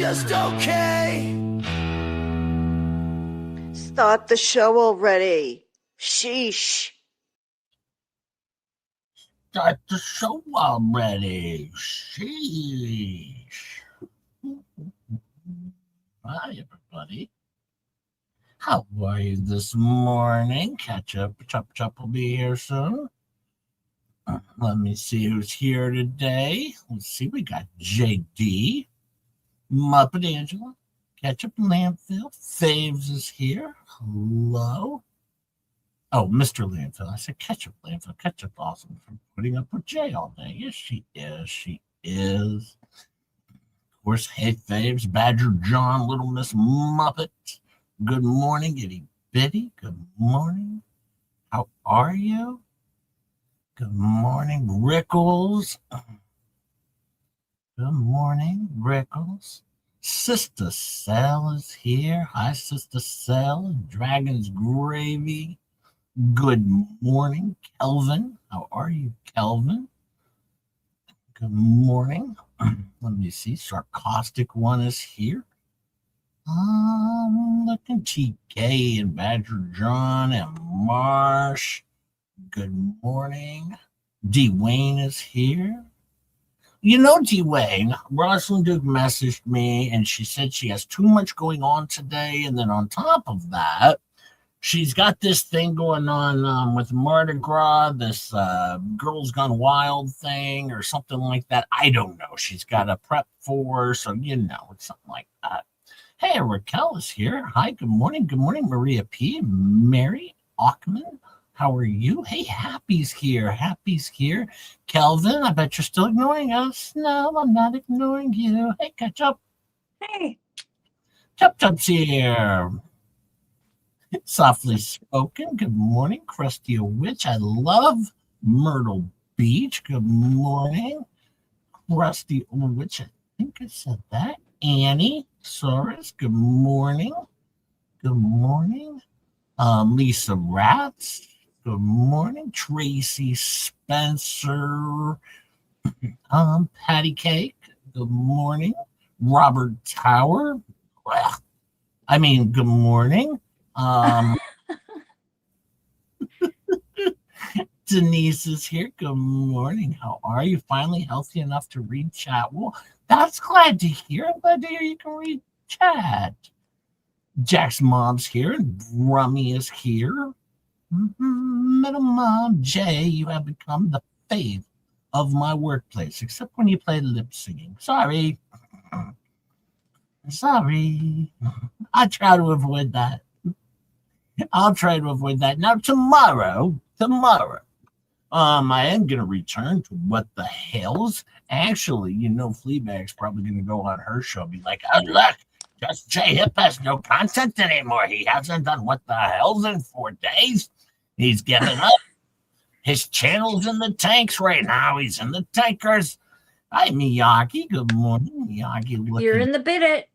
just okay. Start the show already. Sheesh. Start the show already. Sheesh. Hi, everybody. How are you this morning? Ketchup, Chop will be here soon. Let me see who's here today. Let's see. We got JD, Muppet Angela, Ketchup Landfill. Faves is here. Hello. Oh, Mr. Landfill. I said Ketchup Landfill. Ketchup awesome for putting up with Jay all day. Yes, she is. She is. Of course, hey, Faves, Badger John, Little Miss Muppet. Good morning, itty bitty. Good morning. How are you? Good morning, Rickles. Good morning, Rickles. Sister Cell is here. Hi, Sister Cell. Dragon's Gravy. Good morning, Kelvin. How are you, Kelvin? Good morning. Let me see. Sarcastic one is here. Looking TK and Badger John and Marsh. Good morning. Dwayne is here. You know, Dwayne, Rosalind Duke messaged me and she said she has too much going on today. And then on top of that, she's got this thing going on with Mardi Gras, this Girls Gone Wild thing or something like that. I don't know. She's got a prep for, so you know, it's something like that. Hey, Raquel is here. Hi, good morning. Good morning, Maria P. Mary Ockman. How are you? Hey, Happy's here. Happy's here. Kelvin, I bet you're still ignoring us. No, I'm not ignoring you. Hey, Ketchup. Hey. Chup's here. Softly spoken. Good morning, Krusty a Witch. I love Myrtle Beach. Good morning, Krusty a Witch. I think I said that. Annie Soros. Good morning. Good morning. Lisa Ratz. Good morning, Tracy Spencer. Patty Cake. Good morning, Robert Tower. Good morning. Denise is here. Good morning. How are you? Finally healthy enough to read chat? Well, that's glad to hear. I'm glad to hear you can read chat. Jack's mom's here and Brummy is here. Middle Mom Jay, you have become the fave of my workplace, except when you play lip singing. Sorry. I try to avoid that. I'll try to avoid that. Now, tomorrow, I am going to return to What the Hells. Actually, you know, Fleabag's probably going to go on her show, be like, oh, look, just Jay Hip has no content anymore. He hasn't done What the Hells in 4 days. He's given up. His channel's in the tanks right now. He's in the tankers. Hi, Miyagi. Good morning, Miyagi. You're in the bidet.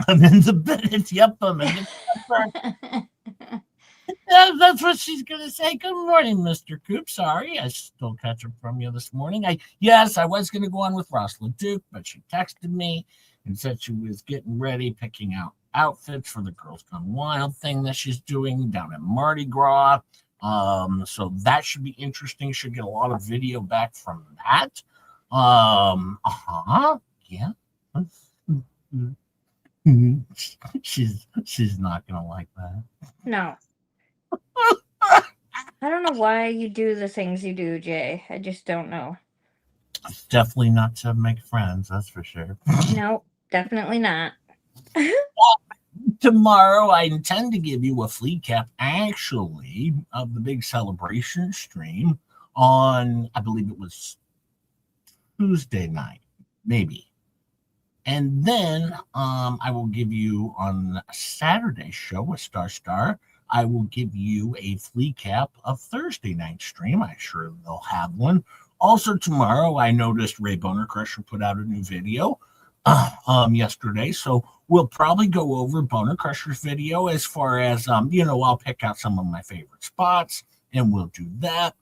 I'm in the bidet. Yep, I'm in the Yeah, that's what she's gonna say. Good morning, Mr. Coop. Sorry, I stole Ketchup from you this morning. I was gonna go on with Rosalind Duke, but she texted me and said she was getting ready, picking out outfits for the Girls Gone Wild thing that she's doing down at Mardi Gras. So that should be interesting. Should get a lot of video back from that. Yeah. She's not gonna like that. No. I don't know why you do the things you do, Jay. I just don't know. It's definitely not to make friends, that's for sure. No, definitely not. Tomorrow, I intend to give you a flea cap, actually, of the big celebration stream on, I believe it was Tuesday night, maybe. And then I will give you on Saturday show with Star. I will give you a flea cap of Thursday night stream. I'm sure they'll have one. Also tomorrow, I noticed Ray Boner Crusher put out a new video yesterday. So we'll probably go over Boner Crusher's video as far as, I'll pick out some of my favorite spots and we'll do that.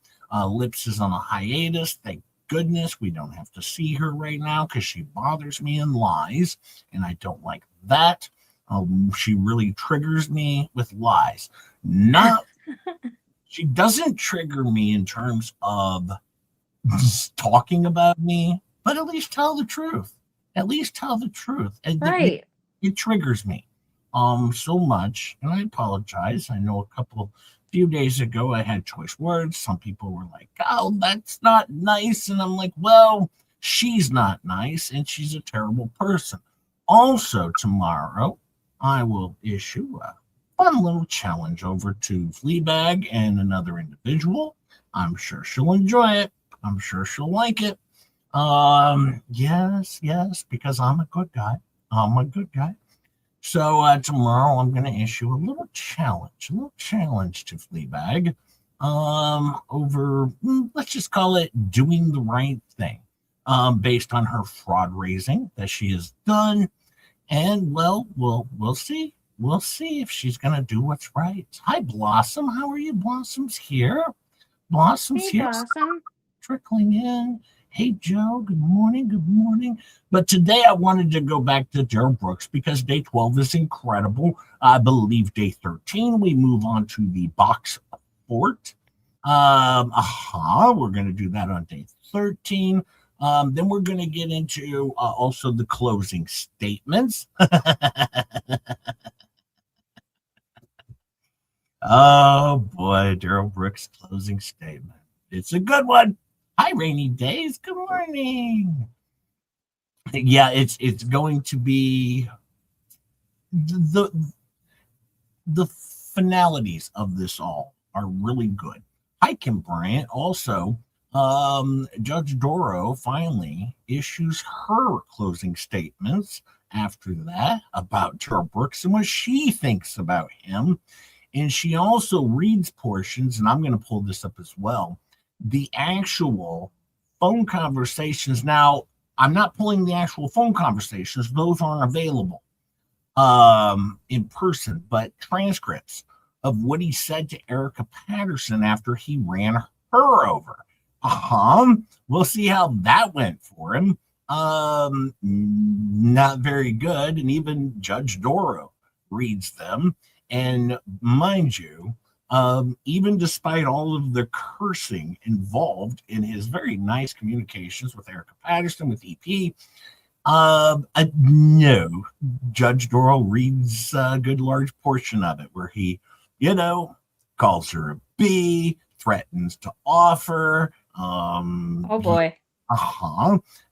Lips is on a hiatus. Thank goodness, we don't have to see her right now because she bothers me and lies, and I don't like that. She really triggers me with lies. Not, she doesn't trigger me in terms of just talking about me, but at least tell the truth. At least tell the truth. And Right. it triggers me so much. And I apologize. I know few days ago I had choice words. Some people were like, oh, that's not nice. And I'm like, well, she's not nice and she's a terrible person. Also, tomorrow I will issue a fun little challenge over to Fleabag and another individual. I'm sure she'll enjoy it. I'm sure she'll like it. Yes, because I'm a good guy. I'm a good guy. So tomorrow I'm going to issue a little challenge to Fleabag. Over let's just call it doing the right thing. Based on her fraud raising that she has done, and well, we'll see. We'll see if she's going to do what's right. Hi, Blossom. How are you? Blossom's here. Blossom's Hey, here. Blossom. Trickling in. Hey, Joe, good morning. Good morning. But today I wanted to go back to Darrell Brooks because day 12 is incredible. I believe day 13, we move on to the box fort. We're going to do that on day 13. Then we're going to get into also the closing statements. Oh, boy, Darrell Brooks' closing statement. It's a good one. Hi, Rainy Days. Good morning. Yeah, it's going to be the the finalities of this all are really good. Hi, Kim Bryant. Also, Judge Doro finally issues her closing statements after that about Darrell Brooks and what she thinks about him. And she also reads portions, and I'm going to pull this up as well, the actual phone conversations. Now, I'm not pulling the actual phone conversations, those aren't available in person, but transcripts of what he said to Erica Patterson after he ran her over. We'll see how that went for him. Not very good. And even Judge Doro reads them. And mind you, even despite all of the cursing involved in his very nice communications with Erica Patterson, with EP, no, Judge Doral reads a good large portion of it where he, calls her a B, threatens to offer. Oh boy.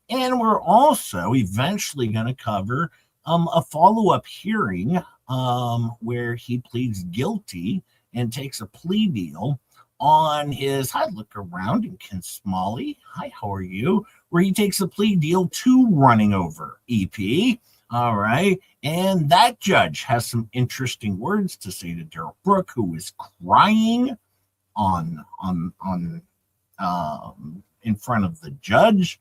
And we're also eventually going to cover a follow-up hearing where he pleads guilty and takes a plea deal on his, I look around and Ken Smalley, hi, how are you? Where he takes a plea deal to running over EP. All right. And that judge has some interesting words to say to Darrell Brooks, who is crying on in front of the judge,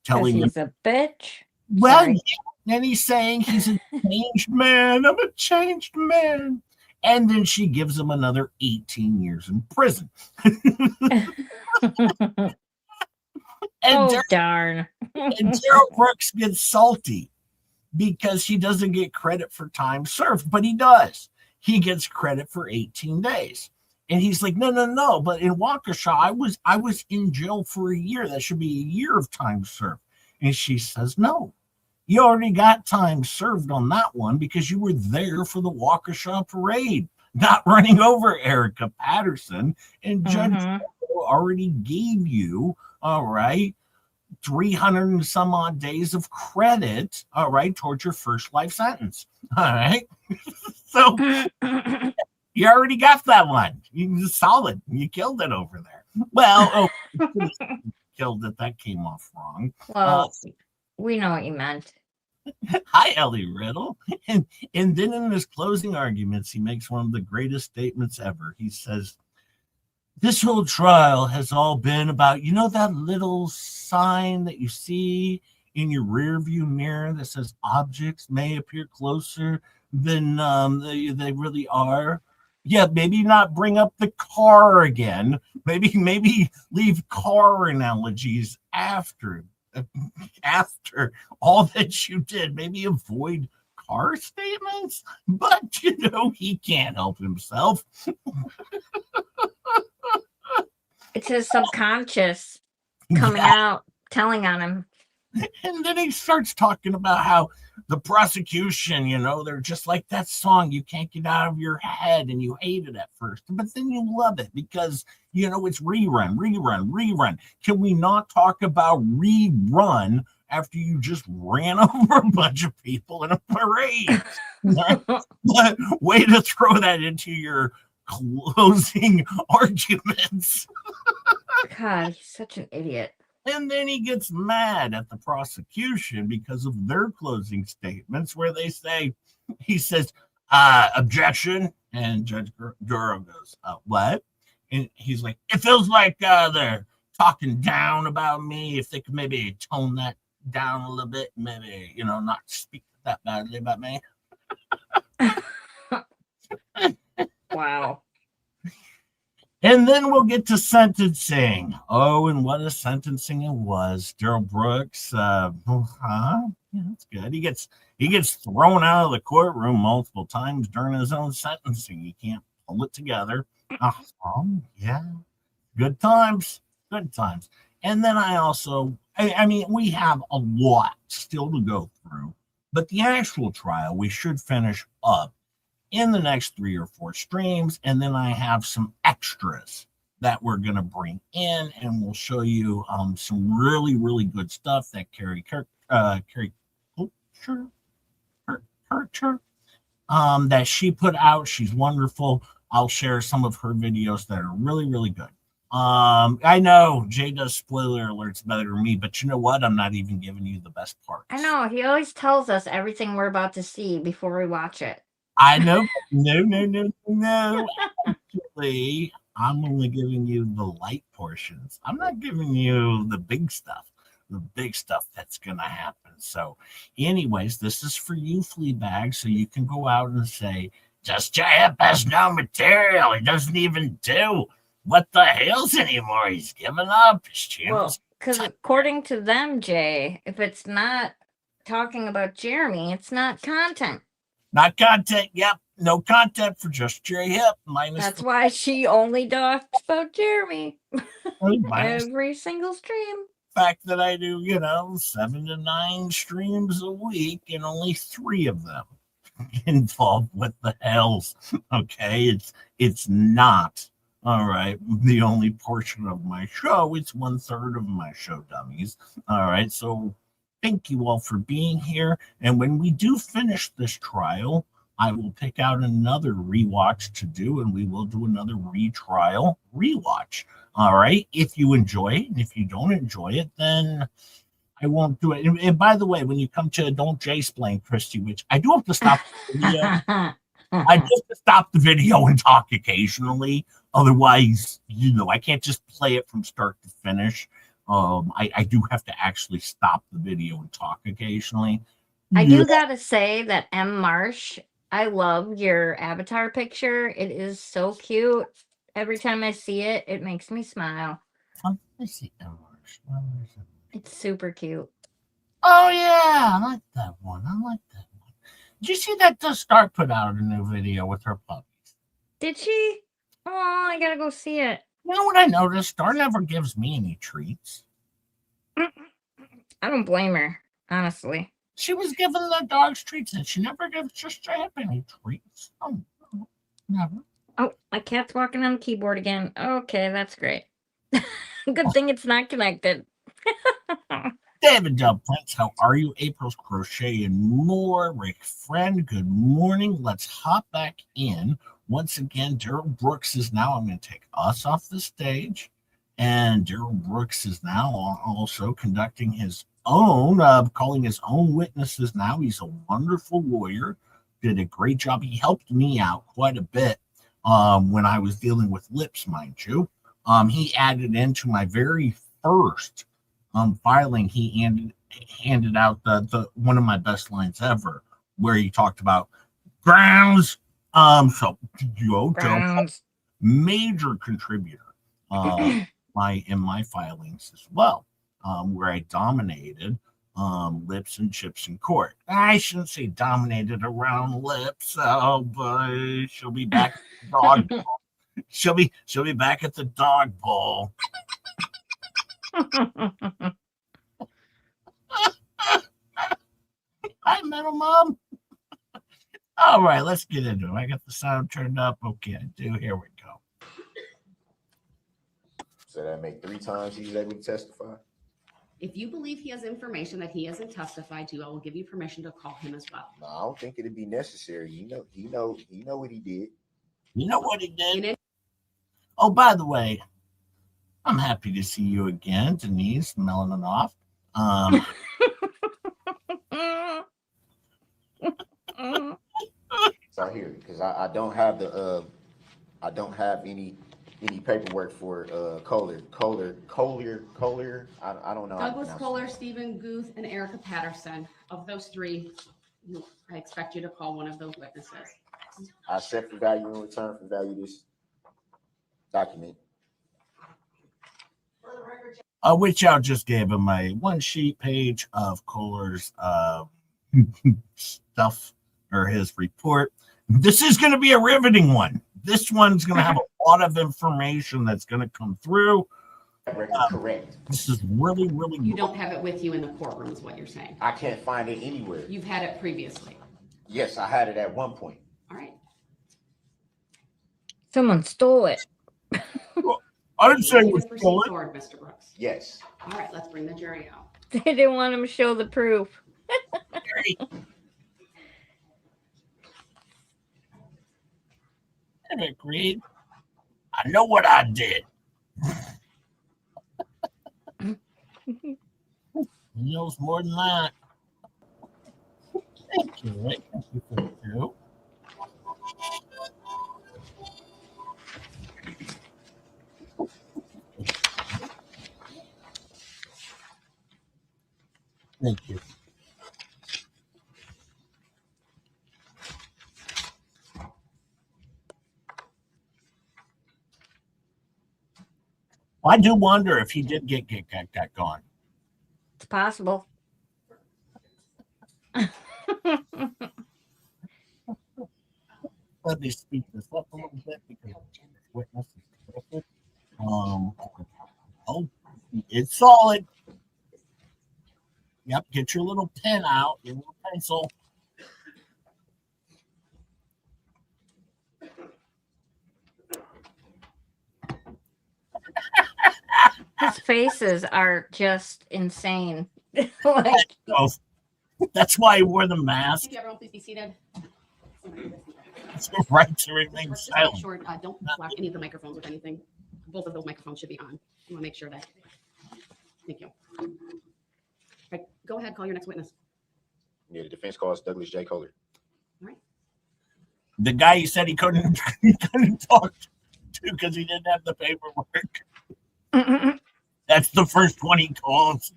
telling him he's a bitch. well, Sorry. and he's saying he's a changed man. I'm a changed man. And then she gives him another 18 years in prison. And darn. And Darrell Brooks gets salty because he doesn't get credit for time served, but he does. He gets credit for 18 days. And he's like, no. But in Waukesha, I was in jail for a year. That should be a year of time served. And she says, no. You already got time served on that one because you were there for the Waukesha parade, not running over Erica Patterson. And Judge already gave you, all right, 300 and some odd days of credit, all right, towards your first life sentence. All right. So you already got that one. You solid. You killed it over there. Well, killed it. That came off wrong. Well, we know what you meant. Hi, Ellie Riddle. And then in his closing arguments, he makes one of the greatest statements ever. He says, this whole trial has all been about, that little sign that you see in your rear view mirror that says objects may appear closer than they really are. Yeah, maybe not bring up the car again. Maybe leave car analogies after all that you did. Maybe avoid car statements. But he can't help himself. It's his subconscious coming Yeah. out, telling on him. And then he starts talking about how the prosecution, they're just like that song you can't get out of your head and you hate it at first, but then you love it because, it's rerun, rerun, rerun. Can we not talk about rerun after you just ran over a bunch of people in a parade? Way to throw that into your closing arguments. God, he's such an idiot. And then he gets mad at the prosecution because of their closing statements where he says, objection. And Judge Darrell goes, what? And he's like, it feels like they're talking down about me. If they could maybe tone that down a little bit, maybe, not speak that badly about me. Wow. And then we'll get to sentencing. Oh, and what a sentencing it was. Darrell Brooks, yeah, that's good. He gets thrown out of the courtroom multiple times during his own sentencing. He can't pull it together. Yeah, good times, good times. And then I mean, we have a lot still to go through, but the actual trial we should finish up in the next 3 or 4 streams. And then I have some extras that we're going to bring in, and we'll show you some really, really good stuff that Carrie Kircher, that she put out. She's wonderful. I'll share some of her videos that are really, really good. I know Jay does spoiler alerts better than me, but you know what? I'm not even giving you the best part. I know. He always tells us everything we're about to see before we watch it. I know. No. Actually, I'm only giving you the light portions. I'm not giving you the big stuff that's going to happen. So, anyways, this is for you, Fleabag, so you can go out and say, just J.F. has no material. He doesn't even do what the hell's anymore. He's given up. His channel's because according to them, Jay, if it's not talking about Jeremy, it's not content. Not content. Yep. No content for just J Hip. That's why she only talks about Jeremy every single stream. Fact that I do, 7 to 9 streams a week, and only 3 of them involve what the hells. Okay, it's not all right. The only portion of my show, it's 1/3 of my show, dummies. All right, so thank you all for being here. And when we do finish this trial, I will pick out another rewatch to do, and we will do another retrial rewatch. All right. If you enjoy it, and if you don't enjoy it, then I won't do it. And by the way, when you come to Don't J-splain, Christy, which I do have to stop the video. I just have to stop the video and talk occasionally. Otherwise, I can't just play it from start to finish. I do have to actually stop the video and talk occasionally. I do gotta say that M. Marsh, I love your avatar picture. It is so cute. Every time I see it, it makes me smile. I see M. Marsh. It's super cute. Oh yeah, I like that one. Did you see that Star put out a new video with her puppies? Did she? Oh, I gotta go see it. You know what I noticed? Star never gives me any treats. I don't blame her, honestly. She was giving the dogs treats, and she never gives just Jap any treats. Oh, never. Oh, my cat's walking on the keyboard again. Okay, that's great. Good thing it's not connected. David Dub Prince, how are you? April's Crochet and more. Rick Friend, good morning. Let's hop back in. Once again, Darrell Brooks is now, I'm going to take us off the stage. And Darrell Brooks is now also conducting his own, calling his own witnesses now. He's a wonderful lawyer, did a great job. He helped me out quite a bit when I was dealing with lips, mind you. He added into my very first filing, he handed out the one of my best lines ever, where he talked about grounds So Joe Browns. major contributor in my filings as well, where I dominated lips and chips in court. I shouldn't say dominated around lips, but she'll be back at the dog. She'll be back at the dog bowl. Hi, Metal Mom. All right, let's get into it. I got the sound turned up. Okay, I do. Here we go. So that make 3 times he's able to testify? If you believe he has information that he hasn't testified to, I will give you permission to call him as well. No, I don't think it'd be necessary. He know what he did. You know what he did? Oh, by the way, I'm happy to see you again, Denise Melaninoff. So here, because I don't have the I don't have any paperwork for Kohler. I don't know. Douglas Kohler, Stephen Guth, and Erica Patterson. Of those 3, I expect you to call one of those witnesses. I set for value in return for value this document. Which I just gave him a 1-sheet page of Kohler's stuff or his report. This is going to be a riveting one. This one's going to have a lot of information that's going to come through. Correct. This is really, really You don't have it with you in the courtroom, is what you're saying. I can't find it anywhere. You've had it previously. Yes, I had it at one point. All right. Someone stole it. I didn't say it Ready was to proceed stolen. forward, Mr. Brooks. Yes. All right, let's bring the jury out. They didn't want him to show the proof. Agreed. I know what I did. He knows more than that. Thank you, Rick. Thank you for the proof. Thank you. I do wonder if he did get that gone. It's possible. Let me speed this up a little bit because witness is perfect. Oh, it's solid. Yep, get your little pen out, your little pencil. His faces are just insane. Like, That's why he wore the mask. Thank you, everyone. Please be seated. It's the right to remain Just make silent. sure, don't flash any of the microphones with anything. Both of those microphones should be on. I want to make sure that. Thank you. All right, go ahead, call your next witness. Yeah, the defense calls Douglas J. Kohler. The guy he said he couldn't talk to because he didn't have the paperwork. That's the first one he calls.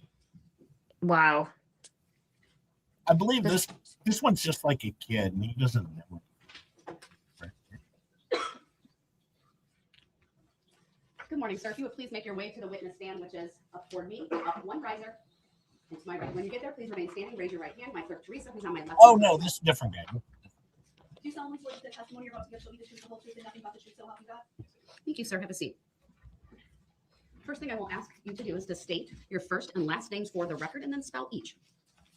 wow. I believe this one's just like a kid, and he doesn't know. Good morning, sir. If you would please make your way to the witness stand, which is up toward me, up one riser, and to my right. When you get there, please remain standing. Raise your right hand. My clerk, Teresa, who's on my left. Oh no, this is a different guy. Do you solemnly swear that the testimony you're about to give shall be the truth, the whole truth, and nothing but the truth, so help you God? Thank you, sir. Have a seat. First thing I will ask you to do is to state your first and last names for the record, and then spell each.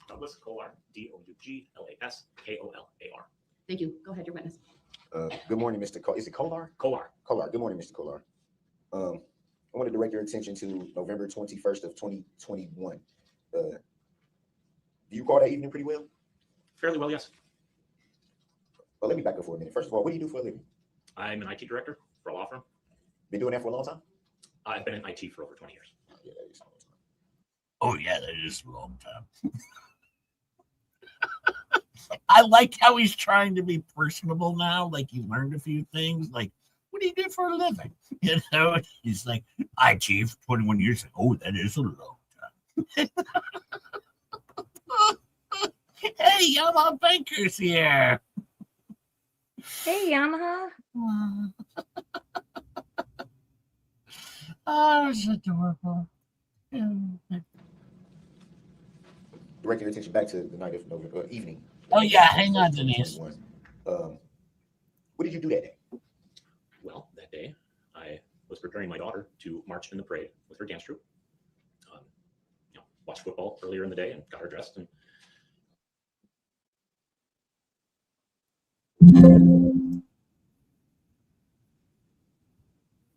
Douglas Kohler, Douglas. Thank you. Go ahead, your witness. Good morning, Mr. Kohler. Is it Kohler? Kohler. Kohler. Good morning, Mr. Kohler. I want to direct your attention to November 21st of 2021. Do you recall that evening pretty well? Fairly well, yes. Well, let me back up for a minute. First of all, what do you do for a living? I'm an IT director for a law firm. Been doing that for a long time? I've been in IT for over 20 years. Yeah, that is a long time. Oh yeah, that is a long time. I like how he's trying to be personable now. Like he learned a few things. Like, what do you do for a living? You know, he's like, IT for 21 years. Oh, that is a long time. Hey, I'm on Bankers here. Hey, Yamaha. Oh, it's adorable. Direct your attention back to the night of November evening. Oh, yeah, November hang on, 21st, Denise. 2021. What did you do that day? Well, that day, I was preparing my daughter to march in the parade with her dance troupe. Watched football earlier in the day and got her dressed. And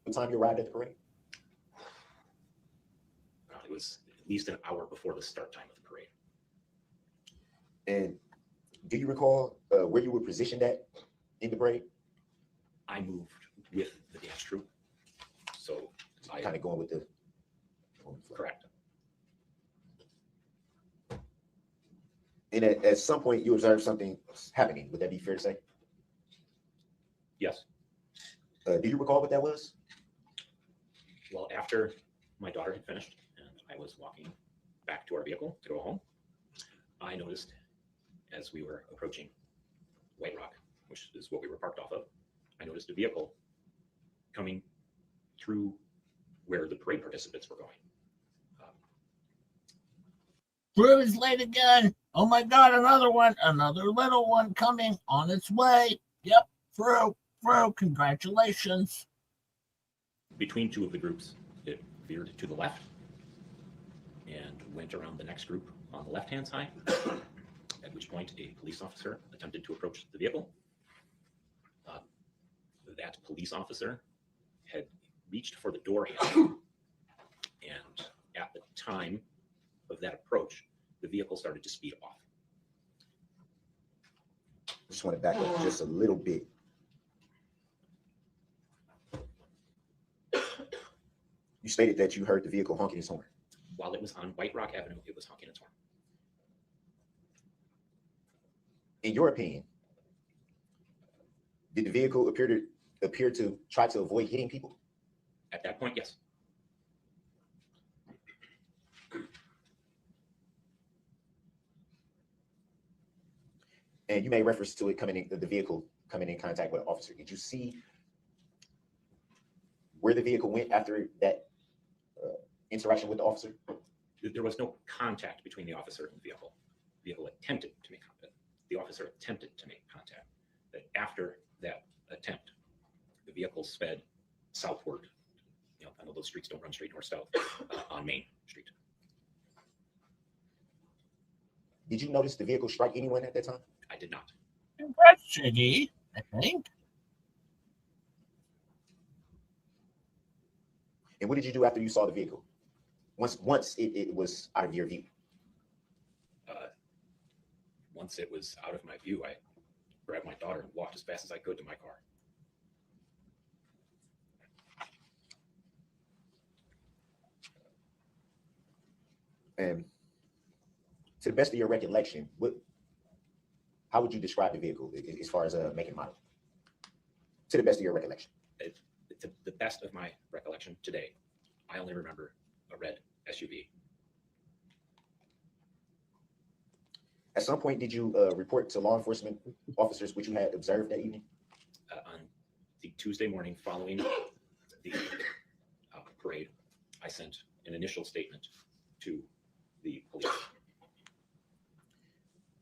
What time you arrived at the parade? it was at least an hour before the start time of the parade. And do you recall where you were positioned at in the parade? I moved with the dance troupe, so I Kind of going with the correct. And at some point, you observed something happening. Would that be fair to say? Yes. Do you recall what that was? Well, after my daughter had finished and I was walking back to our vehicle to go home, I noticed as we were approaching White Rock, which is what we were parked off of, I noticed a vehicle coming through where the parade participants were going. Brew is late again. Oh my God, another one. Another little one coming on its way. Yep, Brew, congratulations. Between two of the groups, it veered to the left and went around the next group on the left-hand side, at which point a police officer attempted to approach the vehicle. That police officer had reached for the door handle, and at the time of that approach, the vehicle started to speed off. Just want to back up just a little bit. You stated that you heard the vehicle honking its horn. While it was on White Rock Avenue, it was honking its horn. In your opinion, did the vehicle appear to try to avoid hitting people? At that point, yes. And you made reference to it the vehicle coming in contact with an officer. Did you see where the vehicle went after that interaction with the officer? There was no contact between the officer and the vehicle. The vehicle attempted to make contact. The officer attempted to make contact. But after that attempt, the vehicle sped southward. I know those streets don't run straight north-south on Main Street. Did you notice the vehicle strike anyone at that time? I did not. Congrats, Chiggy, I think. And what did you do after you saw the vehicle? Once it was out of your view? Once it was out of my view, I grabbed my daughter and walked as fast as I could to my car. And to the best of your recollection, how would you describe the vehicle as far as make and model? To the best of your recollection. To the best of my recollection today, I only remember a red SUV. At some point, did you report to law enforcement officers what you had observed that evening? On the Tuesday morning following the parade, I sent an initial statement to the police.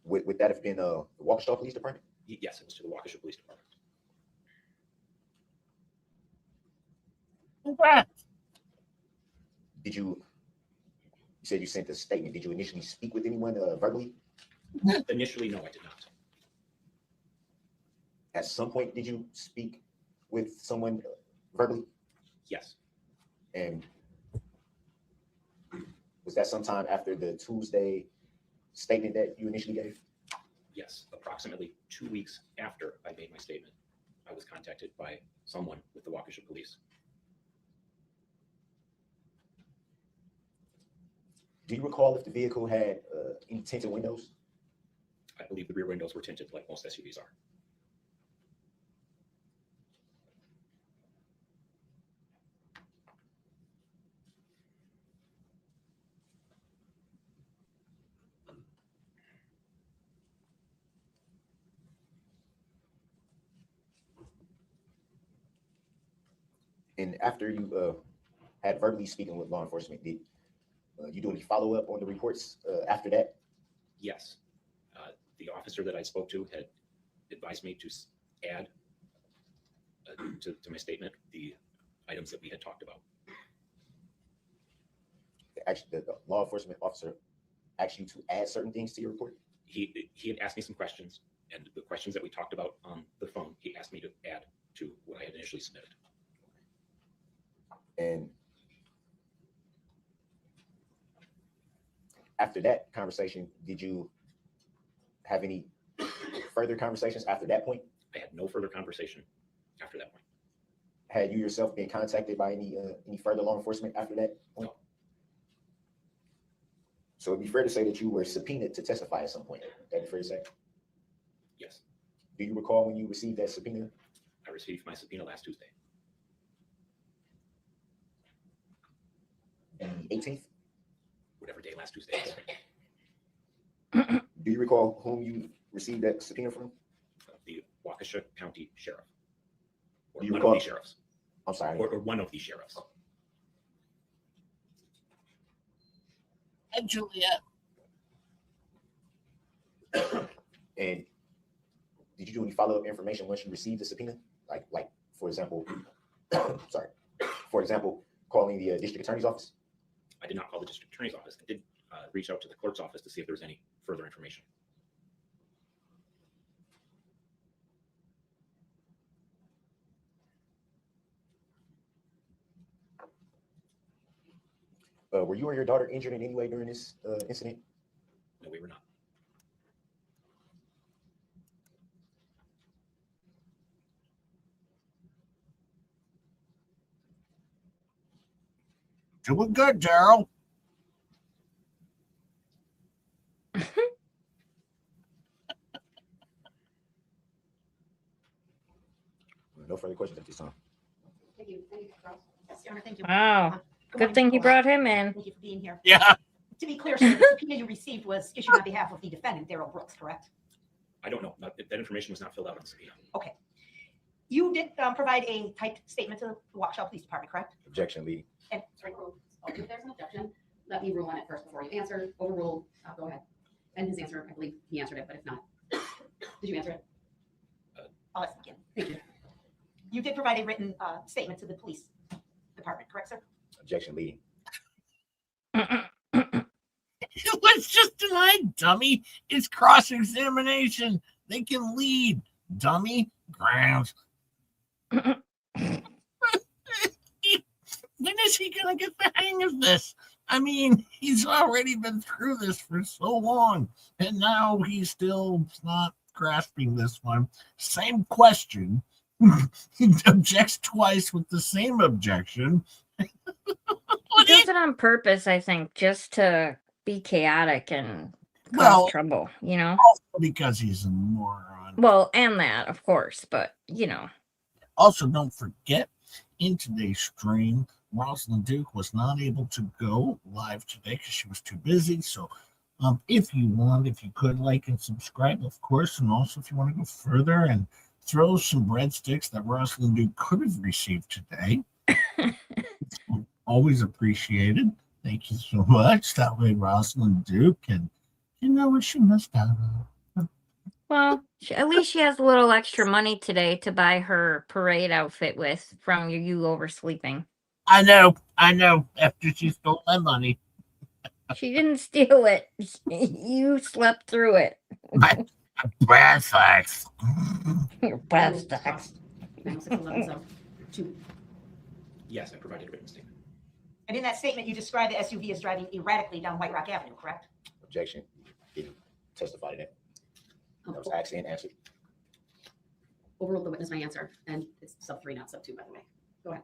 Would that have been the Waukesha Police Department? Yes, it was to the Waukesha Police Department. Congrats. Did you said you sent a statement. Did you initially speak with anyone verbally? Initially, no, I did not. At some point, did you speak with someone verbally? Yes. And was that sometime after the Tuesday statement that you initially gave? Yes, approximately 2 weeks after I made my statement, I was contacted by someone with the Waukesha Police. Do you recall if the vehicle had any tinted windows? I believe the rear windows were tinted like most SUVs are. And after you had verbally speaking with law enforcement, did you do any follow up on the reports after that? Yes. The officer that I spoke to had advised me to add to my statement the items that we had talked about. Actually, the law enforcement officer asked you to add certain things to your report? He had asked me some questions, and the questions that we talked about on the phone, he asked me to add to what I had initially submitted. And after that conversation, did you have any further conversations after that point? I had no further conversation after that point. Had you yourself been contacted by any further law enforcement after that point? No. So it'd be fair to say that you were subpoenaed to testify at some point. That'd be fair to say. Yes, Do you recall when you received that subpoena? I received my subpoena last Tuesday, The 18th? whatever day last Tuesday is. Do you recall whom you received that subpoena from? The Waukesha County Sheriff. Or Do you one recall? of the sheriffs. I'm sorry. Or one of the sheriffs. Hey, Juliet. And did you do any follow-up information once you received the subpoena? Like for example, sorry, for example, calling the district attorney's office? I did not call the district attorney's office. I did reach out to the clerk's office to see if there was any further information. Were you or your daughter injured in any way during this incident? No, we were not. Doing good, Darrell. No further questions at this time. Thank you. Thank you, Charles. Yes, Your Honor, thank you. Wow. Good Good morning, thing he Nicole. brought him in. Thank you for being here. Yeah. To be clear, sir, the subpoena you received was issued on behalf of the defendant, Darrell Brooks, correct? I don't know. That information was not filled out on the subpoena. Okay. You did provide a typed statement to the Waukesha Police Department, correct? Objection, leading. And sorry, if there's an objection, let me rule on it first before you answer. Overruled. Go ahead. And his answer, I believe he answered it, but if not, did you answer it? I'll ask again. Thank you. You did provide a written statement to the police department, correct, sir? Objection, leading. It was just denied, dummy. It's cross-examination. They can lead, dummy. Grounds. When is he gonna get the hang of this? I mean, he's already been through this for so long, and now he's still not grasping this one. Same question. He objects twice with the same objection. He does it on purpose, I think, just to be chaotic and cause trouble, you know? Also because he's a moron. Well, and that, of course, but, you know. Also, don't forget, in today's stream, Rosalind Duke was not able to go live today because she was too busy. So if you could like and subscribe, of course, and also if you want to go further and throw some breadsticks that Rosalind Duke could have received today, always appreciated. Thank you so much. That way Rosalind Duke can, what she missed out on. Well, at least she has a little extra money today to buy her parade outfit with from you oversleeping. I know. After she stole my money. She didn't steal it. You slept through it. Brad facts. Your bad stacks. 906-11-2. Yes, I provided a written statement. And in that statement, you described the SUV as driving erratically down White Rock Avenue, correct? Objection. Didn't testify to that. That was asked and answered. Overruled. The witness may answer, and it's sub 3, not sub 2, by the way. Go ahead.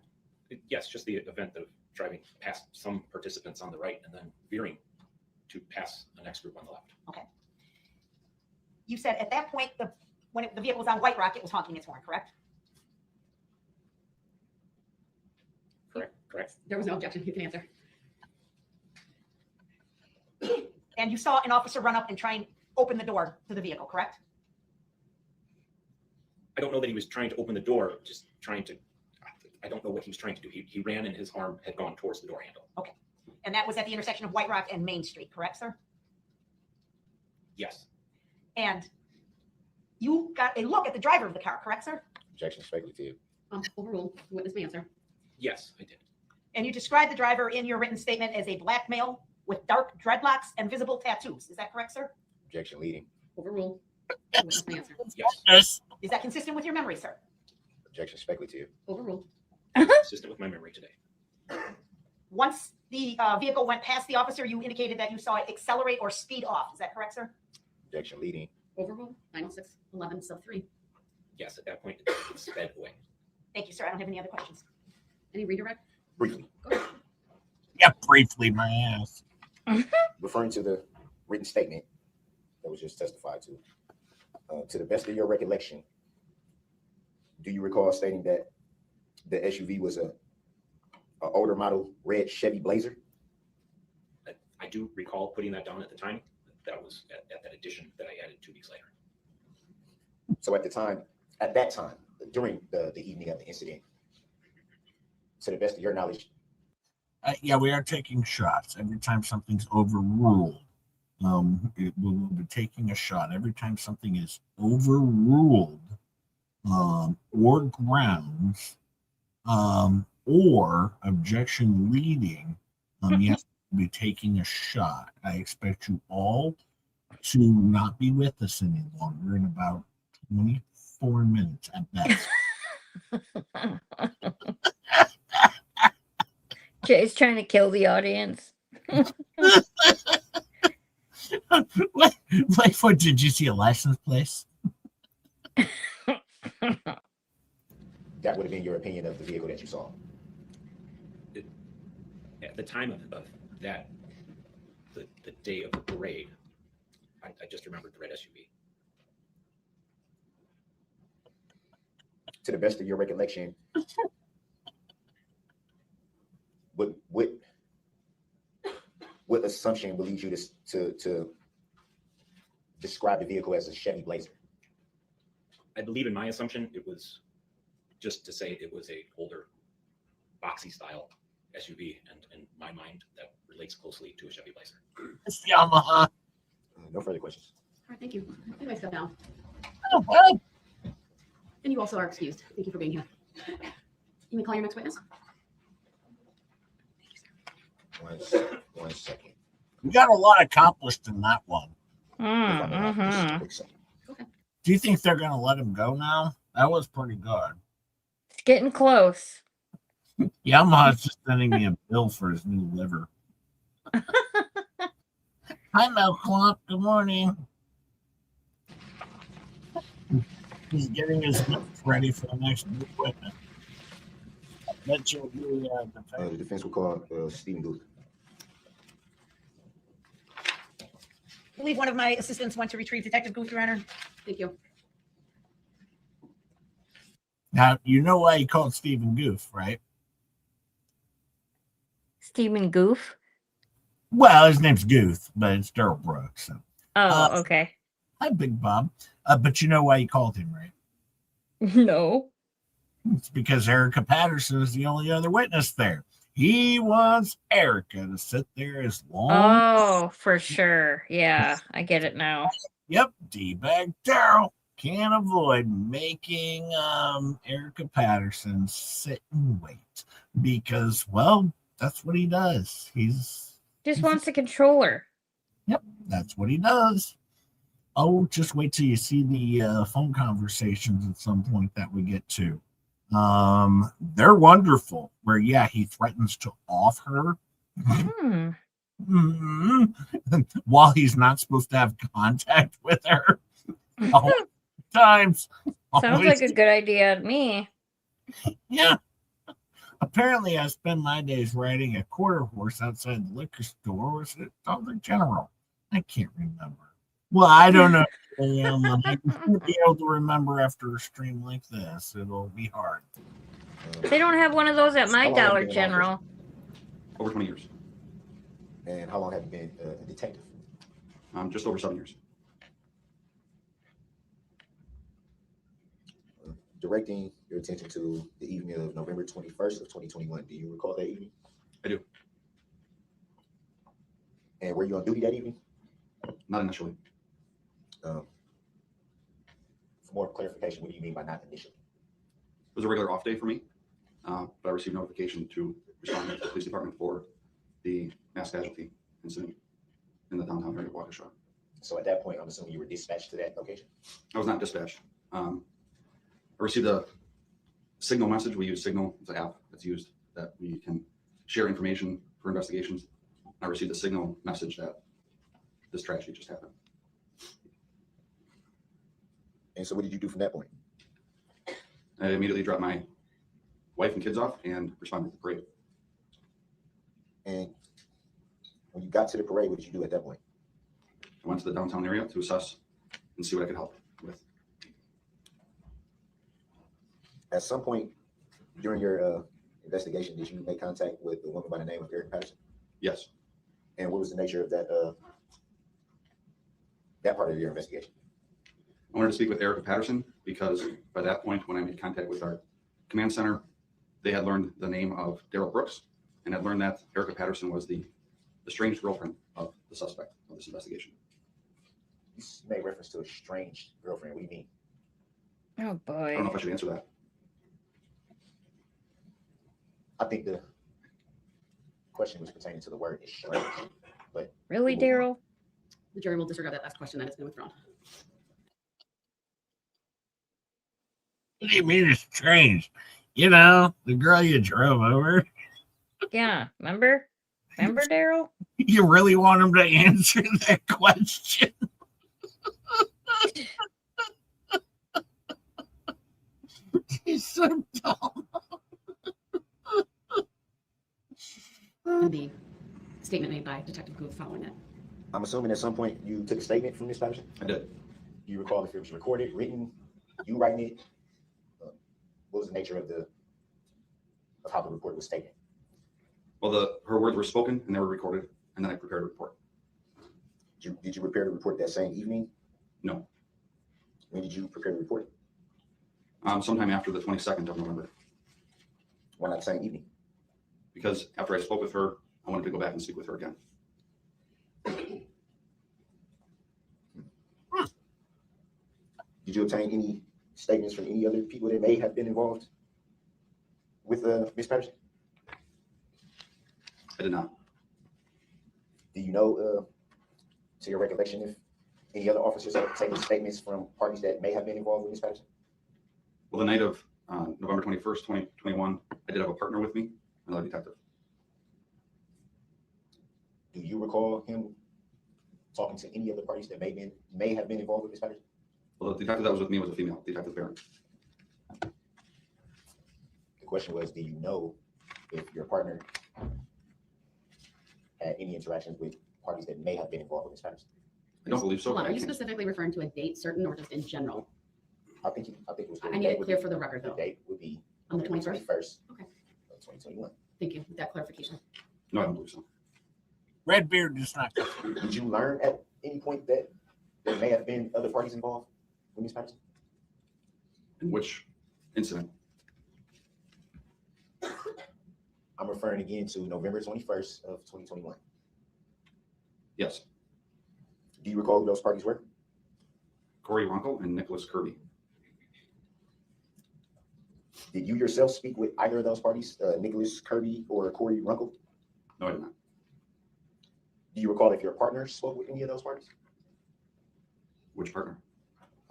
Yes, just the event of driving past some participants on the right and then veering to pass the next group on the left. Okay. You said at that point, when the vehicle was on White Rock, it was honking its horn, correct? Correct. There was no objection. You can answer. And you saw an officer run up and try and open the door to the vehicle, correct? I don't know that he was trying to open the door, just trying to, I don't know what he was trying to do. He ran and his arm had gone towards the door handle. And that was at the intersection of White Rock and Main Street, correct, sir? Yes. And you got a look at the driver of the car, correct, sir? Objection speculative. Overruled. Witness may answer. Yes, I did. And you described the driver in your written statement as a black male with dark dreadlocks and visible tattoos. Is that correct, sir? Objection leading. Overruled. Witness may answer. Yes. Yes. Is that consistent with your memory, sir? Objection speculative. Overruled. Consistent with my memory today. Once the vehicle went past the officer, you indicated that you saw it accelerate or speed off. Is that correct, sir? Objection leading. Overruled. 906.11 sub 3. Yes, at that point, it sped away. Thank you, sir. I don't have any other questions. Any redirect? Briefly, Go ahead. Yeah, briefly, my ass. referring to the written statement that was just testified to the best of your recollection, do you recall stating that the SUV was a older model red Chevy Blazer? I do recall putting that down at the time. That was at that addition that I added 2 weeks later. So at that time, during the evening of the incident, to the best of your knowledge, Yeah, we are taking shots every time something's overruled. We'll be taking a shot every time something is overruled, or grounds, or objection leading. You have to be taking a shot. I expect you all to not be with us any longer in about 24 minutes at best. Jay's trying to kill the audience. What did you see a license plate? that would have been your opinion of the vehicle that you saw. At the time of that, the day of the parade, I just remembered the red SUV. To the best of your recollection, what assumption will lead you to describe the vehicle as a Chevy Blazer? I believe in my assumption, it was just to say it was a older, boxy style SUV, and in my mind, that relates closely to a Chevy Blazer. It's the Yamaha. No further questions. All right, thank you. You may step down. Oh, well. And you also are excused. Thank you for being here. You may call your next witness. One second. We got a lot accomplished in that one. Mm-hmm. Quick second. Do you think they're going to let him go now? That was pretty good. It's getting close. Yamaha's just sending me a bill for his new liver. Hi, Mel Clump. Good morning. He's getting his notes ready for the next witness. I bet you'll be The defense will call Stephen Booth. I believe one of my assistants went to retrieve Detective Goof, Your Honor. Thank you. Now, you know why he called Stephen Goof, right? Stephen Goof. Well, his name's Goof, but it's Darrell Brooks. So. Oh, okay. Hi, Big Bob. But you know why he called him, right? No. It's because Erica Patterson is the only other witness there. He wants Erica to sit there as long. Oh, for sure. Yeah, I get it now. Yep, D-bag Darrell can't avoid making Erica Patterson sit and wait because, well, that's what he does. Just wants a controller. Yep, that's what he does. Oh, just wait till you see the phone conversations at some point that we get to. They're wonderful. Where, yeah, he threatens to off her while he's not supposed to have contact with her. All times. Sounds like a good idea to me. Yeah. Apparently, I spend my days riding a quarter horse outside the liquor store. Was it Dollar General? I can't remember. Well, I don't know. I'm going to be able to remember after a stream like this. It'll be hard. They don't have one of those at my How long have you Dollar been in General. office? Over 20 years. And how long have you been a detective? Just over 7 years. Directing your attention to the evening of November 21st of 2021. Do you recall that evening? I do. And were you on duty that evening? Not initially. For more clarification, what do you mean by not initially? It was a regular off day for me, but I received notification to respond to the police department for the mass casualty incident in the downtown area of Waukesha. So at that point, I'm assuming you were dispatched to that location? I was not dispatched. I received a Signal message. We use Signal. It's an app that's used that we can share information for investigations. I received a Signal message that this tragedy just happened. And so what did you do from that point? I immediately dropped my wife and kids off and responded to the parade. And when you got to the parade, what did you do at that point? I went to the downtown area to assess and see what I could help with. At some point during your investigation, did you make contact with a woman by the name of Eric Patterson? Yes. And what was the nature of that part of your investigation? I wanted to speak with Erica Patterson because by that point, when I made contact with our command center, they had learned the name of Darrell Brooks and had learned that Erica Patterson was the estranged girlfriend of the suspect of this investigation. You made reference to a strange girlfriend. What do you mean? Oh I don't know boy. if I should answer that. I think the question was pertaining to the word estranged, but Really, Move on. Darrell? The jury will disregard that last question that has been withdrawn. What do you mean it's strange? You know, the girl you drove over. Yeah, remember? Remember, Darrell? You really want him to answer that question? He's so dumb. And the statement made by Detective Guth following it. I'm assuming at some point you took a statement from Ms. Patterson. I did. Do you recall if it was recorded, written, you writing it? What was the nature of how the report was taken? Well, her words were spoken and they were recorded, and then I prepared a report. Did you prepare the report that same evening? No. When did you prepare the report? Sometime after the 22nd of November, Why not the same evening? because after I spoke with her, I wanted to go back and speak with her again. Did you obtain any statements from any other people that may have been involved with Ms. Patterson? I did not. Do you know, to your recollection, if any other officers have taken statements from parties that may have been involved with Ms. Patterson? Well, the night of November 21st, 2021, I did have a partner with me, another detective. Do you recall him talking to any other parties that may have been involved with Ms. Patterson? Well, the detective that was with me was a female, Detective Barron. The question was, do you know if your partner had any interactions with parties that may have been involved with Ms. Patterson? I don't believe so. Hold on, but are I you can- specifically referring to a date certain or just in general? I think it was. I need it clear for the record, The though. date would be On the November 21st? Okay. of 2021. Thank you for that clarification. No, I don't believe so. Redbeard does not. Did you learn at any point that there may have been other parties involved with Ms. Patterson? In which incident? I'm referring again to November 21st of 2021. Yes. Do you recall who those parties were? Corey Runkle and Nicholas Kirby. Did you yourself speak with either of those parties, Nicholas Kirby or Corey Runkle? No, I did not. Do you recall if your partner spoke with any of those parties? Which partner?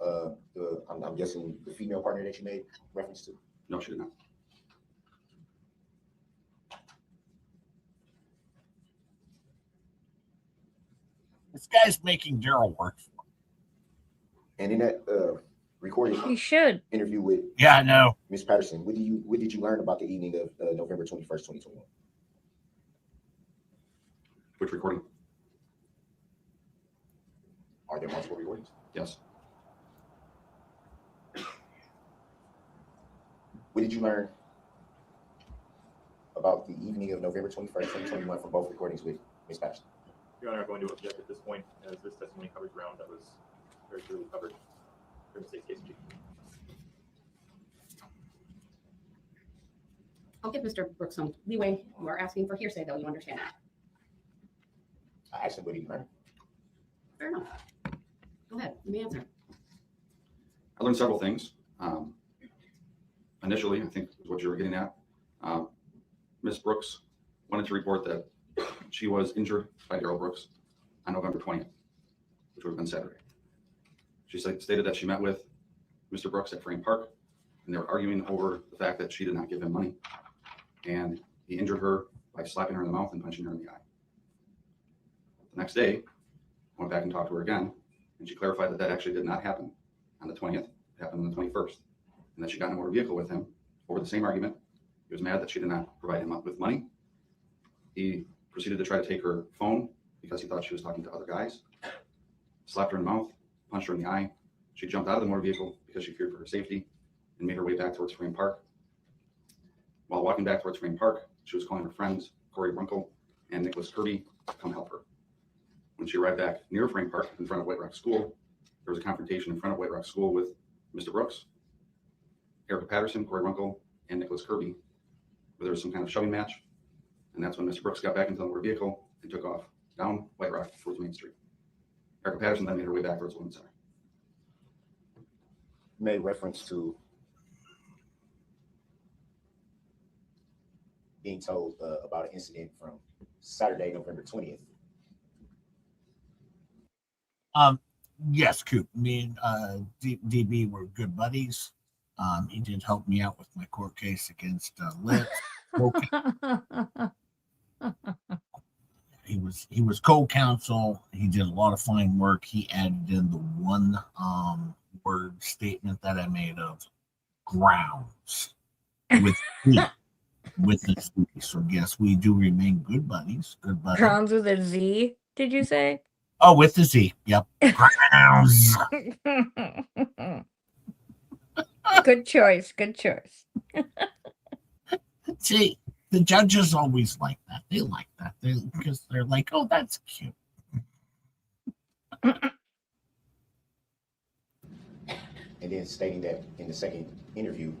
I'm guessing the female partner that you made reference to. No, she did not. This guy's making Darrell work. And in that recorded You should. interview with Yeah, I know. Ms. Patterson, what did you learn about the evening of November 21st, 2021? Which recording? Are there multiple recordings? Yes. What did you learn about the evening of November 21st, 2021 from both recordings with Ms. Patterson? Your Honor, I'm going to object at this point, as this testimony covers ground that was very clearly covered during the state's case in chief. I'll give Mr. Brooks some leeway. You are asking for hearsay, though. You understand that? I asked him what he learned. Fair enough. Go ahead. Let me answer. I learned several things. Initially, I think is what you were getting at. Ms. Brooks wanted to report that she was injured by Darrell Brooks on November 20th, which would have been Saturday. She stated that she met with Mr. Brooks at Frame Park, and they were arguing over the fact that she did not give him money, and he injured her by slapping her in the mouth and punching her in the eye. The next day, I went back and talked to her again, and she clarified that that actually did not happen on the 20th. It happened on the 21st, and that she got in a motor vehicle with him over the same argument. He was mad that she did not provide him with money. He proceeded to try to take her phone because he thought she was talking to other guys, slapped her in the mouth, punched her in the eye. She jumped out of the motor vehicle because she feared for her safety and made her way back towards Frame Park. While walking back towards Frame Park, she was calling her friends, Corey Runkle and Nicholas Kirby, to come help her. When she arrived back near Frame Park in front of White Rock School, there was a confrontation in front of White Rock School with Mr. Brooks, Erica Patterson, Corey Runkle, and Nicholas Kirby, where there was some kind of shoving match. And that's when Mr. Brooks got back into the motor vehicle and took off down White Rock towards Main Street. Erica Patterson then made her way back towards Women's Center. Made reference to being told about an incident from Saturday, November 20th. Yes, Coop. Me and DB were good buddies. He did help me out with my court case against Lit. He was co-counsel. He did a lot of fine work. He added in the one word statement that I made of grounds with me, with the Z. So yes, we do remain good buddies. Good buddies. Grounds with a Z, did you say? Oh, with the Z. Yep. Grounds. Good choice. Good choice. See, the judges always like that. They like that because they're like, oh, that's cute. And then stating that in the second interview,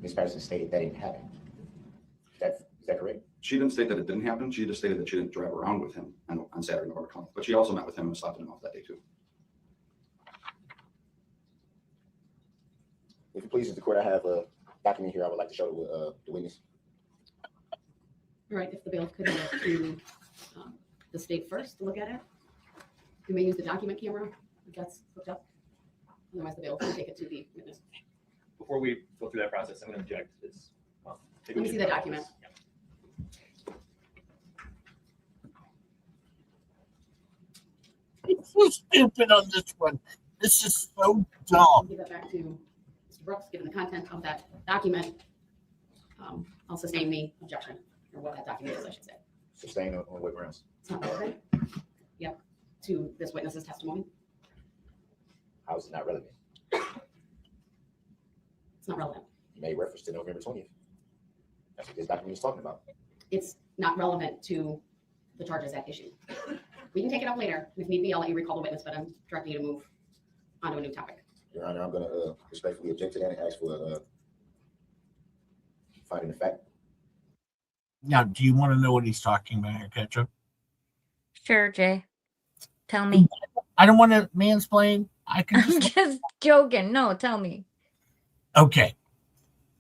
Ms. Patterson stated that didn't happen. Is that correct? She didn't state that it didn't happen. She just stated that she didn't drive around with him on Saturday, November 20th. But she also met with him and slapped him off that day too. If it pleases the court, I have a document here I would like to show the witness. All right, if the bailiff could go to the state first to look at it. You may use the document camera if that's hooked up. Otherwise, the bailiff can take it to the witness. Before we go through that process, I'm going to object. Let me see the document. Yeah. It's so stupid on this one. This is so dumb. Give that back to Mr. Brooks, given the content of that document. I'll sustain the objection, or what that document is, I should say. Sustain on what grounds? It's not relevant. Yep, to this witness's testimony. How is it not relevant? It's not relevant. You made reference to November 20th. That's what this document is talking about. It's not relevant to the charges at issue. We can take it up later. If need be, I'll let you recall the witness, but I'm directing you to move on to a new topic. Your Honor, I'm going to respectfully object to that and ask for finding the fact. Now, do you want to know what he's talking about here, Ketchup? Sure, Jay. Tell me. I don't want to mansplain. I can I'm just... just joking. No, tell me. Okay.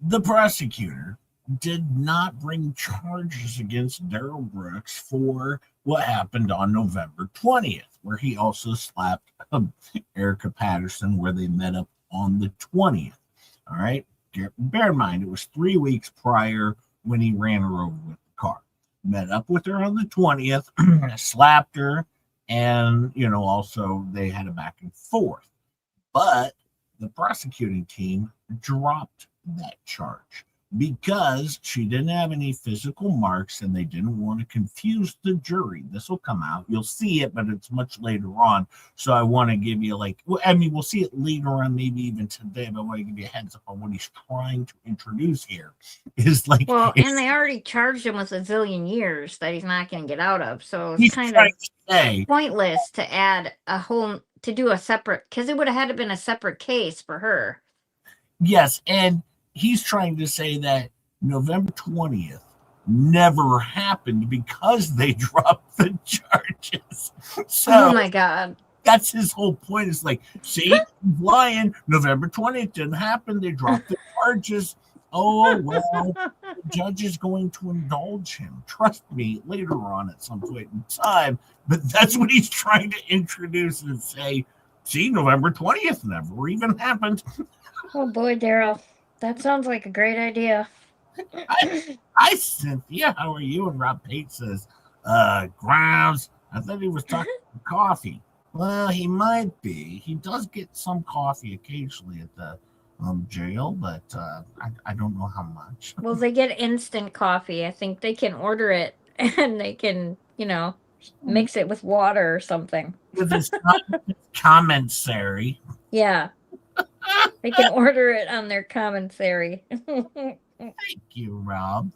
The prosecutor did not bring charges against Darrell Brooks for what happened on November 20th, where he also slapped Erica Patterson, where they met up on the 20th. All right. Bear in mind, it was 3 weeks prior when he ran her over with the car. Met up with her on the 20th, slapped her, and, also they had a back and forth. But the prosecuting team dropped that charge because she didn't have any physical marks and they didn't want to confuse the jury. This will come out. You'll see it, but it's much later on. So I want to give you we'll see it later on, maybe even today, but I want to give you a heads up on what he's trying to introduce here. Well, and they already charged him with a zillion years that he's not going to get out of. So it's he's kind trying of to say, pointless to add to do a separate, because it would have had to been a separate case for her. yes, and he's trying to say that November 20th never happened because they dropped the charges. So Oh my god. that's his whole point. It's like, see, he's lying. November 20th didn't happen. They dropped the charges. Oh, well, the judge is going to indulge him. Trust me, later on at some point in time. But that's what he's trying to introduce and say, see, November 20th never even happened. Oh boy, Darrell. That sounds like a great idea. Hi, Cynthia. How are you? And Rob Pate says, Grimes, I thought he was talking about coffee. Well, he might be. He does get some coffee occasionally at the jail, but I don't know how much. Well, they get instant coffee. I think they can order it and they can, mix it with water or something. With his commentary. Yeah. They can order it on their commentary. Thank you, Rob.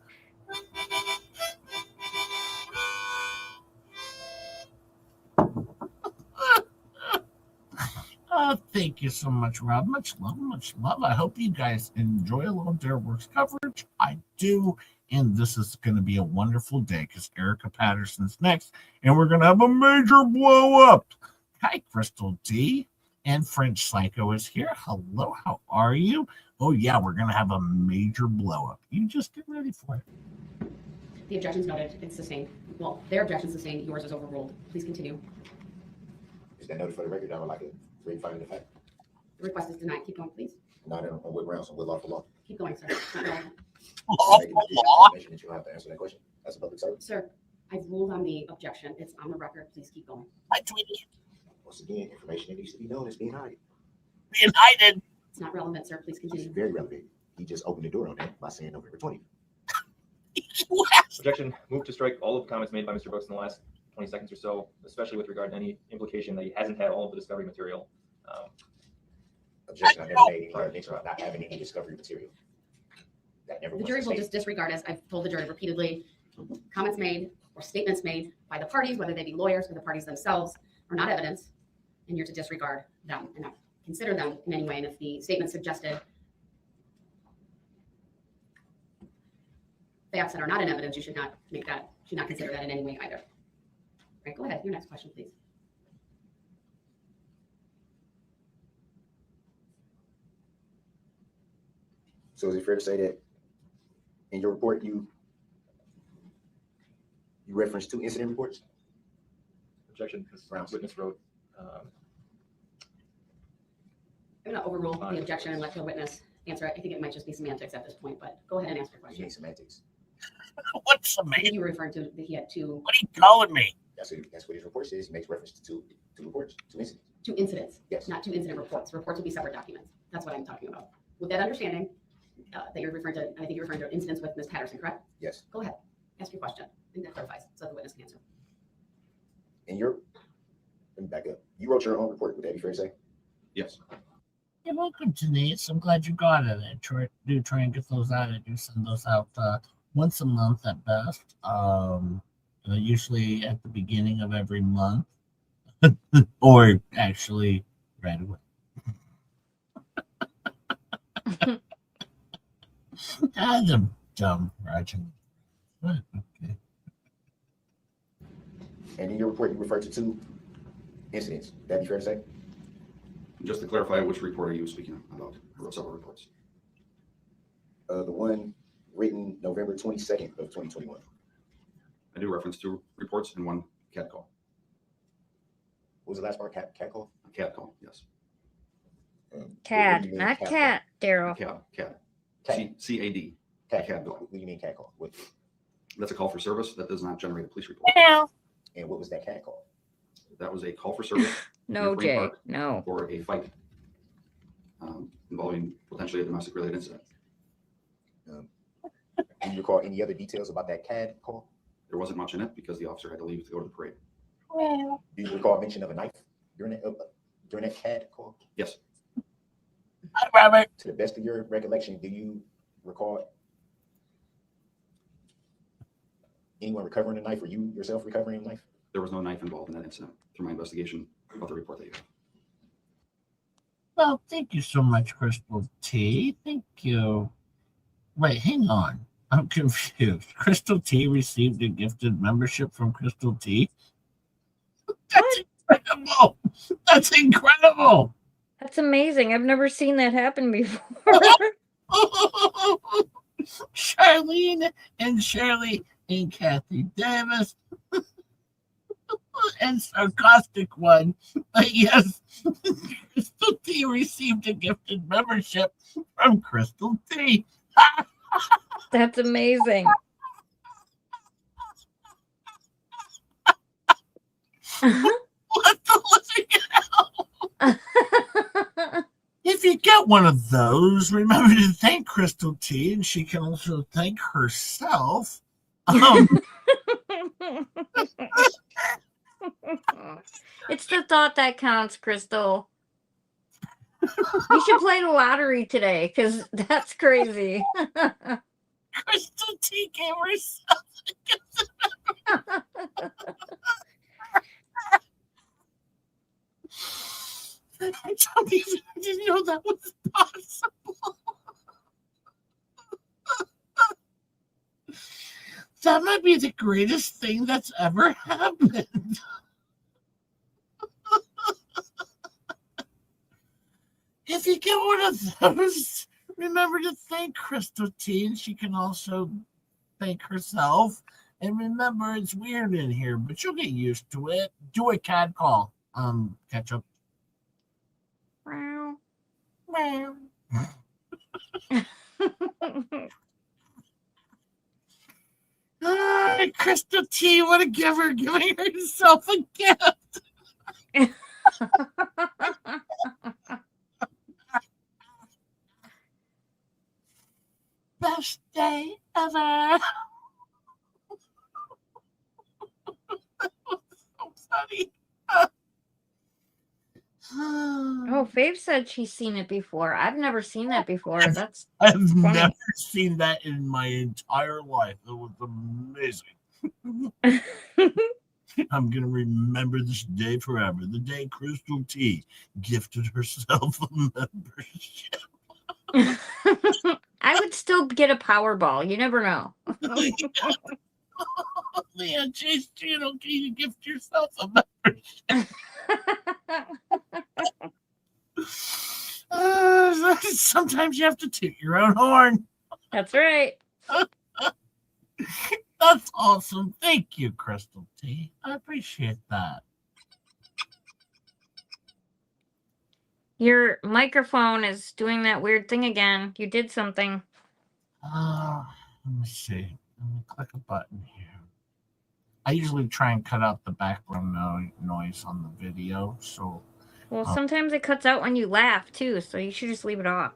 Thank you so much, Rob. Much love, much love. I hope you guys enjoy a little Darrell Works coverage. I do. And this is going to be a wonderful day because Erica Patterson's next. And we're going to have a major blow up. Hi, Crystal D. And French Psycho is here. Hello, how are you? Oh, yeah, we're going to have a major blow up. You just get ready for it. The objection's noted. It's sustained. Well, their objection's sustained. Yours is overruled. Please continue. Is that noted for the record? I would like a great finding of fact. The request is denied. Keep going, please. Not on what grounds, on what lawful law. Keep going, sir. It's not relevant. Law. That you'll have to answer that question as a public service. Sir, I've ruled on the objection. It's on the record. Please keep going. Hi, Tweety. Once again, information that needs to be known is being hidden. Being hidden. It's not relevant, sir. Please It's continue. very relevant. He just opened the door on that by saying November 20th. Objection. Move to strike all of the comments made by Mr. Brooks in the last 20 seconds or so, especially with regard to any implication that he hasn't had all of the discovery material. Objection. I never made any allegation about not having any discovery material. That never The was jury will stated. just disregard, as I've told the jury repeatedly, comments made or statements made by the parties, whether they be lawyers or the parties themselves, are not evidence, and you're to disregard them and not consider them in any way. And if the statement suggested facts that are not in evidence, you should not consider that in any way either. All right, go ahead. Your next question, please. So is it fair to say that in your report you referenced 2 incident reports? Objection. This witness wrote. I'm going to overrule the objection and let the witness answer. I think it might just be semantics at this point, but go ahead and ask your You question. mean semantics. What's the I think man? you were referring to that he had two What are you calling me? That's what his report says. He makes reference to two reports, 2 incidents. incidents, Yes. not 2 incident reports. Reports will be separate documents. That's what I'm talking about. With that understanding, that you're referring to, I think you're referring to incidents with Ms. Patterson, correct? Yes. Go ahead. Ask your question. I think that clarifies so the witness can answer. And let me back up. You wrote your own report. Would that be fair to say? Yes. You're welcome, Denise. I'm glad you got it. I try and get those out. I do send those out once a month at best. Usually at the beginning of every month, or actually right away. I'm dumb, Roger. Okay. And in your report, you referred to 2 incidents. Would that be fair to say? Just to clarify, which report are you speaking about? I wrote several reports. The one written November 22nd of 2021. I do reference 2 reports and 1 cat call. What was the last part? Cat call? A cat call, yes. What do Cad, you mean not cat cat, Darrell. Cat. Cat. C-A-D. Cat cat call. call. What do you mean cat call? That's a call for service. That does not generate a police report. And what was that cat call? That was a call for service No, Free Jay, Park. no. for a fight involving potentially a domestic related incident. Do you recall any other details about that CAD call? There wasn't much in it because the officer had to leave to go to the parade. Do you recall mention of a knife during that CAD call? Yes. Hi, Robert. To the best of your recollection, do you recall anyone recovering a knife or you yourself recovering a knife? There was no knife involved in that incident through my investigation of the report that you have. Well, thank you so much, Crystal T. Thank you. Wait, hang on. I'm confused. Crystal T received a gifted membership from Crystal T. That's incredible. That's incredible. That's amazing. I've never seen that happen before. Charlene and Shirley and Kathy Davis and sarcastic one. Yes, Crystal T received a gifted membership from Crystal T. That's amazing. What the living hell? If you get one of those, remember to thank Crystal T, and she can also thank herself. It's the thought that counts, Crystal. You should play the lottery today because that's crazy. Crystal T gave herself I didn't know that was possible. That might be the greatest thing that's ever happened. If you get one of those, remember to thank Crystal T, and she can also thank herself. And remember, it's weird in here, but you'll get used to it. Do a cat call, Ketchup. Wow. Wow. Crystal T, what a giver, giving herself a gift. Best day ever. So funny. Oh, Faith said she's seen it before. I've never seen that before. That's I've funny. never seen that in my entire life. It was amazing. I'm going to remember this day forever. The day Crystal T gifted herself a membership. I would still get a Powerball. You never know. Leah Chase Channel, can you gift yourself a membership? Sometimes you have to toot your own horn. That's right. That's awesome. Thank you, Crystal T. I appreciate that. Your microphone is doing that weird thing again. You did something. Let me see. Let me click a button here. I usually try and cut out the background noise on the video. So, Well, sometimes it cuts out when you laugh too, so you should just leave it off.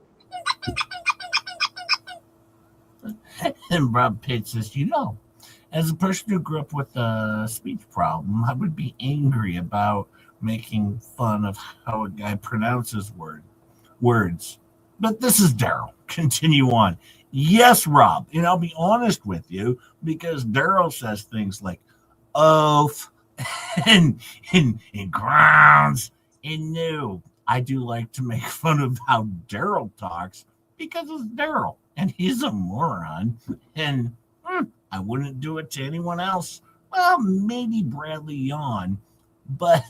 And Rob Pate says, as a person who grew up with a speech problem, I would be angry about making fun of how a guy pronounces words. But this is Darrell. Continue on. Yes, Rob. And I'll be honest with you, because Darrell says things like oaf and grounds and no. I do like to make fun of how Darrell talks because it's Darrell and he's a moron. And I wouldn't do it to anyone else. Well, maybe Bradley Yawn, but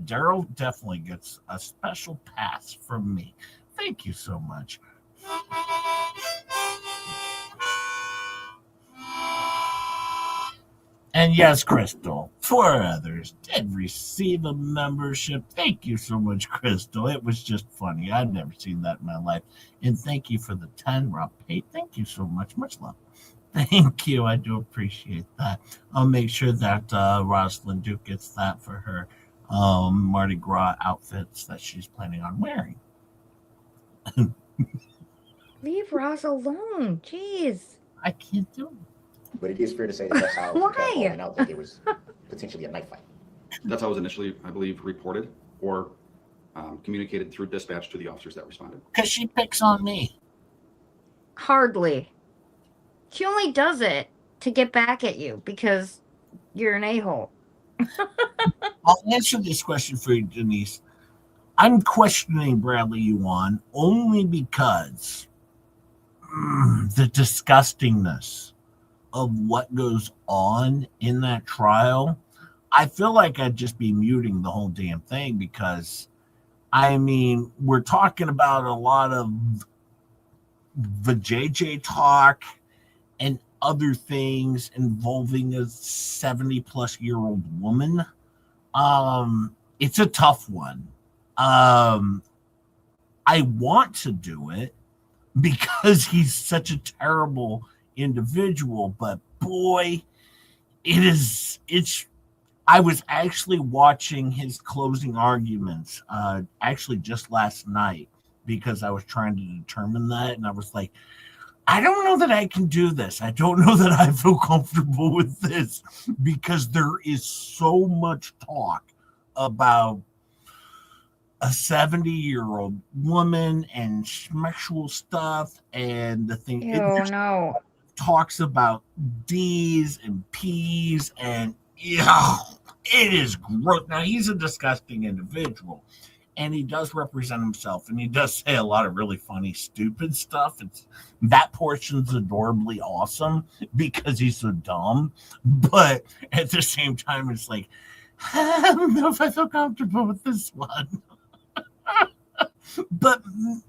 Darrell definitely gets a special pass from me. Thank you so much. And yes, Crystal, 4 others did receive a membership. Thank you so much, Crystal. It was just funny. I've never seen that in my life. And thank you for the 10, Rob Pate. Thank you so much. Much love. Thank you. I do appreciate that. I'll make sure that Rosalind Duke gets that for her Mardi Gras outfits that she's planning on wearing. Leave Roz alone. Jeez. I can't do it. But it is fair to say that that's how the cat Why? went out, that there was potentially a knife fight. That's how it was initially, I believe, reported or communicated through dispatch to the officers that responded. Because she picks on me. Hardly. She only does it to get back at you because you're an a-hole. I'll answer this question for you, Denise. I'm questioning Bradley Yuan only because the disgustingness of what goes on in that trial, I feel like I'd just be muting the whole damn thing because, I mean, we're talking about a lot of the JJ talk and other things involving a 70-plus-year-old woman. It's a tough one. I want to do it because he's such a terrible individual, but boy, it's I was actually watching his closing arguments actually just last night because I was trying to determine that, and I was like, I don't know that I can do this. I don't know that I feel comfortable with this because there is so much talk about a 70-year-old woman and sexual stuff, and the thing Ew, no. talks about D's and P's, and yeah, it is gross. Now, he's a disgusting individual, and he does represent himself, and he does say a lot of really funny, stupid stuff. That portion's adorably awesome because he's so dumb, but at the same time, it's like, I don't know if I feel comfortable with this one. But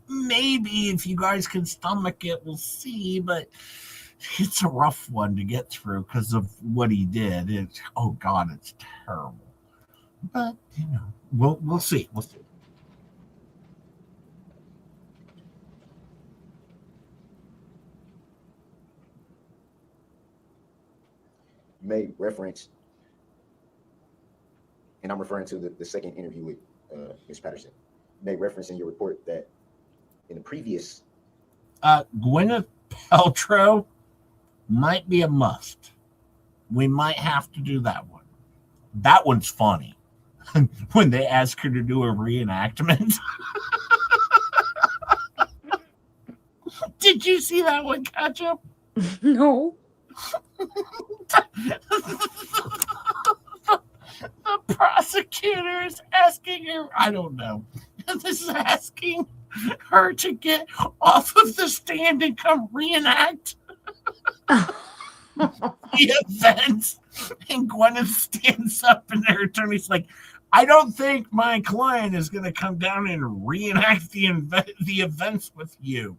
maybe if you guys can stomach it, we'll see. But it's a rough one to get through because of what he did. Oh God, it's terrible. But we'll see. We'll see. You made reference, and I'm referring to the second interview with Ms. Patterson. You made reference in your report that in the previous Gwyneth Paltrow might be a must. We might have to do that one. That one's funny. When they ask her to do a reenactment. Did you see that one, Ketchup? No. The prosecutor is asking her, I don't know, this is asking her to get off of the stand and come reenact the events. And Gwyneth stands up and her attorney's like, I don't think my client is going to come down and reenact the events with you.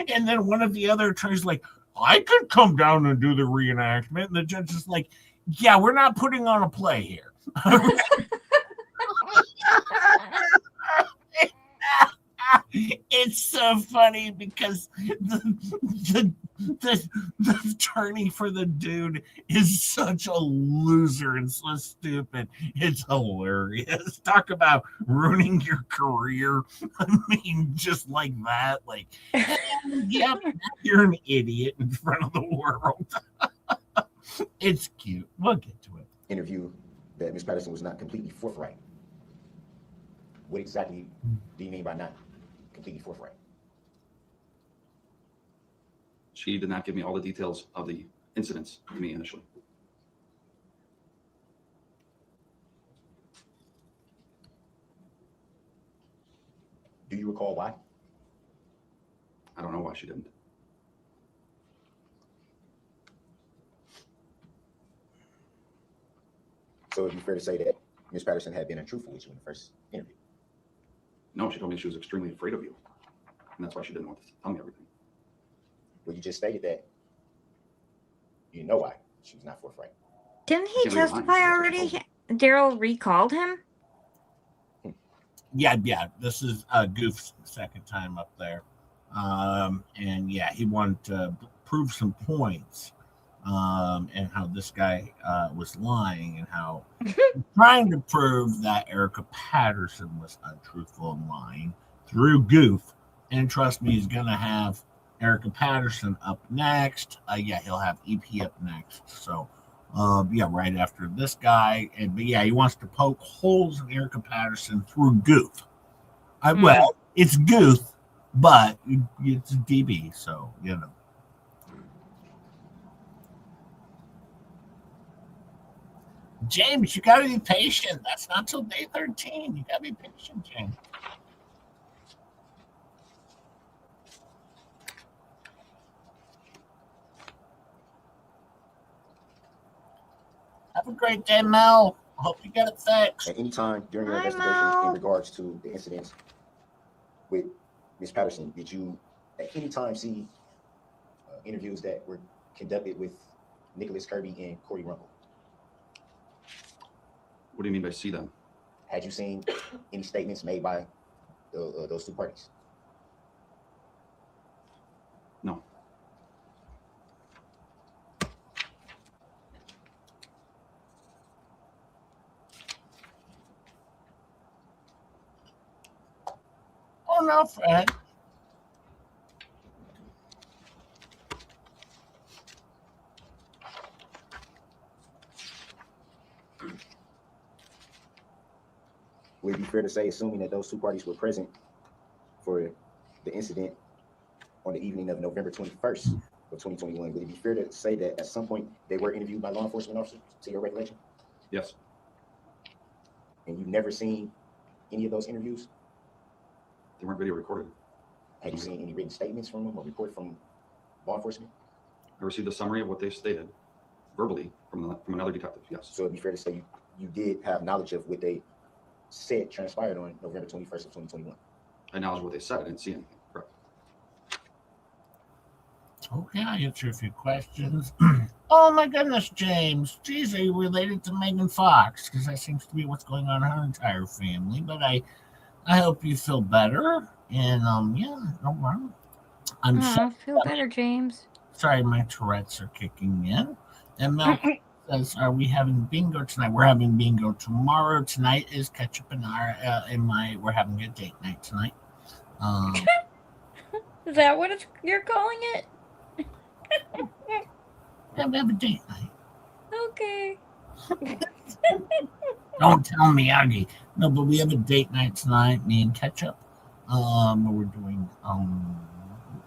And then one of the other attorneys like, I could come down and do the reenactment. And the judge is like, yeah, we're not putting on a play here. It's so funny because the attorney for the dude is such a loser and so stupid. It's hilarious. Talk about ruining your career. I mean, just like that. Like, yeah, you're an idiot in front of the world. It's cute. We'll get to it. interview that Ms. Patterson was not completely forthright. What exactly do you mean by not completely forthright? She did not give me all the details of the incidents to me initially. Do you recall why? I don't know why she didn't. So it'd be fair to say that Ms. Patterson had been untruthful with you in the first interview. No, she told me she was extremely afraid of you. And that's why she didn't want to tell me everything. Well, you just stated that you know why she was not forthright. Didn't he can't read testify mine. already? Darrell recalled him? Yeah. This is Goof's second time up there. And yeah, he wanted to prove some points. And how this guy was lying and how trying to prove that Erica Patterson was untruthful and lying through Goof. And trust me, he's going to have Erica Patterson up next. Yeah, he'll have EP up next. So, yeah, right after this guy. But yeah, he wants to poke holes in Erica Patterson through Goof. Well, it's Goof, but it's DB. So, you know. James, you gotta be patient. That's not till day 13. You gotta be patient, James. Have a great day, Mel. Hope you get it fixed. At any time during your Hi, investigation Mel. in regards to the incidents with Ms. Patterson, did you at any time see interviews that were conducted with Nicholas Kirby and Corey Runkle? What do you mean by see them? Had you seen any statements made by those two parties? No. Oh, no, Fred. Would it be fair to say, assuming that those two parties were present for the incident on the evening of November 21st of 2021, would it be fair to say that at some point they were interviewed by law enforcement officers, to your recollection? Yes. And you've never seen any of those interviews? They weren't video recorded. Have you seen any written statements from them or report from law enforcement? I received a summary of what they stated verbally from another detective. Yes. So it'd be fair to say you did have knowledge of what they said transpired on November 21st of 2021. I acknowledge what they said. I didn't see anything. Correct. Okay, I answer a few questions. Oh my goodness, James. Geez, are you related to Megan Fox? Because that seems to be what's going on in her entire family. But I hope you feel better. And yeah, no problem. I'm Oh, feel better, James. sorry my Tourette's are kicking in. And Mel says, "Are we having bingo tonight?" We're having bingo tomorrow. Tonight is Ketchup and we're having a date night tonight. Is that what you're calling it? Yeah, we have a date night. Okay. Don't tell me, Aggie. No, but we have a date night tonight, me and Ketchup. We're doing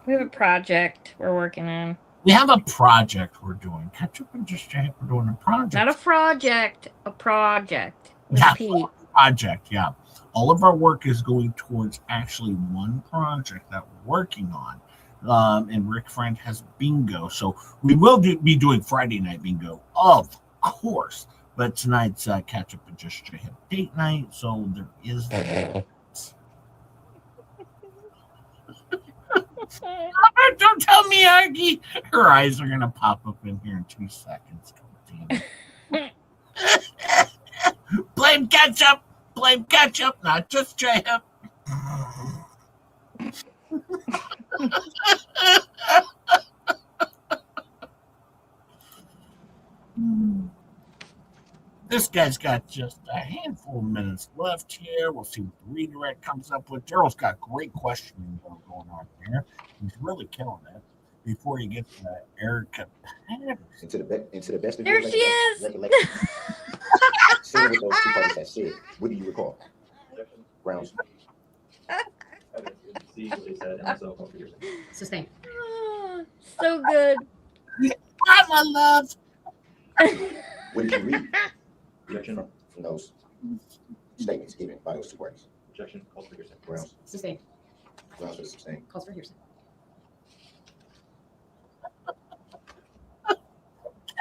We have a project we're working on. we have a project we're doing. Ketchup and just we're doing a project. Not a project, a project. With Yeah, P. project, yeah. All of our work is going towards actually one project that we're working on. And Rick Friend has bingo. So we will be doing Friday night bingo, of course. But tonight's Ketchup and just have date night. So there is that. Don't tell me, Aggie. Her eyes are gonna pop up in here in 2 seconds. God damn it. Blame Ketchup. Blame Ketchup, not just Jacob. This guy's got just a handful of minutes left here. We'll see what the redirect comes up with. Darrell's got great questioning going on here. He's really killing it. Before he gets to Erica Patterson. And to the best of There your she is. recollection, seeing what those two parties have said, what do you recall? Grounds. I didn't see what they said, and also call for your second. Sustain. Oh, so good. Hi, my love. What did you read Objection. from those statements given by those two parties? Objection. Calls for your second. Grounds. Sustain. Grounds for the sustain. Calls for hearsay.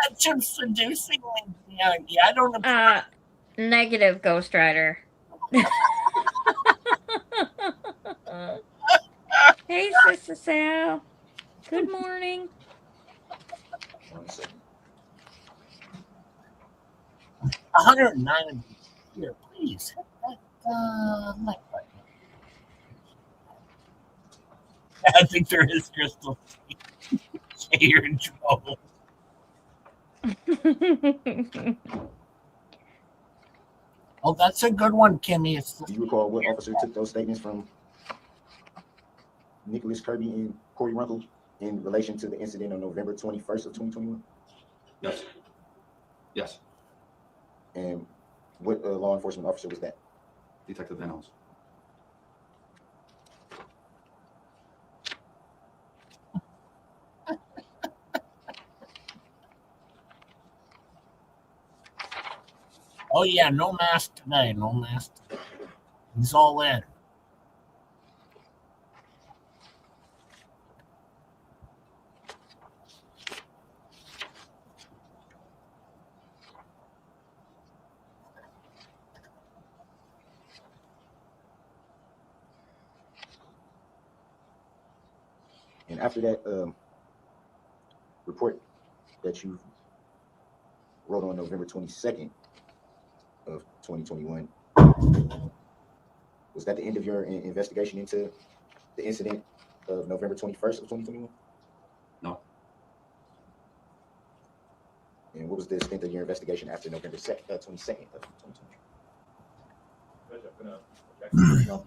Ketchup seducing me. I don't know. Negative, Ghost Rider. Hey, Sister Sal. Good morning. 1 second. 109 here. Please hit that like button. I think there is Crystal. You're in trouble. Oh, that's a good one, Kimmy. Do you recall what officer took those statements from Nicholas Kirby and Corey Runkle in relation to the incident on November 21st of 2021? Yes. Yes. And what law enforcement officer was that? Detective Van Ells. Oh, yeah, no mask today. No mask. He's all in. And after that report that you wrote on November 22nd of 2021, was that the end of your investigation into the incident of November 21st of 2021? No. And what was the extent of your investigation after November 22nd of 2020? Judge, I'm gonna object.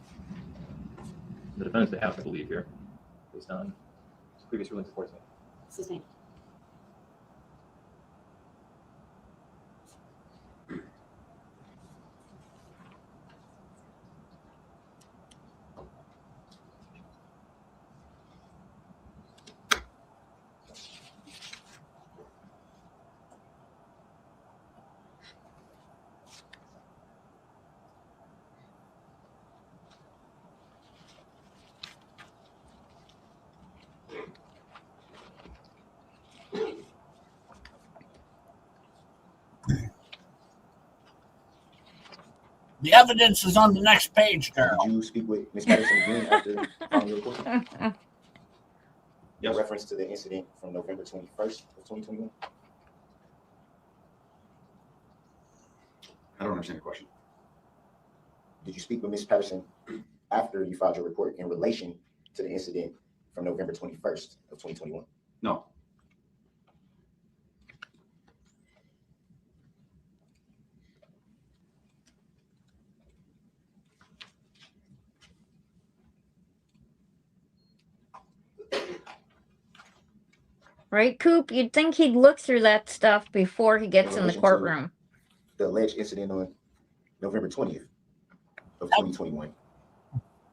The defendant's behalf, I believe, here, based on previous rulings before tonight. Sustained. The evidence is on the next page, Darrell. Did you speak with Ms. Patterson again after filing your report? Yes. In reference to the incident from November 21st of 2021? I don't understand your question. Did you speak with Ms. Patterson after you filed your report in relation to the incident from November 21st of 2021? No. Right, Coop? You'd think he'd look through that stuff before he gets in the relation to courtroom. The alleged incident on November 20th of 2021.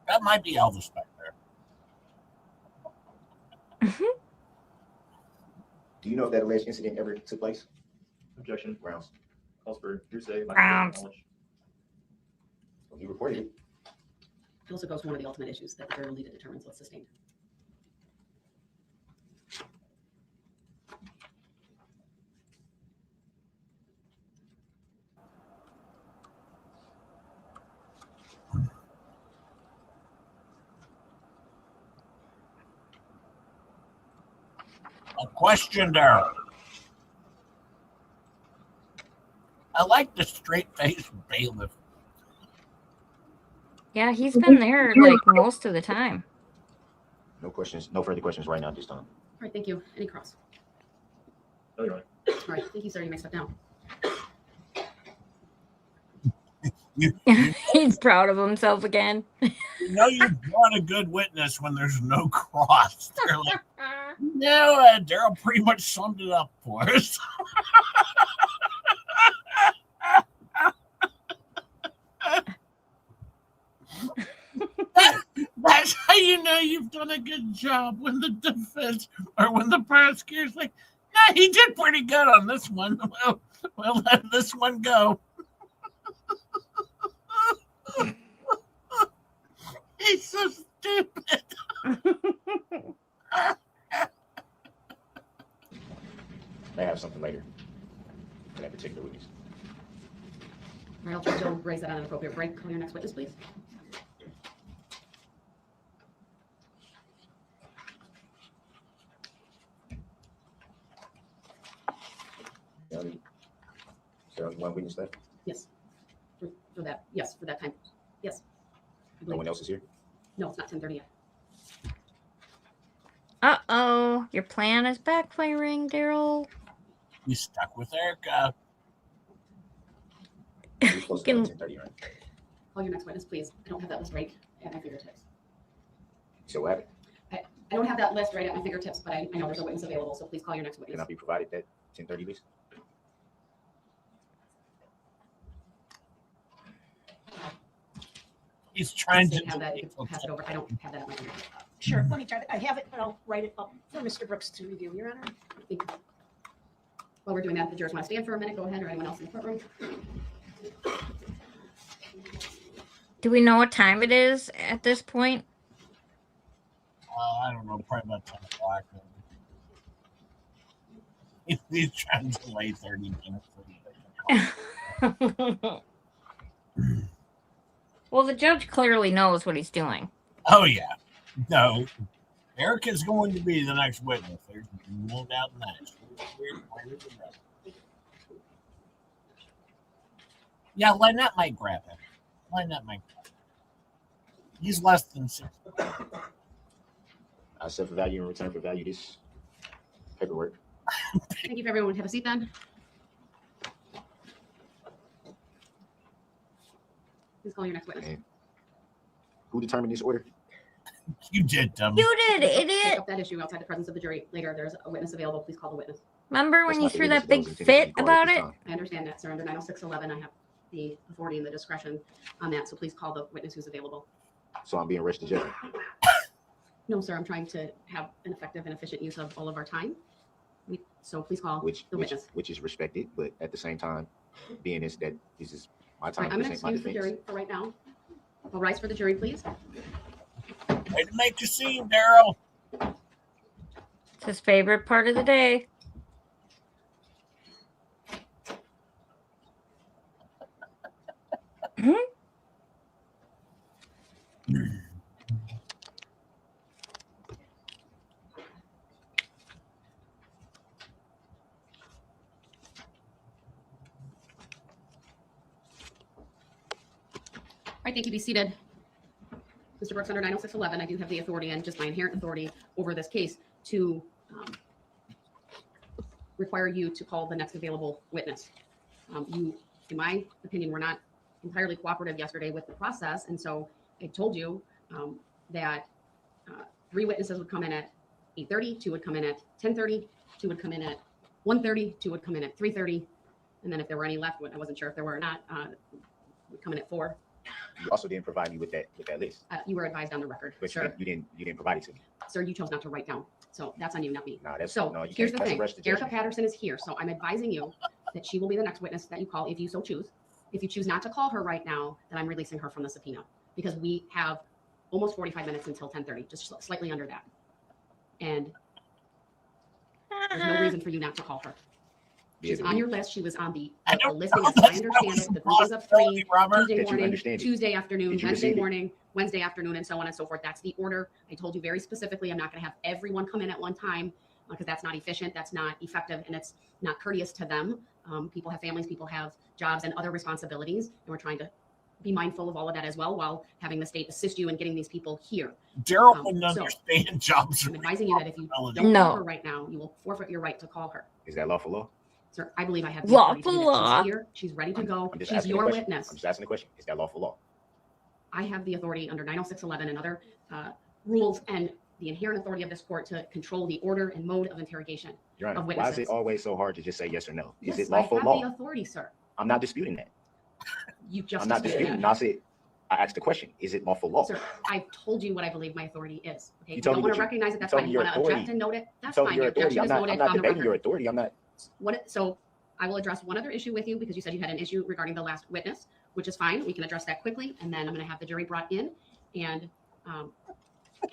That might be Elvis back there. Do you know if that alleged incident ever took place? Objection. Grounds. Calls for hearsay. Grounds. Knowledge. Well, he reported it. It also goes to one of the ultimate issues that the jury will need to determine what's sustained. A question, Darrell. I like the straight-faced bailiff. Yeah, he's been there like most of the time. No questions, no further questions right now at this time. All right, thank you. Any cross? No, Your Honor. All right, thank you, sir. You may step down. He's proud of himself again. You know you've got a good witness when there's no cross. They're like, no, Darrell pretty much summed it up for us. That's how you know you've done a good job when the defense or when the prosecutor's like, nah, he did pretty good on this one. We'll let this one go. He's so stupid. May I have something later for that particular witness? All right, I'll try to raise that on an appropriate break. Call your next witness, please. So one witness left? Yes. For that, yes, for that time. Yes. I No believe- one else is here? No, it's not 10:30 yet. Uh-oh, your plan is backfiring, Darrell. You stuck with Erica. We're supposed to Can- go at 10:30, right? Call your next witness, please. I don't have that list right at my fingertips. So what happened? I don't have that list right at my fingertips, but I know there's a witness available, so please call your next Can I witness. be provided that 10:30 list? He's trying Say to you have that, you delay. can pass it over. I don't have that at my fingertips. Sure, let me try to, I have it, but I'll write it up for Mr. Brooks to review, Your Honor. Thank you. While we're doing that, if the jurors want to stand for a minute, go ahead, or anyone else in the courtroom. Do we know what time it is at this point? I don't know, probably about 10 o'clock. He's trying to delay 30 minutes. Well, the judge clearly knows what he's doing. Oh, yeah. No. Erica's going to be the next witness. There's no doubt in that. Yeah, Lynette might grab him. Lynette might grab him. He's less than 6. I set for value in return for value this paperwork. Thank you for everyone. Have a seat then. Please call your next witness. And who determined this order? You did, dummy. You did, Take idiot. up that issue outside the presence of the jury. Later, there's a witness available. Please call the witness. Remember when That's you not the threw witness that that big was intended to fit be called about at this it? time. I understand that, sir. Under 90611, I have the authority and the discretion on that. So please call the witness who's available. So I'm being rushed to judge. No, sir. I'm trying to have an effective and efficient use of all of our time. So please call the witness. Which is respected, but at the same time, being this is my All time right, to I'm going to present my excuse the defense. jury for right now. I'll rise for the jury, please. Way to make a scene, Darrell. It's his favorite part of the day. All right, thank you. Be seated. Mr. Brooks, under 90611, I do have the authority and just my inherent authority over this case to require you to call the next available witness. You, in my opinion, were not entirely cooperative yesterday with the process. And so I told you that 3 witnesses would come in at 8:30, 2 would come in at 10:30, 2 would come in at 1:30, 2 would come in at 3:30. And then if there were any left, I wasn't sure if there were or not, would come in at 4. You also didn't provide me with that list, You were advised on the record, but sir. you didn't provide it to me. Sir, you chose not to write down. So that's on you, not me. No, that's So no. You here's can't. the That's a thing. rush to Erica judgment. Patterson is here. So I'm advising you that she will be the next witness that you call if you so choose. If you choose not to call her right now, then I'm releasing her from the subpoena because we have almost 45 minutes until 10:30, just slightly under that. And there's no reason for you not to call her. She's on your list. She was on the listing, as I understand it, the groupings of 3, Tuesday morning, Tuesday afternoon, Wednesday morning, Wednesday afternoon, and so on and so forth. That's the order. I told you very specifically, I'm not going to have everyone come in at one time because that's not efficient, that's not effective, and it's not courteous to them. People have families, people have jobs and other responsibilities, and we're trying to be mindful of all of that as well while having the state assist you in getting these people here. Darrell wouldn't so understand jobs. I'm advising you that if you don't No. call her right now, you will forfeit your right to call her. Is that lawful law? Sir, I believe I have the authority to do Lawful that. law. She's here. She's ready to go. I'm just She's asking a your question. witness. I'm just asking a question. Is that lawful law? I have the authority under 90611 and other rules and the inherent authority of this court to control the order and mode of interrogation. Your Honor, Of why is witnesses. it always so hard to just say yes or no? Is Yes, it lawful I have law? the authority, sir. I'm not disputing that. You just I'm not disputed disputing. that. No, I asked the question. Is it lawful law? Sir, I've told you what I believe my authority is. Okay, You you told don't me want that to recognize it. That's told fine. me You your want to object authority. and note it. That's So fine. your Your authority. objection I'm is not noted on the debating your record. authority. I'm not. So I will address one other issue with you because you said you had an issue regarding the last witness, which is fine. We can address that quickly, and then I'm going to have the jury brought in, and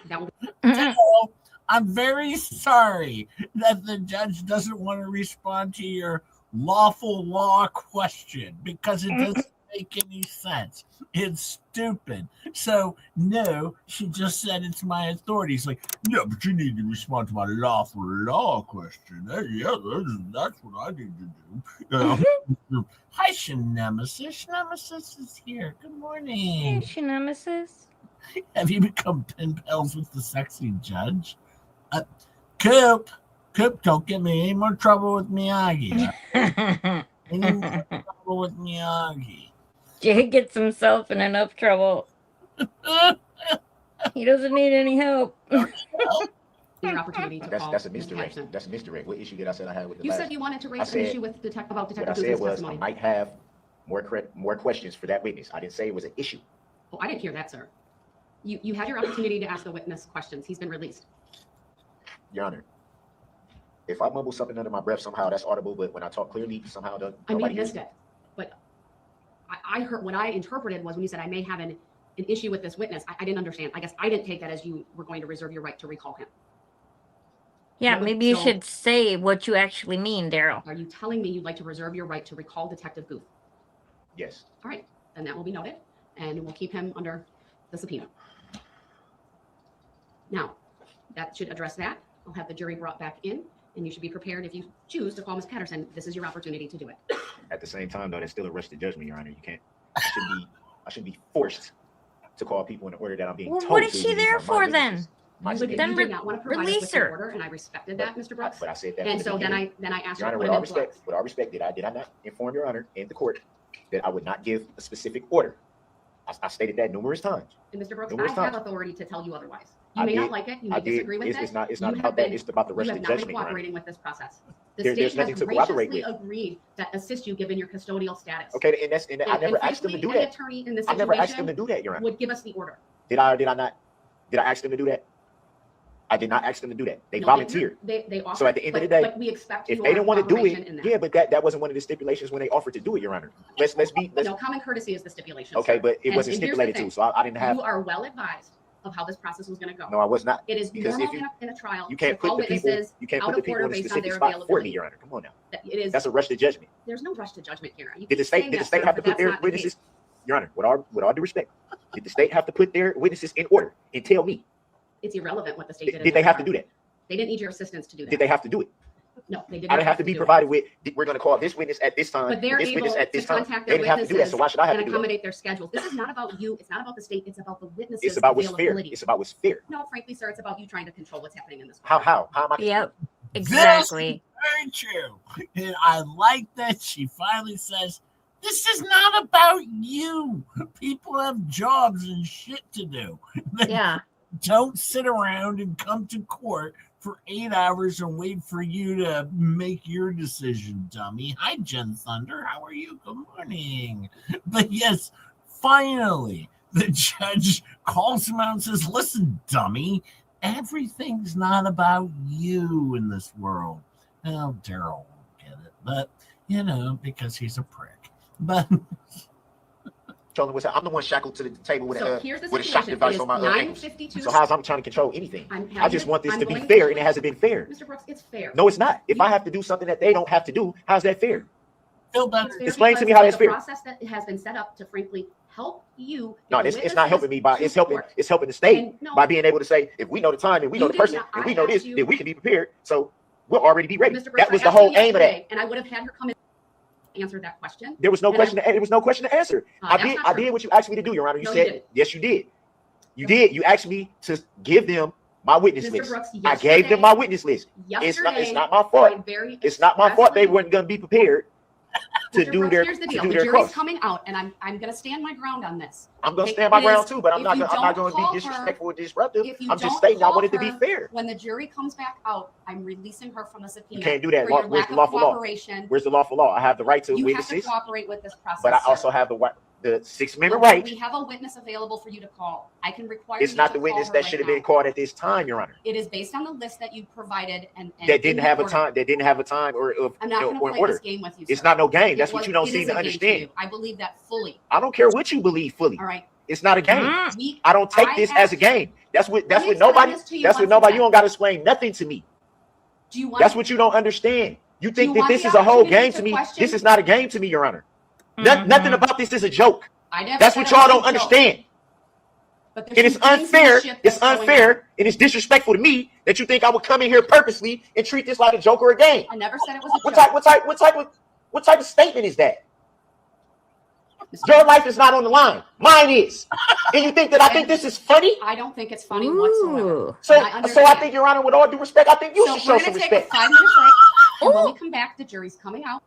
that will. Darrell, I'm very sorry that the judge doesn't want to respond to your lawful law question because it doesn't make any sense. It's stupid. So, no, she just said it's my authority. It's like, yeah, but you need to respond to my lawful law question. Yeah, that's what I need to do. Hi, Nemesis. Nemesis is here. Good Hey, morning. Nemesis. Have you become pen pals with the sexy judge? Coop, don't get me any more trouble with Miyagi. Any more trouble with Miyagi. Jay gets himself in enough trouble. He doesn't need any help. Your opportunity to call That's a Ms. misdirect. Patterson. That's a misdirect. What issue did I say I had with the You last? said you wanted to I raise an said- issue with about What I Detective said Guz's was I testimony. might have more questions for that witness. I didn't say it was an issue. Oh, I didn't hear that, sir. You had your opportunity to ask the witness questions. He's been released. Your Honor, if I mumble something under my breath, somehow that's audible, but when I talk clearly, somehow I may nobody have hears missed it, but I heard what I interpreted was when you said I may have an issue with this witness. I didn't understand. I guess I didn't take that as you were going to reserve your right to recall him. Yeah, No, maybe you so- should say what you actually mean, Darrell. Are you telling me you'd like to reserve your right to recall Detective Guth? Yes. All right, then that will be noted, and we'll keep him under the subpoena. Now, that should address that. I'll have the jury brought back in, and you should be prepared if you choose to call Ms. Patterson. This is your opportunity to do it. At the same time, though, that's still a rush to judgment, Your Honor. You can't. I should be forced to call people in the order that I'm being Well, told. what is to. she These there are my for then? witnesses. My You statement. Then did not want to provide us release with the her. order, and I respected that, Mr. Brooks. But I said that. And from the so then beginning. I asked Your you to Honor, put with him all in respect, flux. did I not inform Your Honor in the court that I would not give a specific order? I stated that numerous times. And Mr. Brooks, Numerous I have times. authority to tell you otherwise. You I may not did. like it. You I may did. disagree with It's it. not You about have that. been- It's about the You rush have to not been judgment, Your Honor. cooperating with this process. The There's state nothing has to cooperate graciously with. agreed to assist you given your custodial status. Okay, and I never asked them to frankly, do any that. attorney in this I never asked them to situation do that, Your Honor. would give us the order. Did I not? Did I ask them to do that? I did not ask them to do that. They No, volunteered. They offered. So at the end of the but- day, but we expect If your they didn't want to do cooperation in it, that. yeah, but that wasn't one of the stipulations when they offered to do it, Your Honor. Let's No, common courtesy is the stipulation. okay, sir. but it And- wasn't and here's the stipulated thing. to, so I didn't have. You are well advised of how this process was going to go. No, I was not. It is Because normal if you- in a trial. You can't to call put the people. witnesses You can't out put the of people order in a based on specific their spot for me, availability. Your Honor. Come on now. That it is. That's a rush to judgment. There's no rush to judgment here. You Did the keep state? saying Did the that, state sir, have to but put that's their not the witnesses? case. Your Honor, with all due respect, did the state have to put their witnesses in order and tell me? It's irrelevant what the state did. in Did they this have to trial. do that? They didn't need your assistance to do that. Did they have to do it? No, they did I not didn't have to be do it. provided with. We're going to call this witness at this time. But they're This able witness at to this time. contact They their didn't have to do that. So why should I have and to do that? accommodate their schedules. This is not about you. It's not about the state. It's about the witnesses' It's about what's fair. availability. It's about what's fair. No, frankly, sir, it's about you trying to control what's happening in this. How am I? Yep, exactly. Very true. And I like that she finally says, this is not about you. People have jobs and shit to do. Yeah. Don't sit around and come to court for 8 hours and wait for you to make your decision, dummy. Hi, Jen Thunder. How are you? Good morning. But yes, finally, the judge calls him out and says, listen, dummy, everything's not about you in this world. Well, Darrell won't get it, but, because he's a prick. But Tell them I'm the one shackled to the table with So a here's the with a shock situation. device It is on my ankles. 9:52. So how's I'm trying to control anything? I'm I just having- want this I'm to be going fair, and it hasn't been fair. Mr. Brooks, it's fair. No, it's not. If I have to do something that they don't have to do, how's that fair? Phil It's Benner, fair Explain to because me how it's that's fair. a process that has been set up to frankly help you. No, get the it's not helping me by witnesses to court. it's helping the state And no, by being able to say if we know the time and we know You the did person not- and I we know this, asked you- then we can be prepared. So we'll already be ready. Mr. Brooks, That was I the asked you whole aim of that. yesterday, and I would have had her come in and answer that question. There was no And question. There was no question to answer. That's not I true. did what you asked me to do, Your Honor. You No, you said didn't. yes, you did. You did. You asked me to give them my witness Mr. list. Brooks, I gave them my witness list. It's not my fault. It's not my fault they weren't going to be prepared to Mr. do Brooks, their here's the to deal. do The their jury's cross. coming out, and I'm going to stand my ground on this. I'm going to It stand my is- ground too, but I'm if not you going don't to be call her- disrespectful or disruptive. If you I'm just don't stating I call want it to be her fair. When the jury comes back out, I'm releasing her from the subpoena. You can't do that. For your Where's lack the of lawful law? cooperation. Where's the lawful law? I have the right to You have to witnesses, cooperate with this process. but I sir. also have the Sixth Amendment Well, right. We have a witness available for you to call. I can require It's you not to the witness call her that right should have now. been called at this time, Your Honor. It is based on the list that you provided and That in didn't the have a order. time. That didn't have a time or I'm not going to or play order. this game with you. It's sir. not no game. It That's what was- you don't it seem is to a game understand. you. I believe that fully. I don't care what you believe fully. All right. It's not a game. Mm. I don't take I this as a asked- game. That's what Let me explain nobody. this to you That's what once nobody. again. You don't got to explain nothing to me. Do you want? That's what you don't understand. You think you that want this the is a whole opportunity game to to me. question? This is not a game to me, Your Honor. Mhm. Nothing about this is a joke. I never That's said what it y'all was a don't joke, understand. but there's And it's some unfair. gamesmanship It's that's going on. unfair and it's disrespectful to me that you think I would come in here purposely and treat this like a joke or a game. I never said it was a What joke. type of statement is that? Mr. Your life is not on the line. Mine is. And you think that I think this is funny? I don't think it's funny whatsoever. Ooh. So, I so I understand. think, Your Honor, with all due respect, I think you So should show we're some going to take respect. a 5-minute break. And when we come back, the jury's coming out.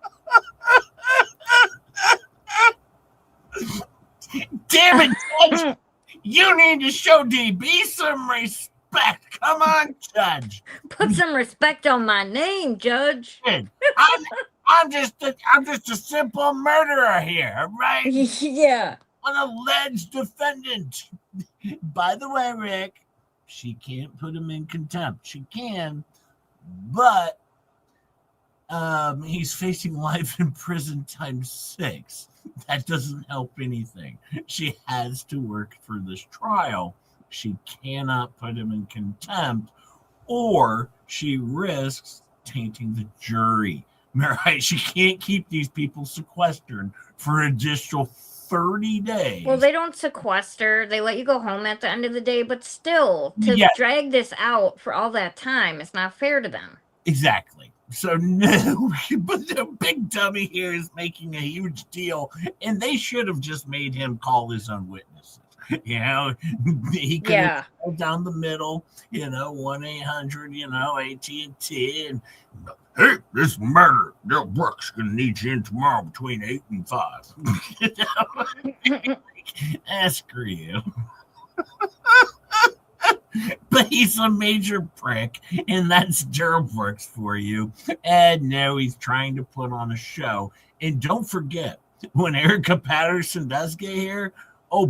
damn it, Judge. You need to show DB some respect. Come on, Judge. Put some respect on my name, Judge. I'm just a simple murderer here, right? Yeah. An alleged defendant. By the way, Rick, she can't put him in contempt. She can, but he's facing life in prison times 6. That doesn't help anything. She has to work for this trial. She cannot put him in contempt, or she risks tainting the jury. Right? She can't keep these people sequestered for additional 30 days. Well, they don't sequester. They let you go home at the end of the day, but still, to Yes. drag this out for all that time, it's not fair to them. Exactly. So no, but the big dummy here is making a huge deal, and they should have just made him call his own witnesses. You know, he could have called down the middle, 1-800, AT&T, and hey, this murder, Darrell Brooks gonna need you in tomorrow between 8 and 5. Screw you. But he's a major prick, and that's Darrell Brooks for you. And now he's trying to put on a show. And don't forget, when Erica Patterson does get here,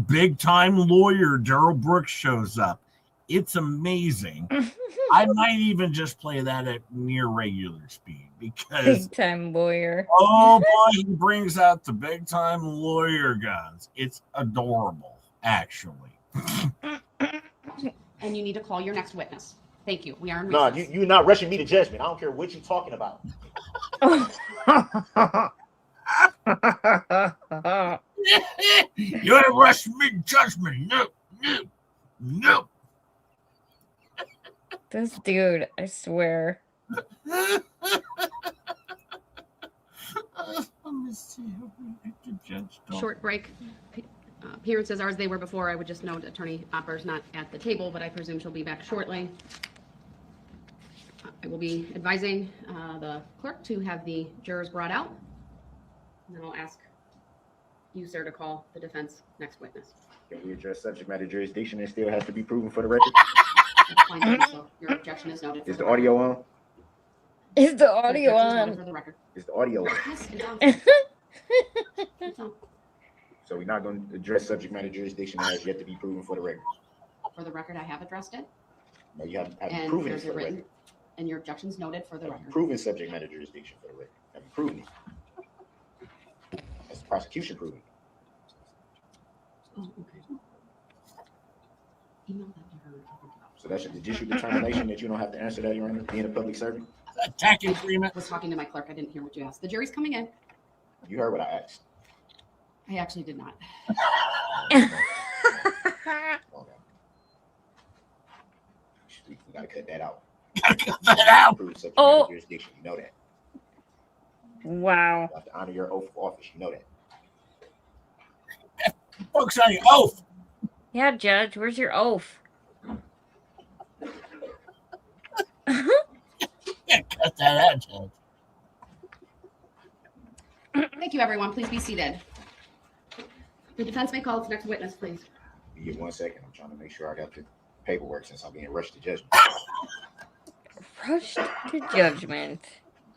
big time lawyer Darrell Brooks shows up. It's amazing. I might even just play that at near regular speed because big time lawyer. Oh boy, he brings out the big time lawyer guns. It's adorable, actually. And you need to call your next witness. Thank you. We are in No, recess. you're not rushing me to judgment. I don't care what you're talking about. You ain't rushing me to judgment. No. This dude, I swear. Let me see how the judge don't. Short break. Appearances are as they were before. I would just note Attorney Opper's not at the table, but I presume she'll be back shortly. I will be advising the clerk to have the jurors brought out. And then I'll ask you, sir, to call the defense next witness. Can we address subject matter jurisdiction and still has to be proven for the record? That's fine, so your objection is noted. Is the audio on? Is the Your audio objection is noted on? for the record. Is the audio on? Yes, it's on. It's on. So we're not going to address subject matter jurisdiction that has yet to be proven for the record. For the record, I have addressed it, No, you haven't and proven it there's for a the written, record. and your objection's noted for the Haven't record. proven subject matter jurisdiction for the record. Haven't proven it. That's the prosecution proving it. Oh, okay. Email that to her. So that's just your determination that you don't have to answer that, Your Honor, being a public servant? Attacking agreement. I was talking to my clerk. I didn't hear what you asked. The jury's coming in. You heard what I asked. I actually did not. Okay. We gotta cut that out. Cut that out. Prove subject Oh. matter jurisdiction. You know that. Wow. You have to honor your oath of office. You know that. Folks on your oath. Yeah, Judge, where's your oath? Yeah, cut that out, Judge. Thank you, everyone. Please be seated. The defense may call its next witness, please. Give me 1 second. I'm trying to make sure I got the paperwork since I'm being rushed to judgment. Rushed to judgment.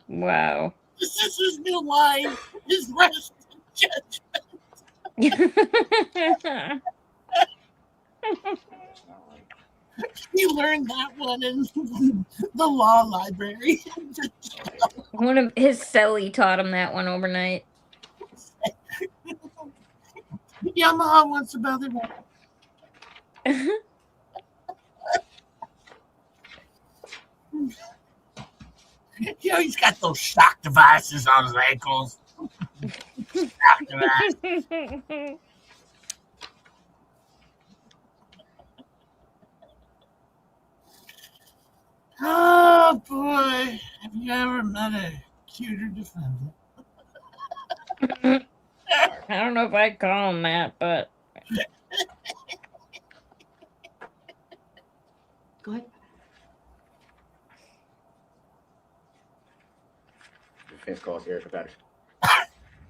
Wow. This is his new line. His rest judge. That's not right. He learned that one in the law library. One of his cellie taught him that one overnight. Yamaha wants about it. He's got those shock devices on his ankles. Shock device. Oh boy, have you ever met a cuter defendant? I don't know if I'd call him that, but Go ahead. The defense calls Erica Patterson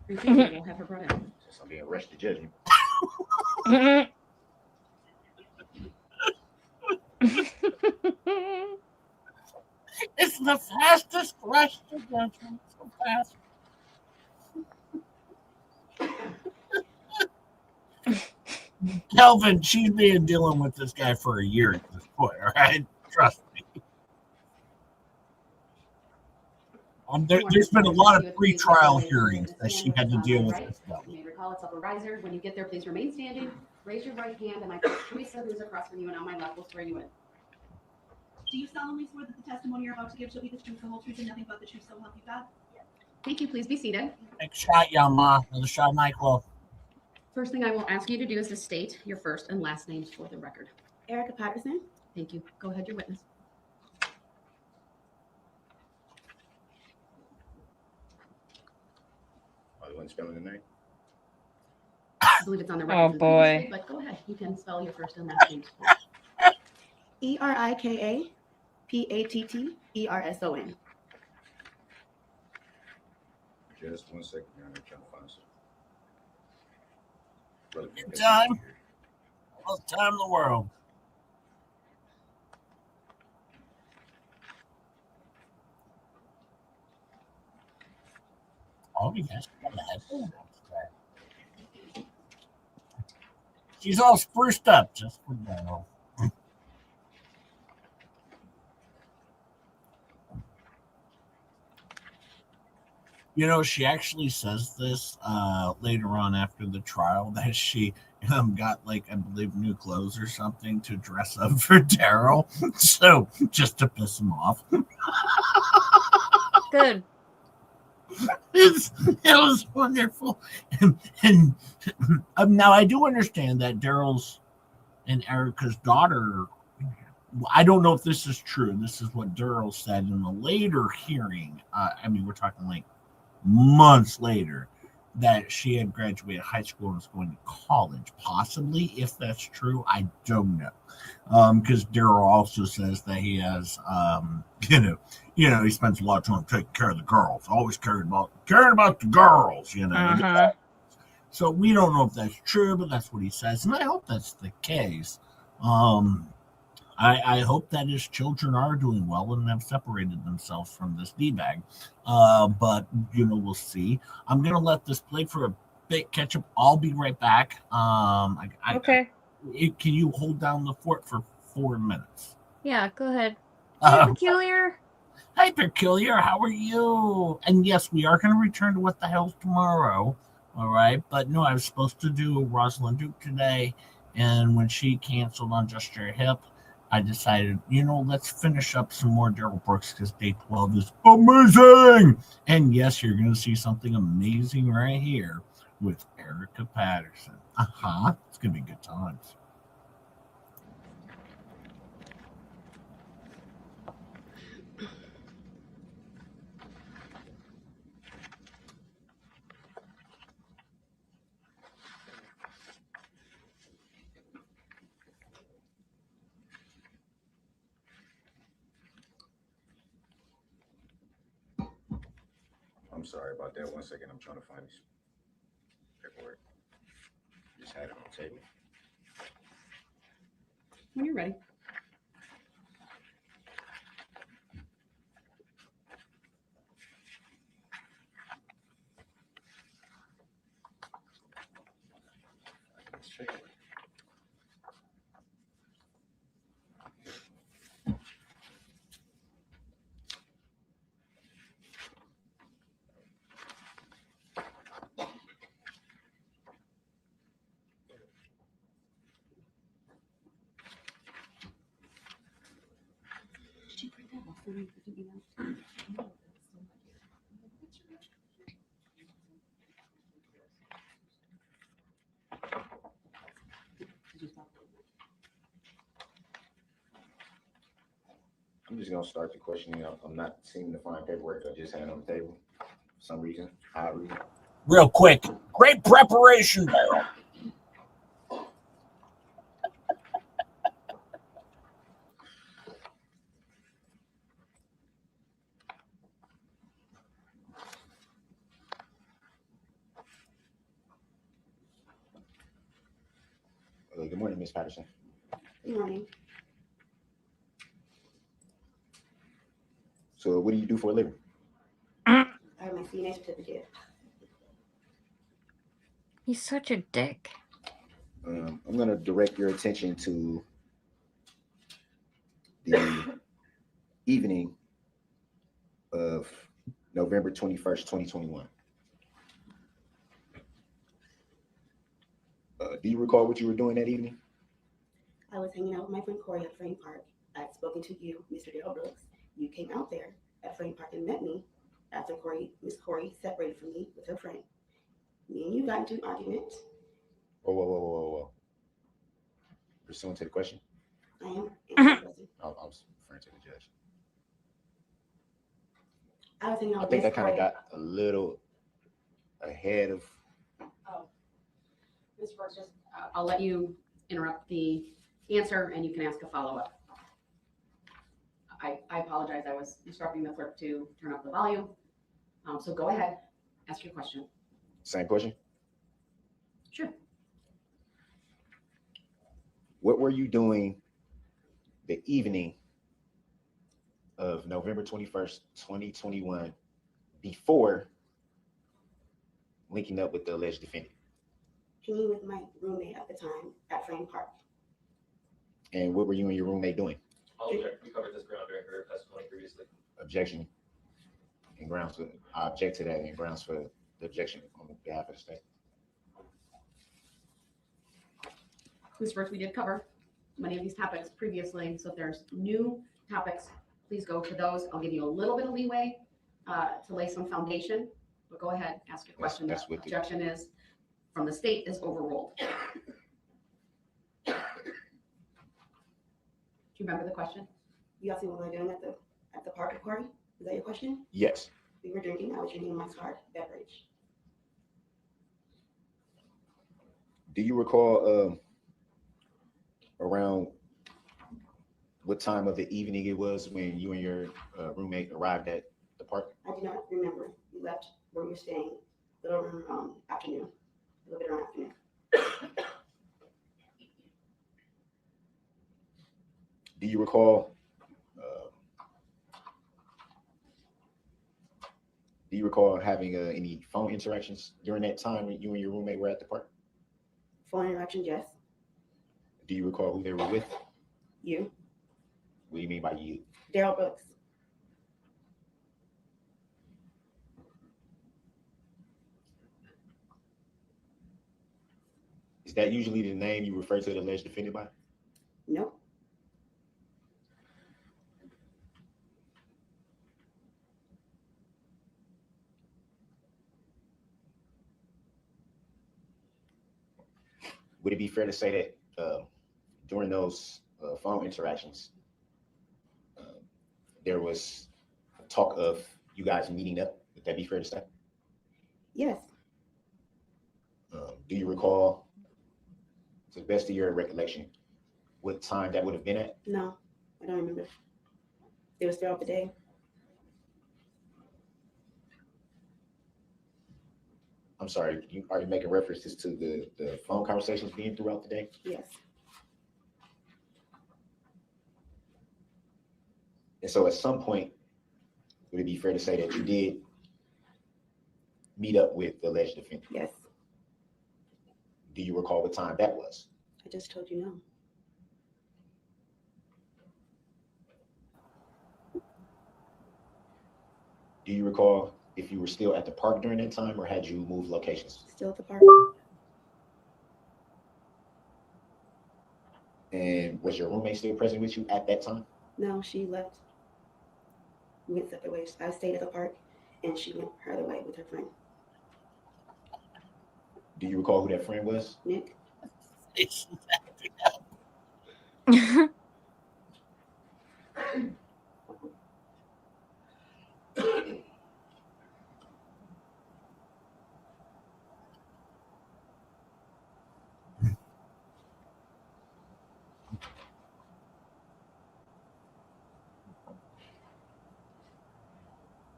We'll have her brought in. since I'm being rushed to judgment. It's the fastest rush to judgment. So fast. Kelvin, she's been dealing with this guy for a year at this point, all right? Trust me. There's been a lot of pre-trial hearings that she had to deal with this stuff. You may recall it's upper riser. When you get there, please remain standing. Raise your right hand, and my Teresa, who's across from you and on my left, will swear you in. Do you solemnly swear that the testimony you're about to give shall be the truth, the whole truth, and nothing but the truth, so help you God? Thank you. Please be seated. Next shot, Yamaha. Another shot, NyQuil. First thing I will ask you to do is to state your first and last names for the record. Erica Patterson. Thank you. Go ahead, your witness. Oh, you want to spell the name? I believe it's on the record. Oh, since boy. you listed, but go ahead. You can spell your first and last names. Erika Patterson. Just 1 second, man. I'm trying to find some. Brother, Good time. All the time in the world. Oh, you guys got a headphone. She's all spruced up just for now. You know, she actually says this later on after the trial that she got, like, I believe, new clothes or something to dress up for Darrell. So, just to piss him off. Good. It was wonderful. And now I do understand that Darrell's and Erica's daughter, I don't know if this is true. This is what Darrell said in the later hearing. I mean, we're talking like months later, that she had graduated high school and was going to college. Possibly, if that's true, I don't know. Because Darrell also says that he has, he spends a lot of time taking care of the girls. Always caring about the girls. Uh-huh. So we don't know if that's true, but that's what he says, and I hope that's the case. I hope that his children are doing well and have separated themselves from this D-bag. But, we'll see. I'm going to let this play for a bit, Ketchup. I'll be right back. Okay. Can you hold down the fort for 4 minutes? Yeah, go ahead. Hey, Peculiar. Hi, Peculiar. How are you? And yes, we are going to return to What the Hell's tomorrow. All right. But no, I was supposed to do Rosalind Duke today. And when she canceled on Just Your Hip, I decided, let's finish up some more Darrell Brooks because day 12 is amazing. And yes, you're going to see something amazing right here with Erica Patterson. It's going to be good times. I'm sorry about that. 1 second. I'm trying to find this paperwork. Just had it on the table. When you're ready. Did you print that off for me? Did you email? I'm just going to start the questioning. I'm not seeming to find paperwork I just had on the table for some reason. Odd reason. Real quick. Great preparation, Darrell. Good morning, Miss Patterson. Good morning. So what do you do for a living? I have my CNA certificate. He's such a dick. I'm going to direct your attention to the evening of November 21st, 2021. Do you recall what you were doing that evening? I was hanging out with my friend Corey at Frame Park. I had spoken to you, Mr. Darrell Brooks. You came out there at Frame Park and met me after Miss Corey separated from me with her friend. Me and you got into an argument. Whoa. Pursuant to the question, I am answering the question. I was referring to the judge. I was hanging out I with think Miss that kind of Corey. got a little ahead of. Ms. Brooks, just, I'll let you interrupt the answer and you can ask a follow-up. I apologize. I was instructing the clerk to turn up the volume. So go ahead, ask your question. Same question. Sure. What were you doing the evening of November 21st, 2021, before linking up with the alleged defendant? Hanging with my roommate at the time at Frame Park. And what were you and your roommate doing? I'll object. We covered this ground during her testimony previously. Objection. And grounds for, I object to that and grounds for the objection on behalf of the state. Ms. Brooks, we did cover many of these topics previously, so if there's new topics, please go to those. I'll give you a little bit of leeway to lay some foundation, but go ahead, ask your question. That's The what the- objection is from the state is overruled. Do you remember the question? You asked me what we were doing at the park, Corey? Is that your question? Yes. We were drinking. I was drinking my hard beverage. Do you recall around what time of the evening it was when you and your roommate arrived at the park? I do not remember. We left where we were staying a little around afternoon. A little bit around afternoon. Do you recall? Do you recall having any phone interactions during that time when you and your roommate were at the park? Phone interaction, yes. Do you recall who they were with? You. What do you mean by you? Darrell Brooks. Is that usually the name you refer to the alleged defendant by? Nope. Would it be fair to say that during those phone interactions, there was talk of you guys meeting up? Would that be fair to say? Yes. Do you recall, to the best of your recollection, what time that would have been at? No, I don't remember. It was throughout the day. I'm sorry, are you making references to the phone conversations being throughout the day? Yes. And so at some point, would it be fair to say that you did meet up with the alleged defendant? Yes. Do you recall what time that was? I just told you no. Do you recall if you were still at the park during that time or had you moved locations? Still at the park. And was your roommate still present with you at that time? No, she left. We went separate ways. I stayed at the park and she went her other way with her friend, Do you recall who that friend was? Nick.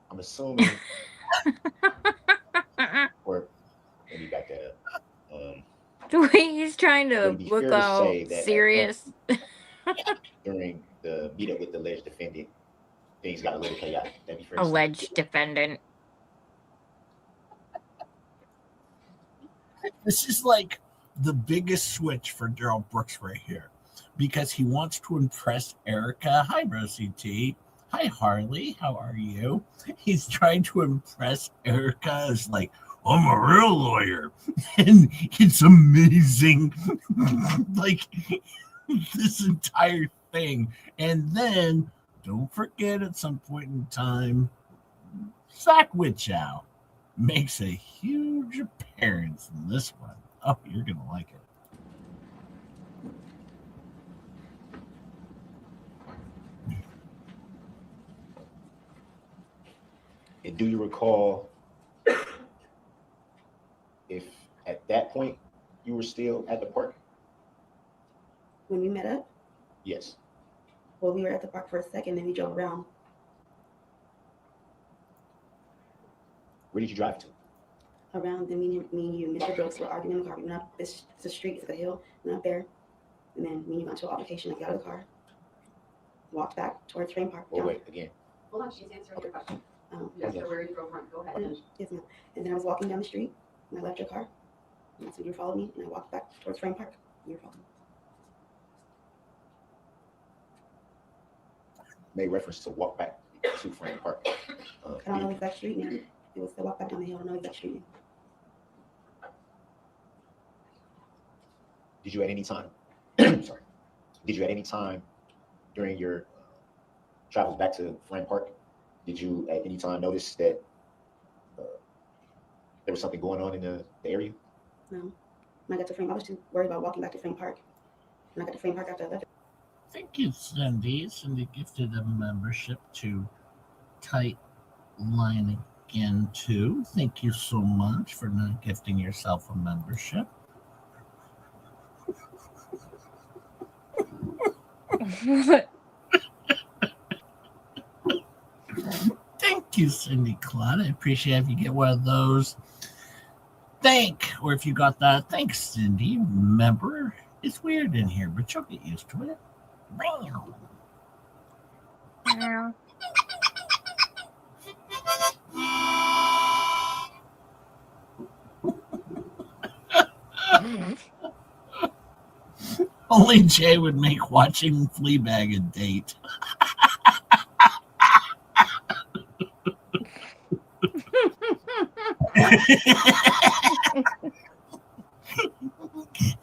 I'm assuming, or maybe back that up. The way he's trying to Would it be look fair to all say that at serious. during the meetup with the alleged defendant, things got a little chaotic? That'd be fair to say. Alleged defendant. This is like the biggest switch for Darrell Brooks right here because he wants to impress Erica. Hi, Rosie T. Hi, Harley. How are you? He's trying to impress Erica as like, I'm a real lawyer. And it's amazing. Like this entire thing. And then don't forget at some point in time, Zach Witchow makes a huge appearance in this one. Oh, you're gonna like it. And do you recall if at that point you were still at the park? When we met up, Yes. well, we were at the park for a second, then we drove around. Where did you drive to? Around, then me and you and Mr. Brooks were arguing in the car. We went up this, it's a street, it's like a hill, went up there. And then me and you got into an altercation. I got out of the car, walked back towards Frame Park. Oh, down. wait, again. Hold on, she's answering your question. Yes, So where you drove from, go ahead. Yes, ma'am. And then I was walking down the street, and I left your car. And that's when you followed me, and I walked back towards Frame Park. You were following me. Made reference to walk back to Frame Park. I don't know the exact street name. It was the walk back down the hill. I don't know the exact street name. Did you at any time, sorry, did you at any time during your travels back to Frame Park, did you at any time notice that there was something going on in the area? No. When I got to Frame, I was too worried about walking back to Frame Park. When I got to Frame Park after I left. Thank you, Cindy. Cindy gifted a membership to Tight Line Again, too. Thank you so much for not gifting yourself a membership. Thank you, Cindy Claude. I appreciate if you get one of those. Or if you got that, thanks, Cindy. Remember, it's weird in here, but you'll get used to it. Yeah. Only Jay would make watching Fleabag a date.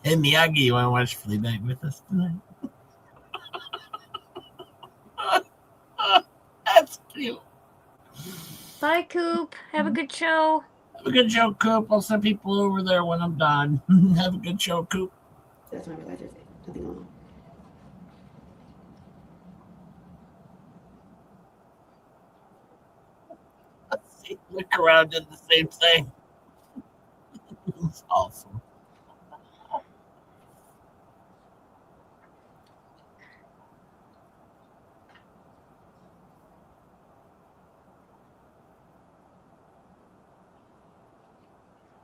Hey, Miyagi, you want to watch Fleabag with us tonight? That's cute. Bye, Coop. Have a good show. Have a good show, Coop. I'll send people over there when I'm done. Have a good show, Coop. That's when I realized there's something going on. Look around, did the same thing. It's awesome.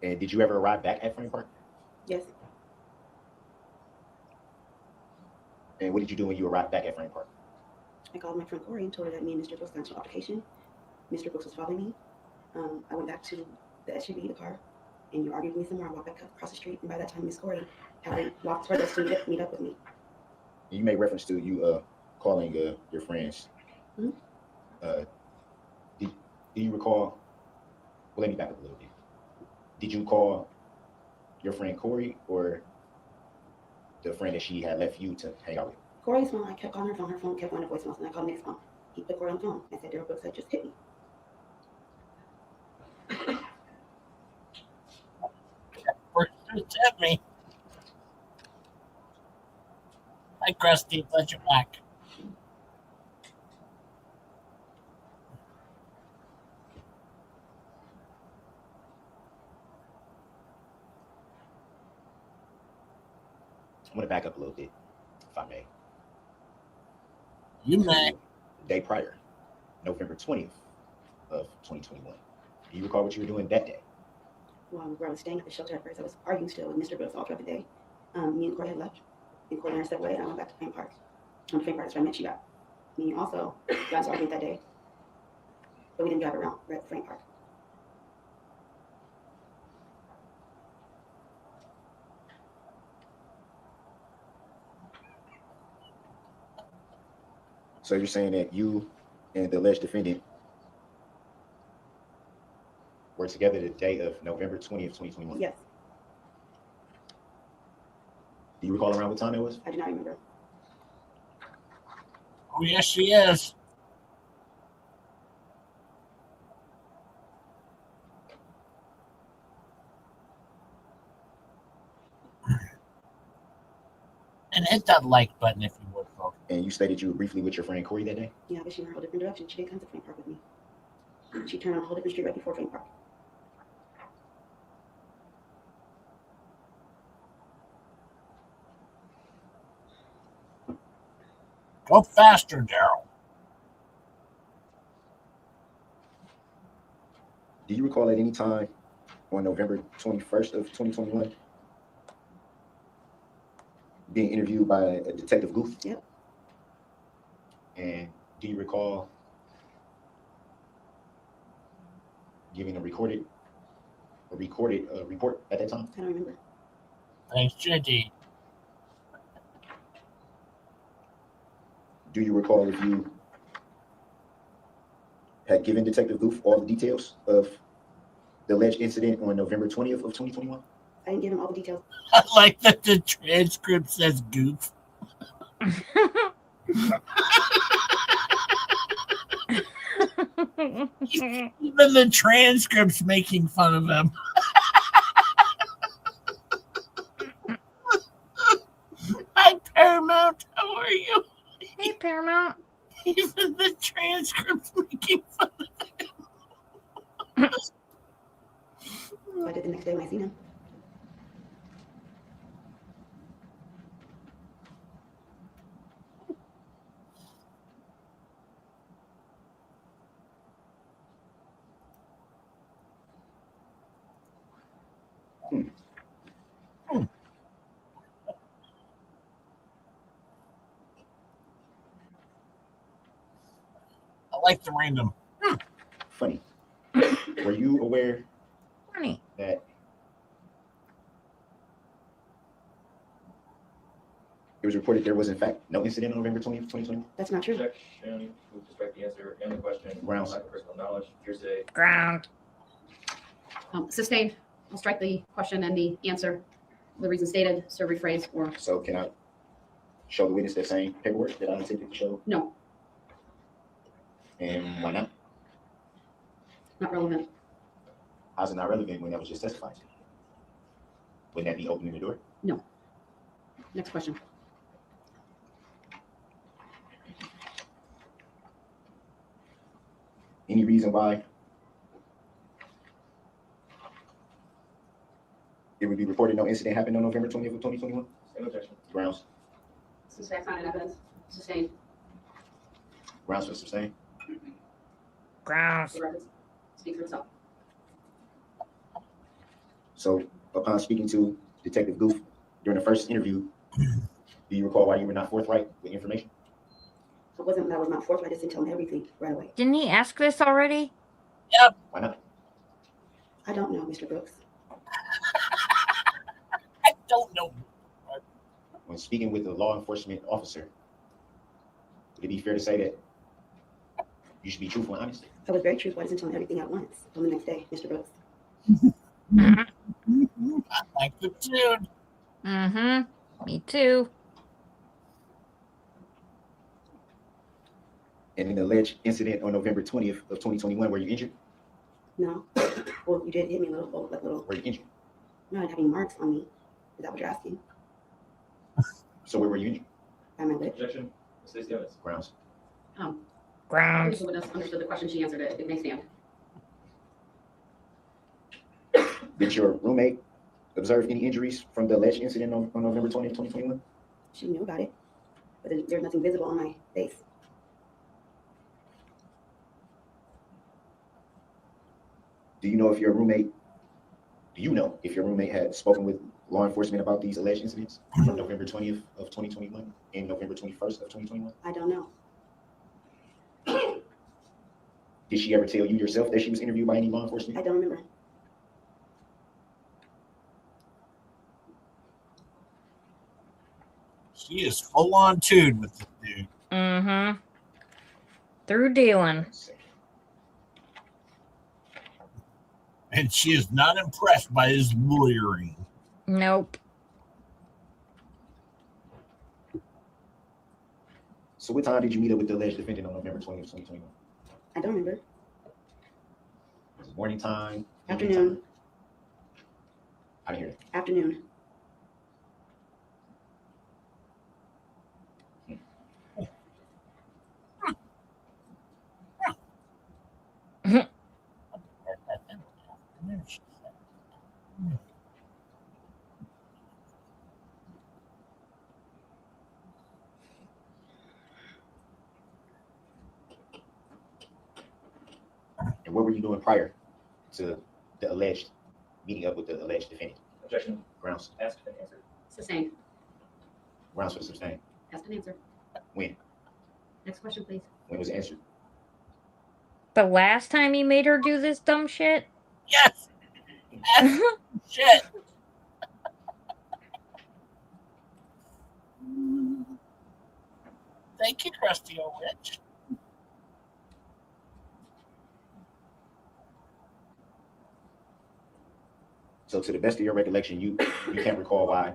And did you ever arrive back at Frame Park? Yes. And what did you do when you arrived back at Frame Park? I called my friend Corey and told her that me and Mr. Brooks got into an altercation. Mr. Brooks was following me. I went back to the SUV, the car, and you argued with me some more. I walked back across the street, and by that time, Miss Corey had walked towards us to meet up with me. And you made reference to you calling your friends. Mm-hmm. Do you recall? Well, let me back up a little bit. Did you call your friend Corey or the friend that she had left you to hang out with? Corey's phone, I kept calling her phone kept going to voicemail, and I called Nick's phone. He put Corey on the phone. I said, Darrell Brooks had just hit me. Just hit me. Hi, Krusty. Glad you're back. I'm going to back up a little bit, if I may. You may. The day prior, November 20th of 2021. Do you recall what you were doing that day? Well, where I was staying at the shelter at first, I was arguing still with Mr. Brooks all throughout the day. Me and Corey had left, and Corey and I stepped away, and I went back to Frame Park. Frame Park is where I met you at. Me also got into argument that day, but we didn't drive around. We're at Frame Park. So you're saying that you and the alleged defendant were together the day of November 20th, 2021? Yes. Do you recall around what time it was? I do not remember. Oh, yes, she is. And hit that like button if you would, folks. And you stated you were briefly with your friend Corey that day? Yeah, but she went a whole different direction. She didn't come to Frank Park with me. She turned on a whole different street right before Frank Park. Go faster, Darrell. Do you recall at any time on November 21st of 2021 being interviewed by a Detective Goof? Yep. And do you recall giving a recorded report at that time? I don't remember. Thanks, JD. Do you recall if you had given Detective Goof all the details of the alleged incident on November 20th of 2021? I didn't give him all the details. I like that the transcript says goof. Even the transcript's making fun of him. Hi, Paramount. How are you? Hey, Paramount. Even the transcript's making fun of him. So I did the next day when I seen him. I like the random. Funny. Were you aware Funny. that it was reported there was in fact no incident on November 20th, 2020? That's not true. Objection. Move to strike the answer and the question. Grounds. Lack of personal knowledge. Hearsay. Ground. Sustained. I'll strike the question and the answer. The reason stated, so rephrase or So can I show the witness that same paperwork that I intended to show? no, And why not? not relevant. How's it not relevant when that was just testified to? Wouldn't that be opening the door? No. Next question. Any reason why it would be reported no incident happened on November 20th of 2021? Same objection. Grounds. Since that's not in evidence, sustained. Grounds for sustain. Grounds. The record speaks for itself. So upon speaking to Detective Goof during the first interview, do you recall why you were not forthright with information? It wasn't that I was not forthright. I just didn't tell him everything right away. Didn't he ask this already? Why not? I don't know, Mr. Brooks. I don't know. When speaking with a law enforcement officer, would it be fair to say that you should be truthful and honest? I was very truthful. I just didn't tell him everything at once. On the next day, Mr. Brooks. I like the tune. Mm-hmm. Me too. And in the alleged incident on November 20th of 2021, were you injured? No. Well, you did hit me a little, like little. Were you injured? No, I didn't have any marks on me. Is that what you're asking? So where were you injured? By my lip. Objection. Stays the evidence. Grounds. I Grounds. believe the witness understood the question. She answered it. It may stand. Did your roommate observe any injuries from the alleged incident on November 20th, 2021? She knew about it, but there's nothing visible on my face. Do you know if your roommate had spoken with law enforcement about these alleged incidents from November 20th of 2021 and November 21st of 2021? I don't know. Did she ever tell you yourself that she was interviewed by any law I enforcement? don't remember. She is full on tuned with this dude. Mm-hmm. Through dealing. And she is not impressed by his lawyering. Nope. So what time did you meet up with the alleged defendant on November 20th, 2021? I don't remember. Was it morning time? evening Afternoon. time? I didn't hear that. Afternoon. she said. And what were you doing prior to the alleged meeting up with the alleged defendant? Objection. Grounds. Asked and answered. Sustained. Grounds for the sustain. Asked and answered. When? Next question, please. When was it answered? The last time he made her do this dumb shit? Yes. That's shit. Thank you, Krusty old witch. So to the best of your recollection, you can't recall why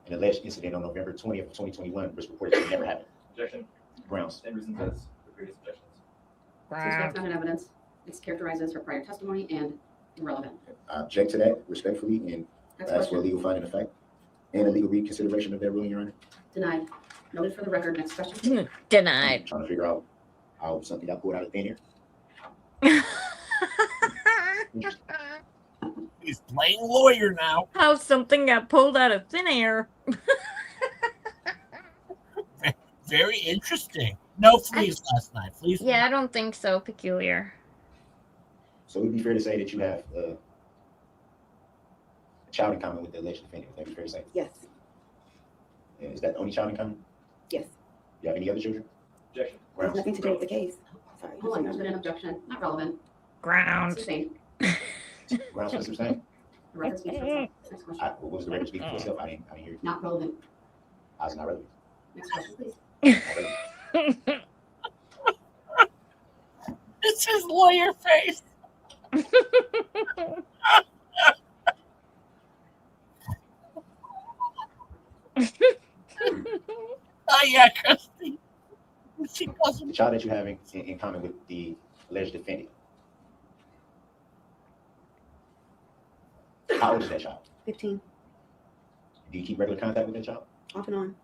an alleged incident on November 20th, 2021 was reported to never happen. Objection. Grounds. Same reasons as the previous objections. Since that's not an evidence, it's characterized as her prior testimony and irrelevant. I object to that respectfully and Next ask for a question. legal finding of fact and a legal reconsideration of that ruling, Your Honor. Denied. Noted for the record. Next question. Denied. Trying to figure out how something got pulled out of thin air. He's playing lawyer now. How something got pulled out of thin air. Very interesting. No fleas last night. Fleas. Yeah, I don't think so. Peculiar. So it would be fair to say that you have a child in common with the alleged defendant. Would that be fair to say? Yes, And is that the only child in common? yes. Do you have any other children? Objection. Has Grounds. nothing to do with the case. Sorry. Hold on. There's been an objection. Not relevant. Ground. Sustained. Grounds for sustain? The record speaks for itself. Next question. What was the record speaking for itself? I didn't hear it. Not relevant. I was not relevant. Next question, please. Not relevant. It's his lawyer face. Oh yeah, Krusty. She calls him. The child that you have in common with the alleged defendant. How old is that child? 15, Do you keep regular contact with that child? off and on.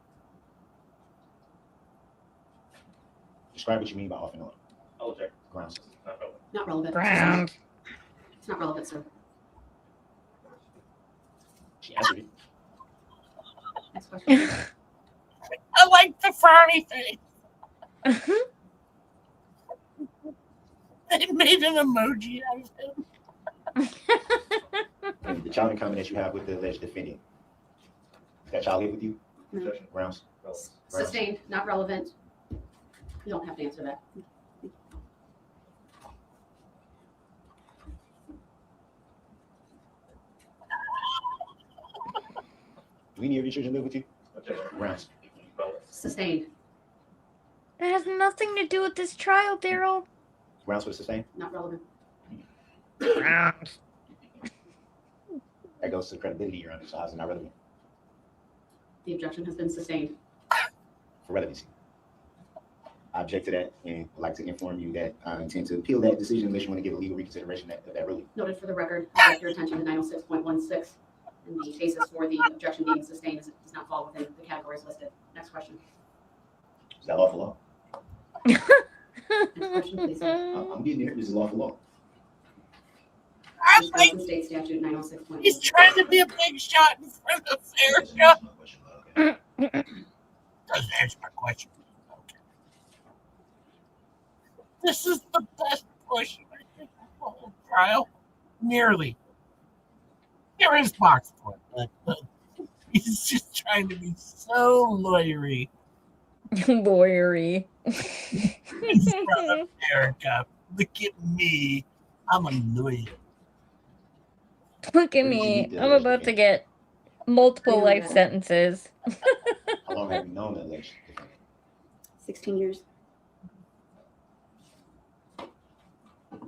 Describe what you mean by off and on. I'll object. Grounds. Not relevant. Not relevant. Ground. It's not relevant, sir. She answered it. Next question. I like the frowny face. They made an emoji out of him. And the child in common that you have with the alleged defendant. Does that child live with you? No. Objection. Grounds. Relevant. Sustained. Not relevant. You don't have to answer that. Do any of your children live with you? Objection. Grounds. Relevant. Sustained. That has nothing to do with this trial, Darrell. Grounds for sustain? Not relevant. Ground. That goes to credibility, Your Honor. So how's it not relevant? The objection has been sustained. For relevancy. I object to that and would like to inform you that I intend to appeal that decision unless you want to give a legal reconsideration of that ruling. Noted for the record, I direct your attention to 906.16. And the basis for the objection being sustained is it does not fall within the categories listed. Next question. Is that lawful law? Next question, please. I'm getting there. This is lawful law. I think Wisconsin State Statute he's 906.1. trying to be a big shot in front of Erica. Doesn't answer my question. Okay. This is the best push I think of the whole trial. Nearly. There is box for it, but he's just trying to be so lawyery. Lawyery. In front of Erica. Look at me. I'm a lawyer. Look at me. I'm about to get multiple life sentences. How long have you known the alleged defendant? 16 years. You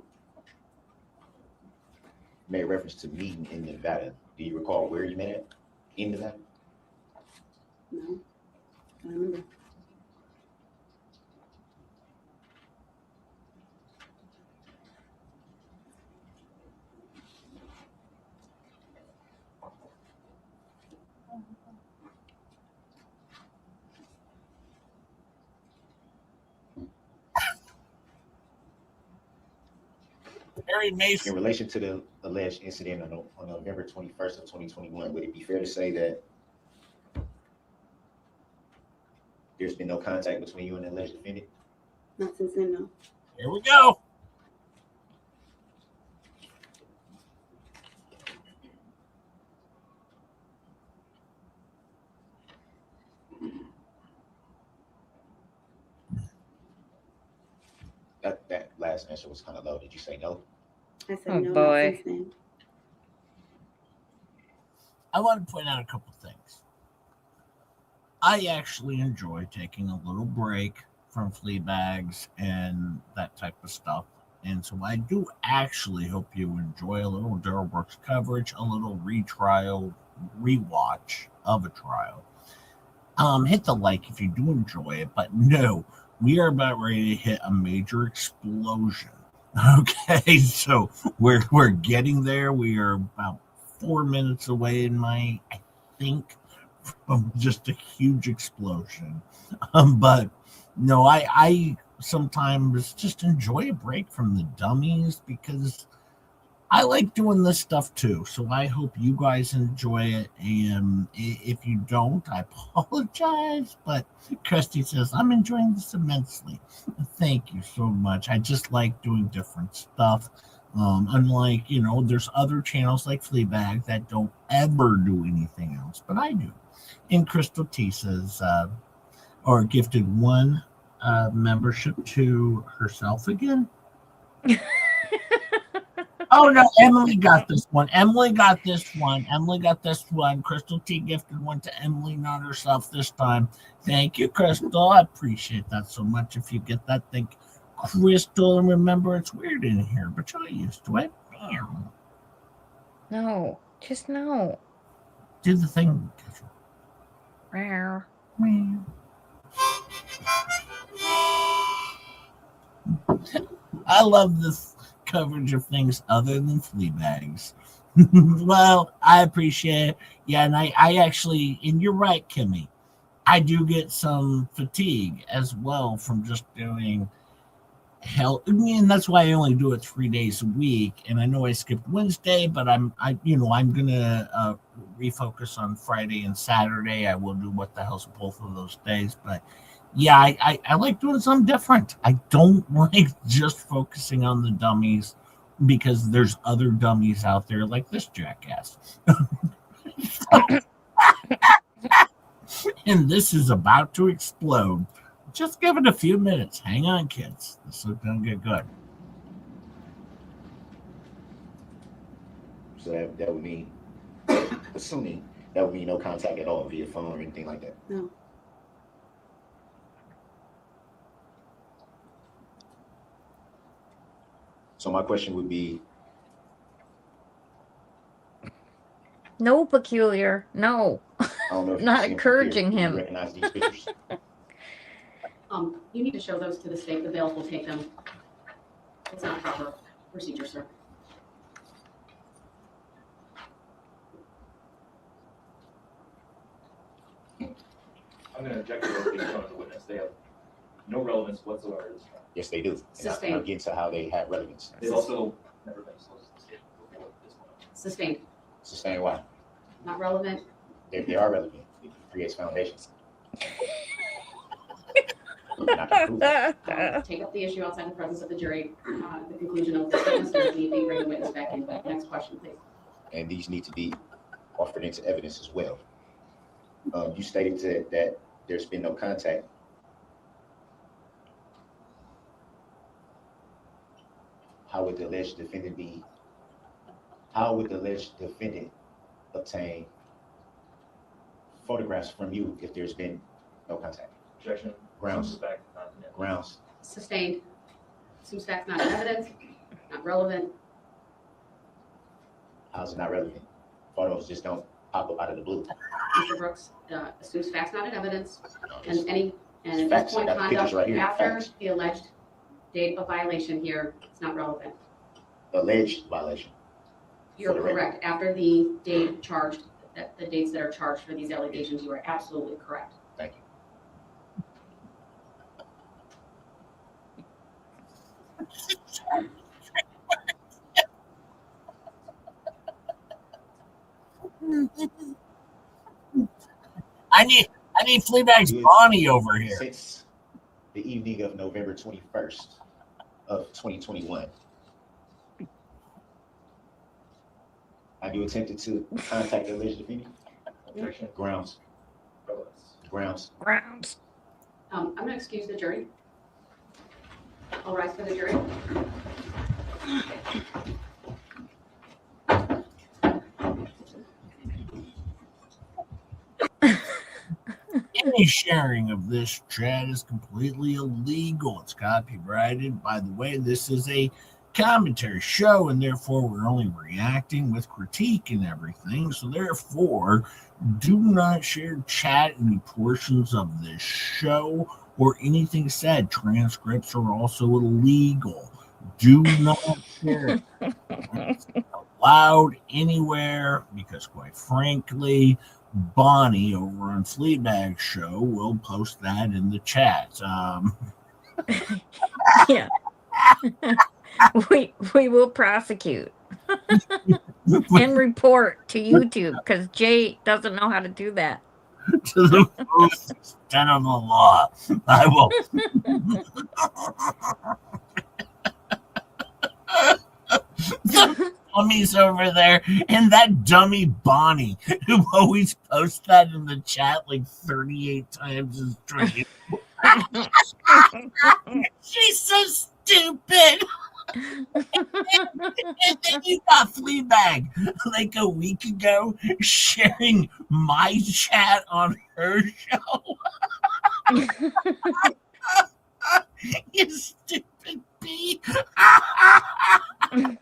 made reference to meeting in Nevada. Do you recall where you met at in Nevada? No, I don't remember. Perry In Mason. relation to the alleged incident on November 21st of 2021, would it be fair to say that there's been no contact between you and the alleged defendant? Not since then, no. Here we go. That last answer was kind of low. Did you say no? I said Oh, no, boy. not since then. I want to point out a couple things. I actually enjoy taking a little break from flea bags and that type of stuff. And so I do actually hope you enjoy a little Darrell Brooks coverage, a little retrial, rewatch of a trial. Hit the like if you do enjoy it, but no, we are about ready to hit a major explosion. Okay, so we're getting there. We are about 4 minutes away I think, from just a huge explosion. But no, I sometimes just enjoy a break from the dummies because I like doing this stuff too. So I hope you guys enjoy it. And if you don't, I apologize. But Kirsty says, I'm enjoying this immensely. Thank you so much. I just like doing different stuff. Unlike, there's other channels like Fleabag that don't ever do anything else, but I do. And Crystal T says, or gifted one membership to herself again. Oh no, Emily got this one. Emily got this one. Crystal T gifted one to Emily, not herself this time. Thank you, Crystal. I appreciate that so much. If you get that, thank Crystal. And remember, it's weird in here, but you're used to it. Bam. No, just no. Do the thing. Rare. I love this coverage of things other than flea bags. Well, I appreciate it. Yeah, and I actually, and you're right, Kimmy, I do get some fatigue as well from just doing hell. And that's why I only do it 3 days a week. And I know I skipped Wednesday, but I'm gonna refocus on Friday and Saturday. I will do what the hell's both of those days, but yeah, I like doing something different. I don't like just focusing on the dummies because there's other dummies out there like this jackass. And this is about to explode. Just give it a few minutes. Hang on, kids. This is going to get good. So that would mean, assuming that would mean no contact at all via phone or anything like that. No. So my question would be, No, peculiar. No. I don't know if you Not see them encouraging here. Do you him. recognize these pictures? You need to show those to the state. The bailiff will take them. It's not proper procedure, sir. I'm going to object to those being shown as a witness. They have no relevance whatsoever to this trial. Yes, they do. And Sustained. I'll get into how they have relevance. They've also never been disclosed to the state before this point. Sustained. Sustain why? Not relevant. They are relevant. It creates foundations. And I can prove it. Take up the issue outside the presence of the jury. The conclusion of the witness, and if need be, bring the witness back in. Next question, please. And these need to be offered into evidence as well. You stated that there's been no contact. How would the alleged defendant obtain photographs from you if there's been no contact? Objection. Grounds. Comes back to non-denial. Grounds. Sustained. Assumes facts not in evidence. Not relevant. How's it not relevant? Photos just don't pop up out of the blue. Mr. Brooks assumes facts not in evidence. It's And at facts. this point, I got the pictures conduct right here. after Facts. the alleged date of violation here, it's not relevant. Alleged violation. You're For the record. correct. After the date charged, the dates that are charged for these allegations, you are absolutely correct. Thank you. I need Fleabag's Bonnie over here. Since the evening of November 21st of 2021. Have you attempted to contact the alleged defendant? Objection. Grounds. Grounds. Grounds. I'm going to excuse the jury. I'll rise for the jury. Any sharing of this chat is completely illegal. It's copyrighted. By the way, this is a commentary show, and therefore we're only reacting with critique and everything. So therefore, do not share chat any portions of this show or anything said. Transcripts are also illegal. Do not share it allowed anywhere, because quite frankly, Bonnie over on Fleabag's show will post that in the chat. Yeah. we will prosecute and report to YouTube because Jay doesn't know how to do that. To the fullest extent of the law, I will. Dummies over there, and that dummy Bonnie who always posts that in the chat like 38 times a stream. She's so stupid. And then you got Fleabag like a week ago sharing my chat on her show. You stupid bee. Did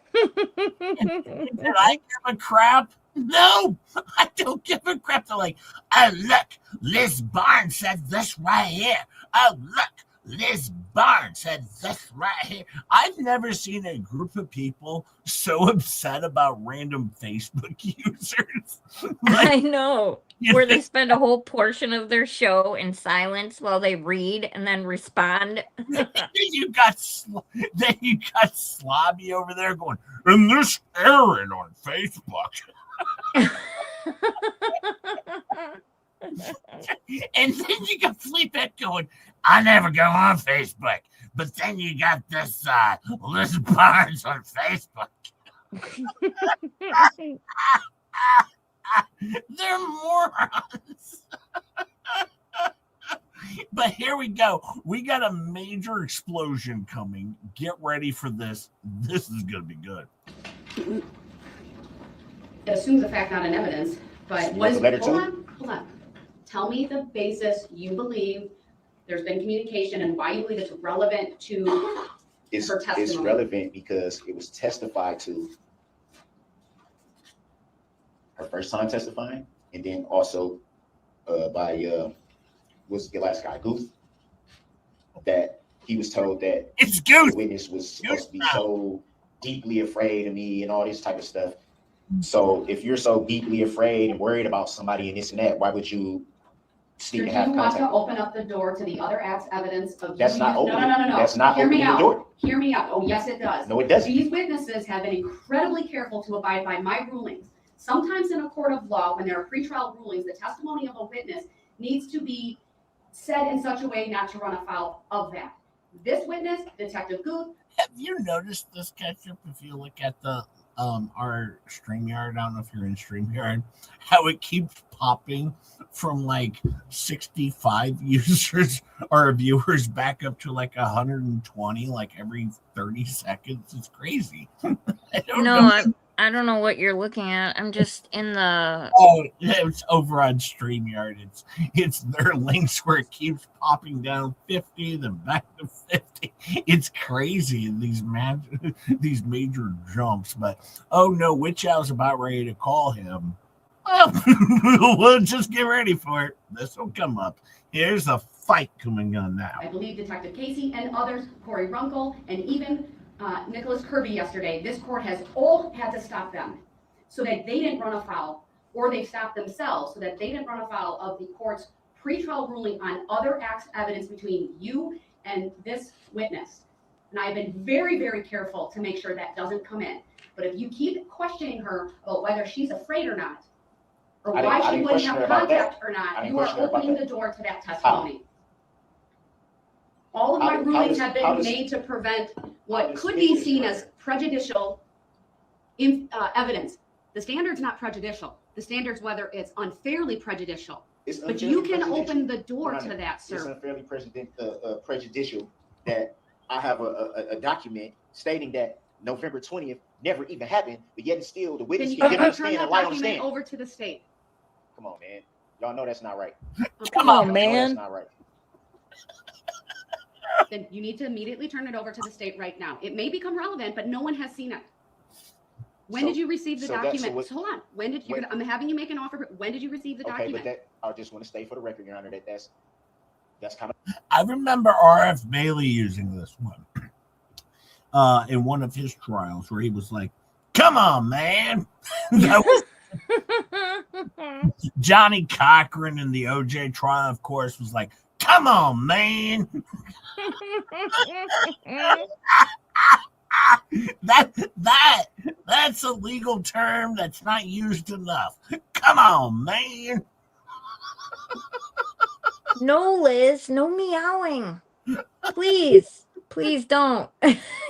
I give a crap? No, I don't give a crap. They're like, oh, look, Liz Barnes said this right here. Oh, look, Liz Barnes said this right here. I've never seen a group of people so upset about random Facebook users. I know. Where they spend a whole portion of their show in silence while they read and then respond. Then you got Slobby over there going, and this Aaron on Facebook. And then you got Fleabag going, I never go on Facebook. But then you got this Liz Barnes on Facebook. They're morons. But here we go. We got a major explosion coming. Get ready for this. This is going to be good. It assumes a fact, not an evidence. But You want the letter too? Hold on. Tell me the basis you believe there's been communication and why you believe it's relevant to her testimony. It's relevant because it was testified to her first time testifying, and then also by what's the last guy, Goof, that he was told that it's Goof. The witness was supposed to be so deeply afraid of me and all this type of stuff. So if you're so deeply afraid and worried about somebody and this and that, why would you seek Do to you have want contact? to open up the door to the other act's evidence of That's not opening. No. That's not Hear me opening the out. door. Hear me out. Oh, yes, it does. No, it doesn't. These witnesses have been incredibly careful to abide by my rulings. Sometimes in a court of law, when there are pretrial rulings, the testimony of a witness needs to be said in such a way not to run afoul of that. This witness, Detective Guth. Have you noticed this, Ketchup? If you look at the our StreamYard, I don't know if you're in StreamYard, how it keeps popping from like 65 users or viewers back up to like 120 like every 30 seconds. It's crazy. I don't know what you're looking at. I'm just in the. Oh, it's over on StreamYard. It's their links where it keeps popping down 50, then back to 50. It's crazy, these major jumps. But oh no, Witch Owl's about ready to call him. Oh, we'll just get ready for it. This will come up. Here's a fight coming on now. I believe Detective Casey and others, Corey Runkle, and even Nicholas Kirby yesterday, this court has all had to stop them so that they didn't run afoul, or they stopped themselves so that they didn't run afoul of the court's pretrial ruling on other acts evidence between you and this witness. And I've been very, very careful to make sure that doesn't come in. But if you keep questioning her about whether she's afraid or not, or I why didn't she wouldn't question have her about that. contact or I not, didn't you are question her about opening that. the door to that testimony. All of my How rulings does- have how been does- made to prevent how what does could be Smithers seen work? as prejudicial evidence. The standard's not prejudicial. The standard's whether it's unfairly prejudicial. It's But unfairly you can prejudicial. open the door Your to Honor, that, It's sir. unfairly prejudicial that I have a document stating that November 20th never even happened, but yet and still the witness Can can you get on the turn stand that and lie on the document stand. over to the state? Come on, man. Y'all know that's not right. Come Y'all on, know man. that's not right. Then you need to immediately turn it over to the state right now. It may become relevant, but no one has seen it. When So- did you receive the so that's document? what- Hold on. When did you? when- I'm having you make an offer. When did you receive the Okay, document? but that I just want to stay for the record, Your Honor, that's kind of I remember R.F. Bailey using this one in one of his trials where he was like, "Come on, man." That was Johnny Cochran in the O.J. trial, of course, was like, "Come on, man." That's a legal term that's not used enough. Come on, man. No, Liz, no meowing. Please, please don't.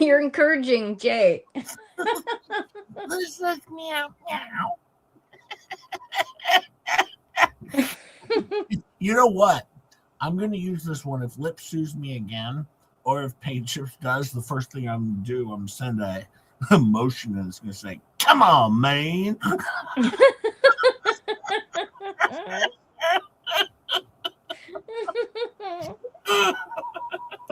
You're encouraging Jay. This is meow meow. You know what? I'm going to use this one. If Lip sues me again, or if Paint Chips does, the first thing I'm going to do, I'm going to send a motion and it's going to say, "Come on, man."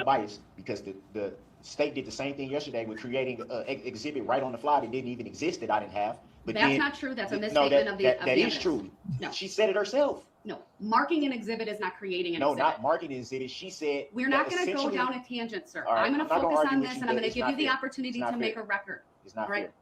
biased because the state did the same thing yesterday with creating an exhibit right on the fly that didn't even exist that I didn't have. But That's then, not true. That's a no, misstatement of the. that of is the evidence. true. No. She said it herself. No, marking an exhibit is not creating an No, exhibit. not marketing exhibit. She said We're not going to go essentially- down a tangent, sir. All right, I'm going I'm to not gonna focus argue on with this, you, and I'm but going to it's give not you the fair. opportunity It's not to make fair. a record. It's not All right. fair.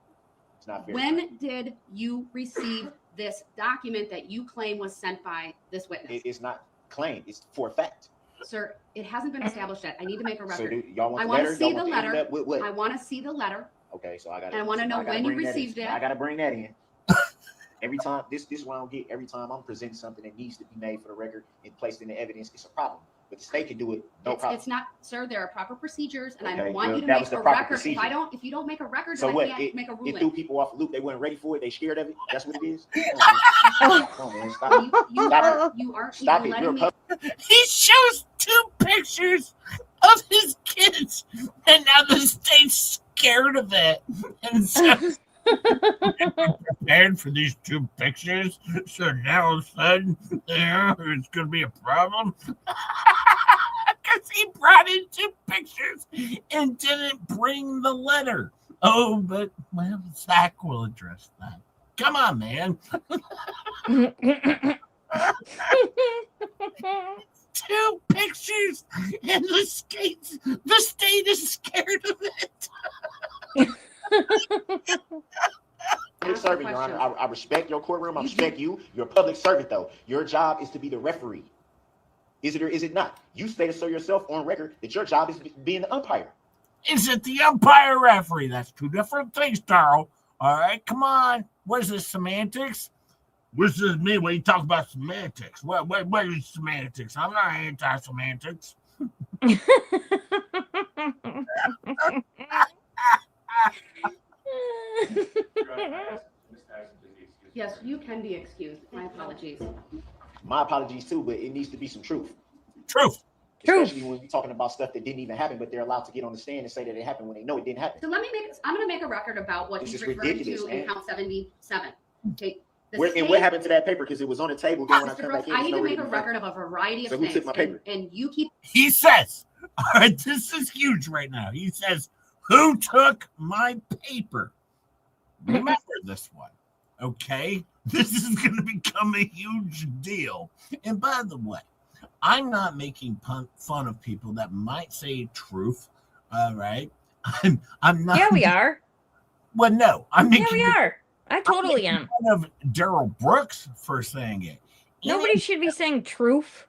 It's not fair. When did you receive this document that you claim was sent by this witness? It's not claimed. It's for a fact. Sir, it hasn't been established yet. I need to make a So record. y'all want I the want letter? to see Y'all the want letter. internet? What? I want to see the letter. Okay, so I got. And I wanna know when you received it. I gotta bring that in. Every time this what I don't get. Every time I'm presenting something that needs to be made for the record and placed in the evidence, it's a problem. But the state can do it, no problem. It's not, sir. There are proper procedures, and I Okay, want well, you to that make was the a proper record. procedure. If you don't make a record, So then what? I can't make a It ruling. threw people off the loop. They weren't ready for it. They scared of it. That's what it is. Come on, man. Stop it. You aren't Stop even it. You're letting a me. He shows 2 pictures of his kids, and now the state's scared of it. And so prepared for these 2 pictures, so now all of a sudden, it's going to be a problem. Because he brought in 2 pictures and didn't bring the letter. Oh, but, well, Zach will address that. Come on, man. 2 pictures, and the state is scared of it. public Ask the servant, Your Honor. question. I respect your courtroom. I respect you. You're a public servant, though. Your job is to be the referee. Is it or is it not? You stated so yourself on record that your job is being the umpire. Is it the umpire referee? That's 2 different things, Darrell. All right, come on. What is this, semantics? This is me when you talk about semantics. What is semantics? I'm not anti-semantics. Yes, you can be excused. My apologies. My apologies, too, but it needs to be some truth. Truth. Especially when we're talking about stuff that didn't even happen, but they're allowed to get on the stand and say that it happened when they know it didn't happen. So I'm going to make a record about what This he's is referring ridiculous, to in man. count 77. Okay. The And what state- happened to that paper? Because it was on the table. Then when I Mr. come Brooks, back in, I it's need to nowhere make a be found. record of a variety of So who things. took my paper? And you keep. He says, all right, this is huge right now. He says, who took my paper? Remember this one, okay? This is going to become a huge deal. And by the way, I'm not making fun of people that might say truth, all right? I'm not. Yeah, we are. Well, no, I'm Yeah, making we are. I totally am. fun of Darrell Brooks for saying it. Nobody should be saying truth.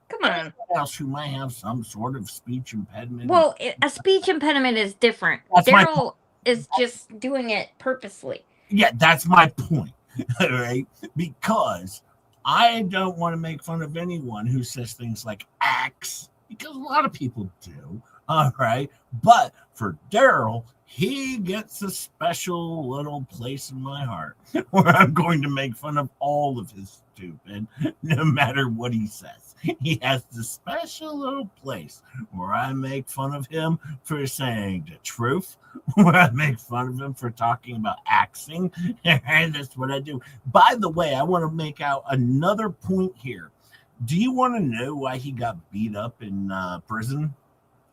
Come on. Anyone else who might have some sort of speech impediment. Well, a speech impediment is different. That's my Darrell is just doing it purposely. Yeah, that's my point. All right, because I don't want to make fun of anyone who says things like axe, because a lot of people do. All right, but for Darrell, he gets a special little place in my heart where I'm going to make fun of all of his stupid, no matter what he says. He has this special little place where I make fun of him for saying the truth, where I make fun of him for talking about axing, and that's what I do. By the way, I want to make out another point here. Do you want to know why he got beat up in prison?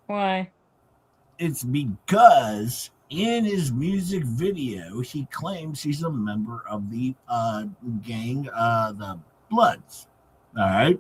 Why? It's because in his music video, he claims he's a member of the gang, the Bloods. All right.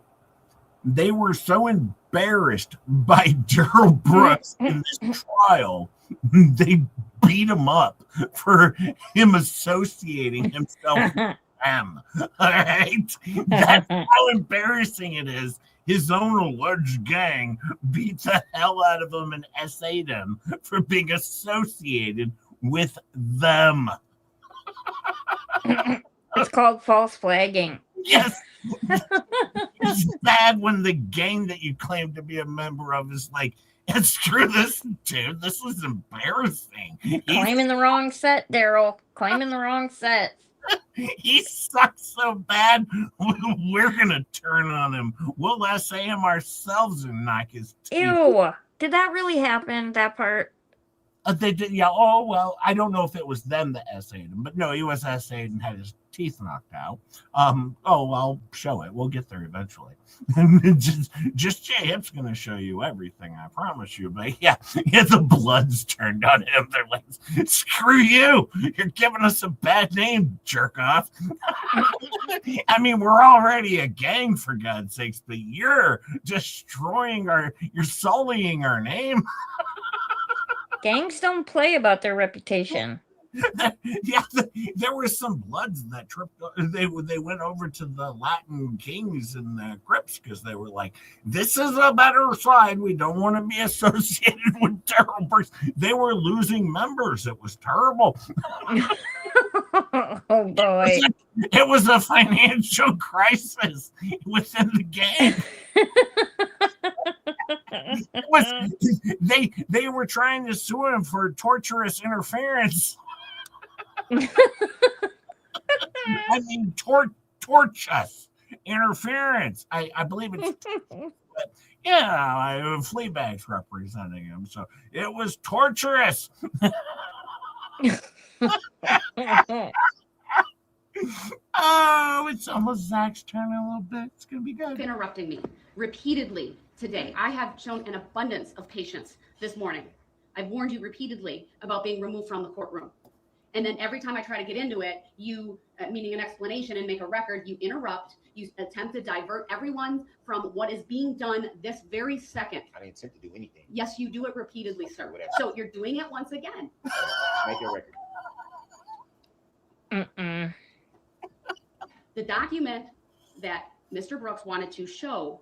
They were so embarrassed by Darrell Brooks in this trial, they beat him up for him associating himself with them. All right. That's how embarrassing it is. His own alleged gang beat the hell out of him and essayed him for being associated with them. It's called false flagging. Yes. It's bad when the gang that you claim to be a member of is like, screw this dude. This is embarrassing. Claiming the wrong set, Darrell. Claiming the wrong set. He sucks so bad. We're gonna turn on him. We'll essay him ourselves and knock his teeth. Ew. Did that really happen? That part? They did, yeah. Oh well, I don't know if it was them that essayed him, but no, he was essayed and had his teeth knocked out. Oh, I'll show it. We'll get there eventually. just J-Hip's gonna show you everything, I promise you. But yeah, the Bloods turned on him. They're like, screw you! You're giving us a bad name, jerk off. I mean, we're already a gang for God's sakes, but you're destroying you're sullying our name. Gangs don't play about their reputation. Yeah, there were some Bloods that tripped. They went over to the Latin Kings and the Crips because they were like, "This is a better side. We don't want to be associated with Darrell Brooks." They were losing members. It was terrible. Oh boy! It was a financial crisis within the gang. They were trying to sue him for torturous interference. I mean, torturous interference. I believe it's, but yeah, Fleabag's representing him, so it was torturous. Oh, it's almost Zach's turn a little bit. It's gonna be good. Interrupting me repeatedly today. I have shown an abundance of patience this morning. I've warned you repeatedly about being removed from the courtroom. And then every time I try to get into it, you, meaning an explanation and make a record, you interrupt, you attempt to divert everyone from what is being done this very second. I didn't attempt to do anything. Yes, you do it repeatedly, sir. Whatever. So you're doing it once again. Make your record. Mm-mm. The document that Mr. Brooks wanted to show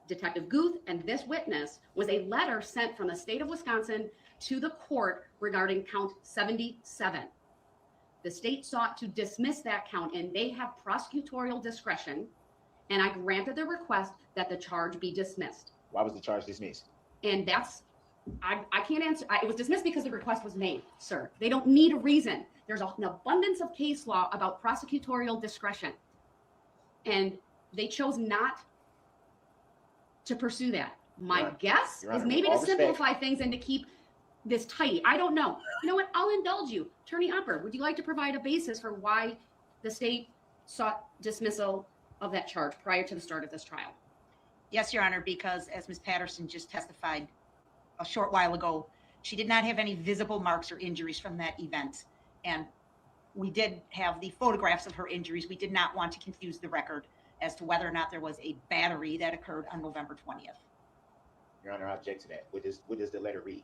Detective Guth and this witness was a letter sent from the state of Wisconsin to the court regarding count 77. The state sought to dismiss that count, and they have prosecutorial discretion, and I granted the request that the charge be dismissed. Why was the charge dismissed? And that's, I can't answer. It was dismissed because the request was made, sir. They don't need a reason. There's an abundance of case law about prosecutorial discretion, and they chose not to pursue that. My guess is maybe to simplify things and to keep this tight. I don't know. You know what? I'll indulge you. Attorney Upper, would you like to provide a basis for why the state sought dismissal of that charge prior to the start of this trial? Yes, Your Honor, because as Ms. Patterson just testified a short while ago, she did not have any visible marks or injuries from that event. And we did have the photographs of her injuries. We did not want to confuse the record as to whether or not there was a battery that occurred on November 20th. Your Honor, I object to that. What does the letter read?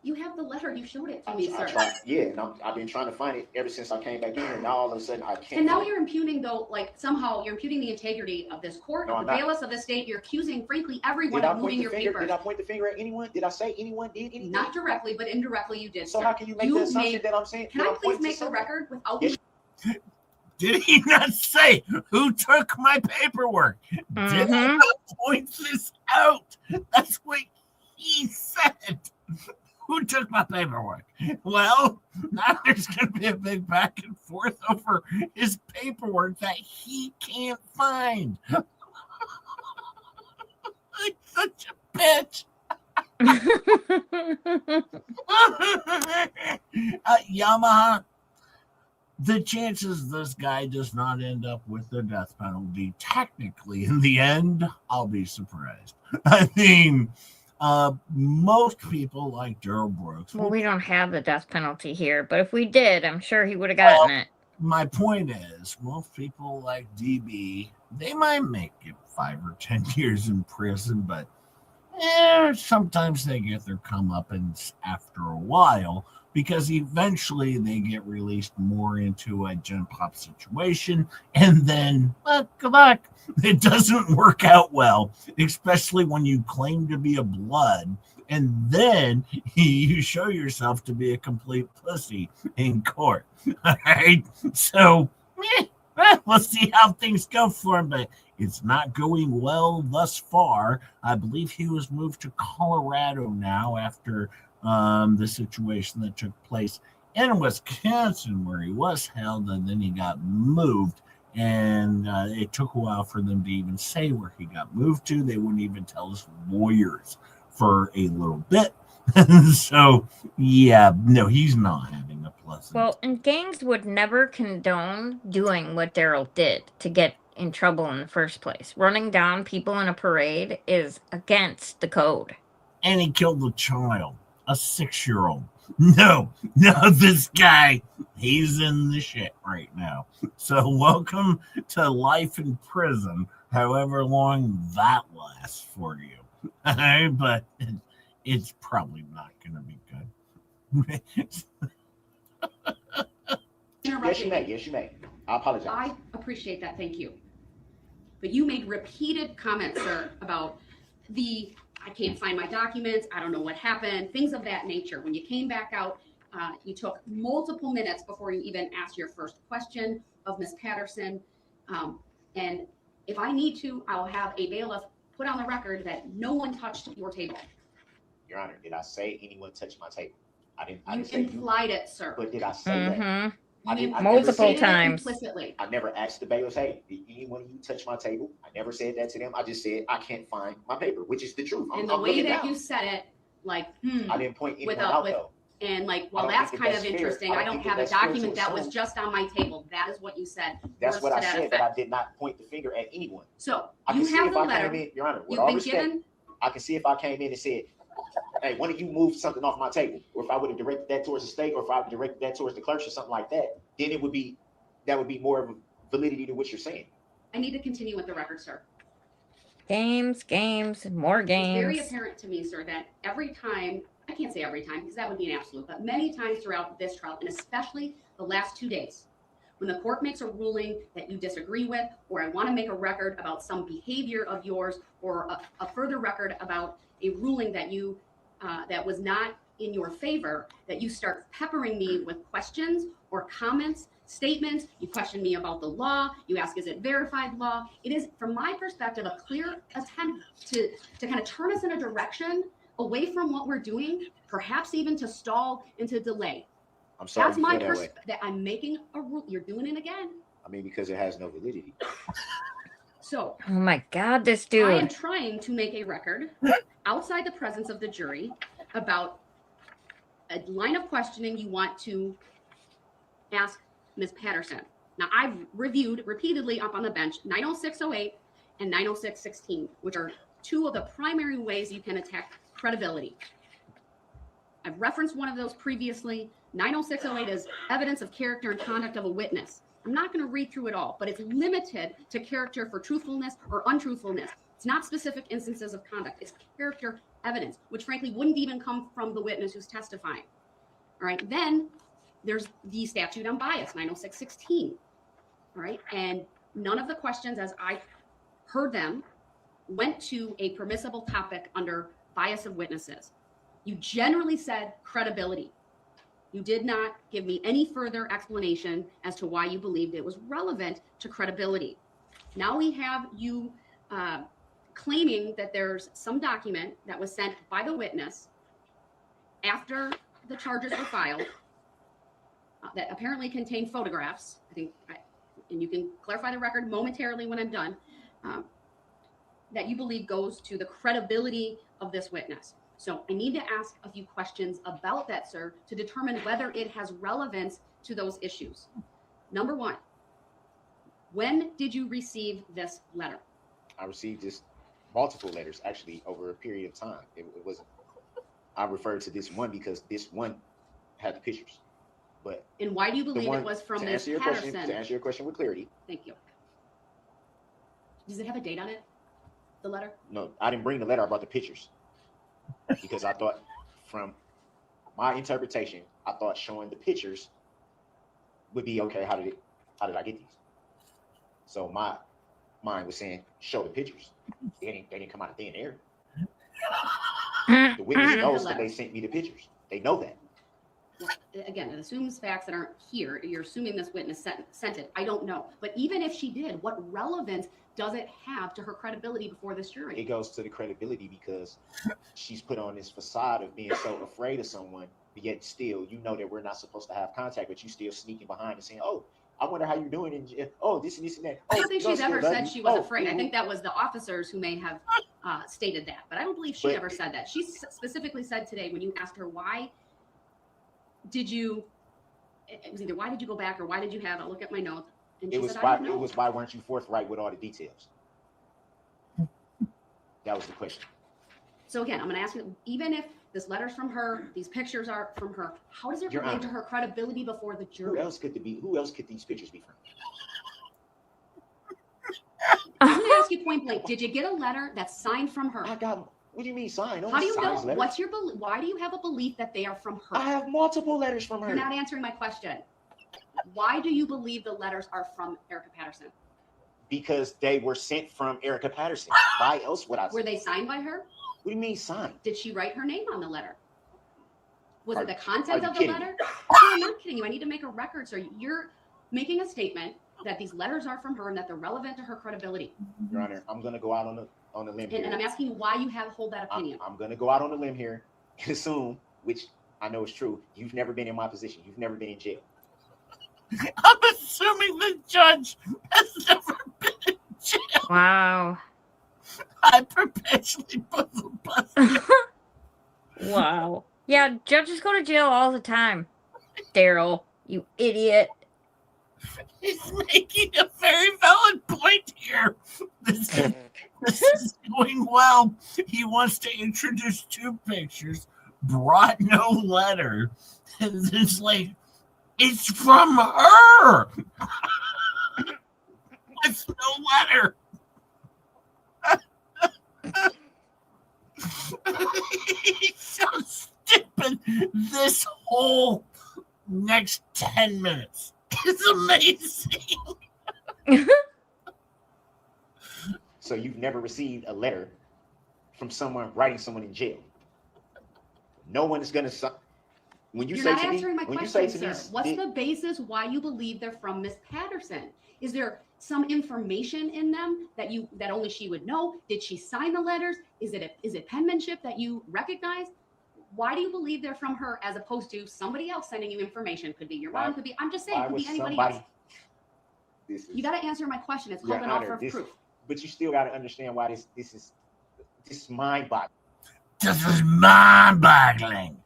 You have the letter. You showed it to me, sir. And I've been trying to find it ever since I came back in, and now all of a sudden I can't. And now you're impugning, though, like somehow you're impugning the integrity of this court, of the bailiffs of the state. You're accusing, frankly, everyone of moving your papers. Did I point the finger at anyone? Did I say anyone did anything? Not directly, but indirectly you did. So sir. how can you make the assumption that I'm saying? Can I please make the record without? Did he not say who took my paperwork? Did he Mhm. not point this out? That's what he said. Who took my paperwork? Well, now there's going to be a big back and forth over his paperwork that he can't find. I'm such a bitch. Yamaha, the chances this guy does not end up with the death penalty, technically, in the end, I'll be surprised. I mean, most people like Darrell Brooks. Well, we don't have the death penalty here, but if we did, I'm sure he would have gotten it. My point is, most people like DB, they might make it 5 or 10 years in prison, but sometimes they get their comeuppance after a while, because eventually they get released more into a gen pop situation, and then, well, good luck. It doesn't work out well, especially when you claim to be a blood, and then you show yourself to be a complete pussy in court. All right? So, we'll see how things go for him, but it's not going well thus far. I believe he was moved to Colorado now after the situation that took place in Wisconsin, where he was held, and then he got moved. And it took a while for them to even say where he got moved to. They wouldn't even tell his lawyers for a little bit. So, yeah, no, he's not having a pleasant. Well, and gangs would never condone doing what Darrell did to get in trouble in the first place. Running down people in a parade is against the code. And he killed a child, a 6-year-old. No, this guy, he's in the shit right now. So welcome to life in prison, however long that lasts for you. But it's probably not going to be good. Yes, you may. Yes, you may. I apologize. I appreciate that. Thank you. But you made repeated comments, sir, about I can't find my documents. I don't know what happened. Things of that nature. When you came back out, you took multiple minutes before you even asked your first question of Ms. Patterson. And if I need to, I'll have a bailiff put on the record that no one touched your table. Your Honor, did I say anyone touched my table? I You didn't say you, implied it, sir. but did I say that? Mhm. I never Multiple said that. times. Implicitly. I never asked the bailiffs, hey, did anyone of you touch my table? I never said that to them. I just said, I can't find my paper, which is the truth. And I'm the way looking that down. you said it, like, I didn't point anyone without- out, with- though. and like, I well, don't that's think kind that of that's fair. interesting. I I don't don't think have a that that's fair to document that was assume. just on my table. That is what you said. That's Words what to I that said, but I effect. did not point the finger at anyone. So I can you see have if the I letter. came in, Your Honor, with You've all been respect, given. I can see if I came in and said, hey, one of you moved something off my table, or if I would have directed that towards the state, or if I would have directed that towards the clerks or something like that, then that would be more of a validity to what you're saying. I need to continue with the record, sir. Games, more It's very games. apparent to me, sir, that every time, I can't say every time because that would be an absolute, but many times throughout this trial, and especially the last 2 days, when the court makes a ruling that you disagree with, or I want to make a record about some behavior of yours, or a further record about a ruling that you that was not in your favor, that you start peppering me with questions or comments, statements. You question me about the law. You ask, is it verified law? It is, from my perspective, a clear attempt to kind of turn us in a direction away from what we're doing, perhaps even to stall and to delay. I'm sorry That's you my feel that way. perspective. That I'm making a rule. You're doing it again. I mean, because it has no validity. So Oh my God, this I am dude. trying to make a record outside the presence of the jury about a line of questioning you want to ask Ms. Patterson. Now, I've reviewed repeatedly up on the bench 90608 and 90616, which are two of the primary ways you can attack credibility. I've referenced one of those previously. 90608 is evidence of character and conduct of a witness. I'm not going to read through it all, but it's limited to character for truthfulness or untruthfulness. It's not specific instances of conduct. It's character evidence, which frankly wouldn't even come from the witness who's testifying. All right. Then there's the statute on bias, 90616. All right. And none of the questions, as I heard them, went to a permissible topic under bias of witnesses. You generally said credibility. You did not give me any further explanation as to why you believed it was relevant to credibility. Now we have you claiming that there's some document that was sent by the witness after the charges were filed that apparently contained photographs. And you can clarify the record momentarily when I'm done, that you believe goes to the credibility of this witness. So I need to ask a few questions about that, sir, to determine whether it has relevance to those issues. Number one, when did you receive this letter? I received this multiple letters actually over a period of time. It wasn't. I referred to this one because this one had the pictures. But and why do you believe it was from Ms. Patterson? To answer your question with clarity. Thank you. Does it have a date on it? The letter? No, I didn't bring the letter. I brought the pictures because I thought, from my interpretation, I thought showing the pictures would be okay. How did I get these? So my mind was saying, show the pictures. They didn't come out of thin air. The witness knows that they sent me the pictures. They know that. Again, it assumes facts that aren't here. You're assuming this witness sent it. I don't know. But even if she did, what relevance does it have to her credibility before this jury? It goes to the credibility because she's put on this facade of being so afraid of someone, but yet still, you know that we're not supposed to have contact, but you still sneaking behind and saying, oh, I wonder how you're doing. And oh, this and this and that. I don't think she's ever said she was afraid. I think that was the officers who may have stated that. But I don't believe she ever said that. She specifically said today when you asked her why did you, it was either why did you go back or why did you have, I'll look at my notes. And she said, I don't know. It was why weren't you forthright with all the details? That was the question. So again, I'm going to ask you, even if this letter's from her, these pictures are from her, how does it relate to her credibility before the jury? Who else could these pictures be from? I'm going to ask you point blank. Did you get a letter that's signed from her? What do you mean signed? How do you know? What's your belief? Why do you have a belief that they are from her? I have multiple letters from her. You're not answering my question. Why do you believe the letters are from Erica Patterson? Because they were sent from Erica Patterson. Why else would I? Were they signed by her? What do you mean signed? Did she write her name on the letter? Was it the content of the letter? No, I'm not kidding you. I need to make a record, sir. You're making a statement that these letters are from her and that they're relevant to her credibility. Your Honor, I'm going to go out on a limb here. And I'm asking you why you hold that opinion. I'm going to go out on a limb here and assume, which I know is true, you've never been in my position. You've never been in jail. I'm assuming the judge has never been in jail. Wow. I perpetually put the bus. Wow. Yeah, judges go to jail all the time. Darrell, you idiot. He's making a very valid point here. This is going well. He wants to introduce two pictures, brought no letter. And it's like, it's from her. It's no letter. He's so stupid. This whole next 10 minutes is amazing. So you've never received a letter from someone writing someone in jail. No one is going to. When you You're say not to me, answering my when question, you say to sir. me, What's the basis why you believe they're from Miss Patterson? Is there some information in them that only she would know? Did she sign the letters? Is it penmanship that you recognize? Why do you believe they're from her as opposed to somebody else sending you information? Could be your mom, could be, I'm just saying, could be anybody else. You got to answer my question. It's called an offer of proof. But you still got to understand why this is mind-boggling. This is mind-boggling.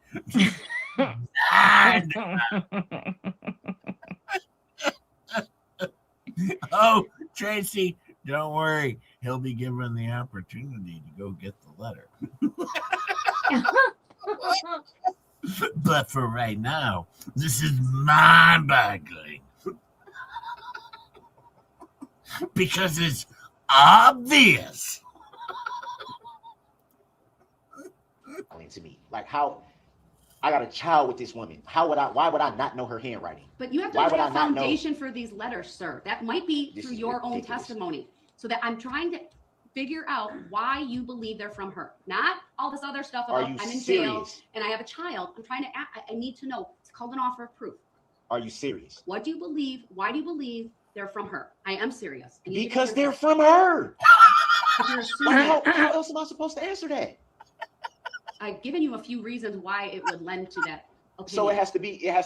Oh, Tracy, don't worry. He'll be given the opportunity to go get the letter. But for right now, this is mind-boggling. Because it's obvious. To me, like, how I got a child with this woman. Why would I not know her handwriting? But you have to have a foundation for these letters, sir. That might be through your own testimony. So that I'm trying to figure out why you believe they're from her. Not all this other stuff about I'm in jail and I have a child. I'm trying to I need to know. It's called an offer of proof. Are you serious? What do you believe? Why do you believe they're from her? I am serious. I need you to Because they're answer. from her. If you're assuming, How else am I supposed to answer that? I've given you a few reasons why it would lend to that opinion. So it has to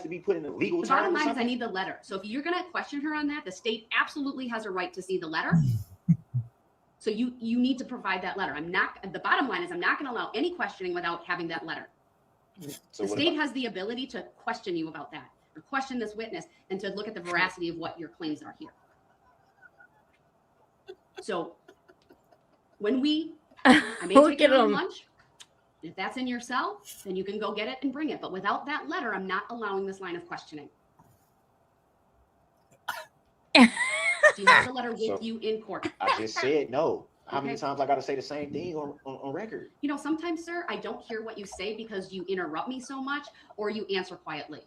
be put in a legal The term. bottom or line is I something? need the letter. So if you're going to question her on that, the state absolutely has a right to see the letter. So you need to provide that letter. The bottom line is I'm not going to allow any questioning without having that letter. So The what state about- has the ability to question you about that, or question this witness, and to look at the veracity of what your claims are here. So when I may Look take it at on him. lunch. If that's in your cell, then you can go get it and bring it. But without that letter, I'm not allowing this line of questioning. Do you have the letter with So- you in court? I just said no. How many Okay. times I got to say the same thing on record? You know, sometimes, sir, I don't hear what you say because you interrupt me so much or you answer quietly.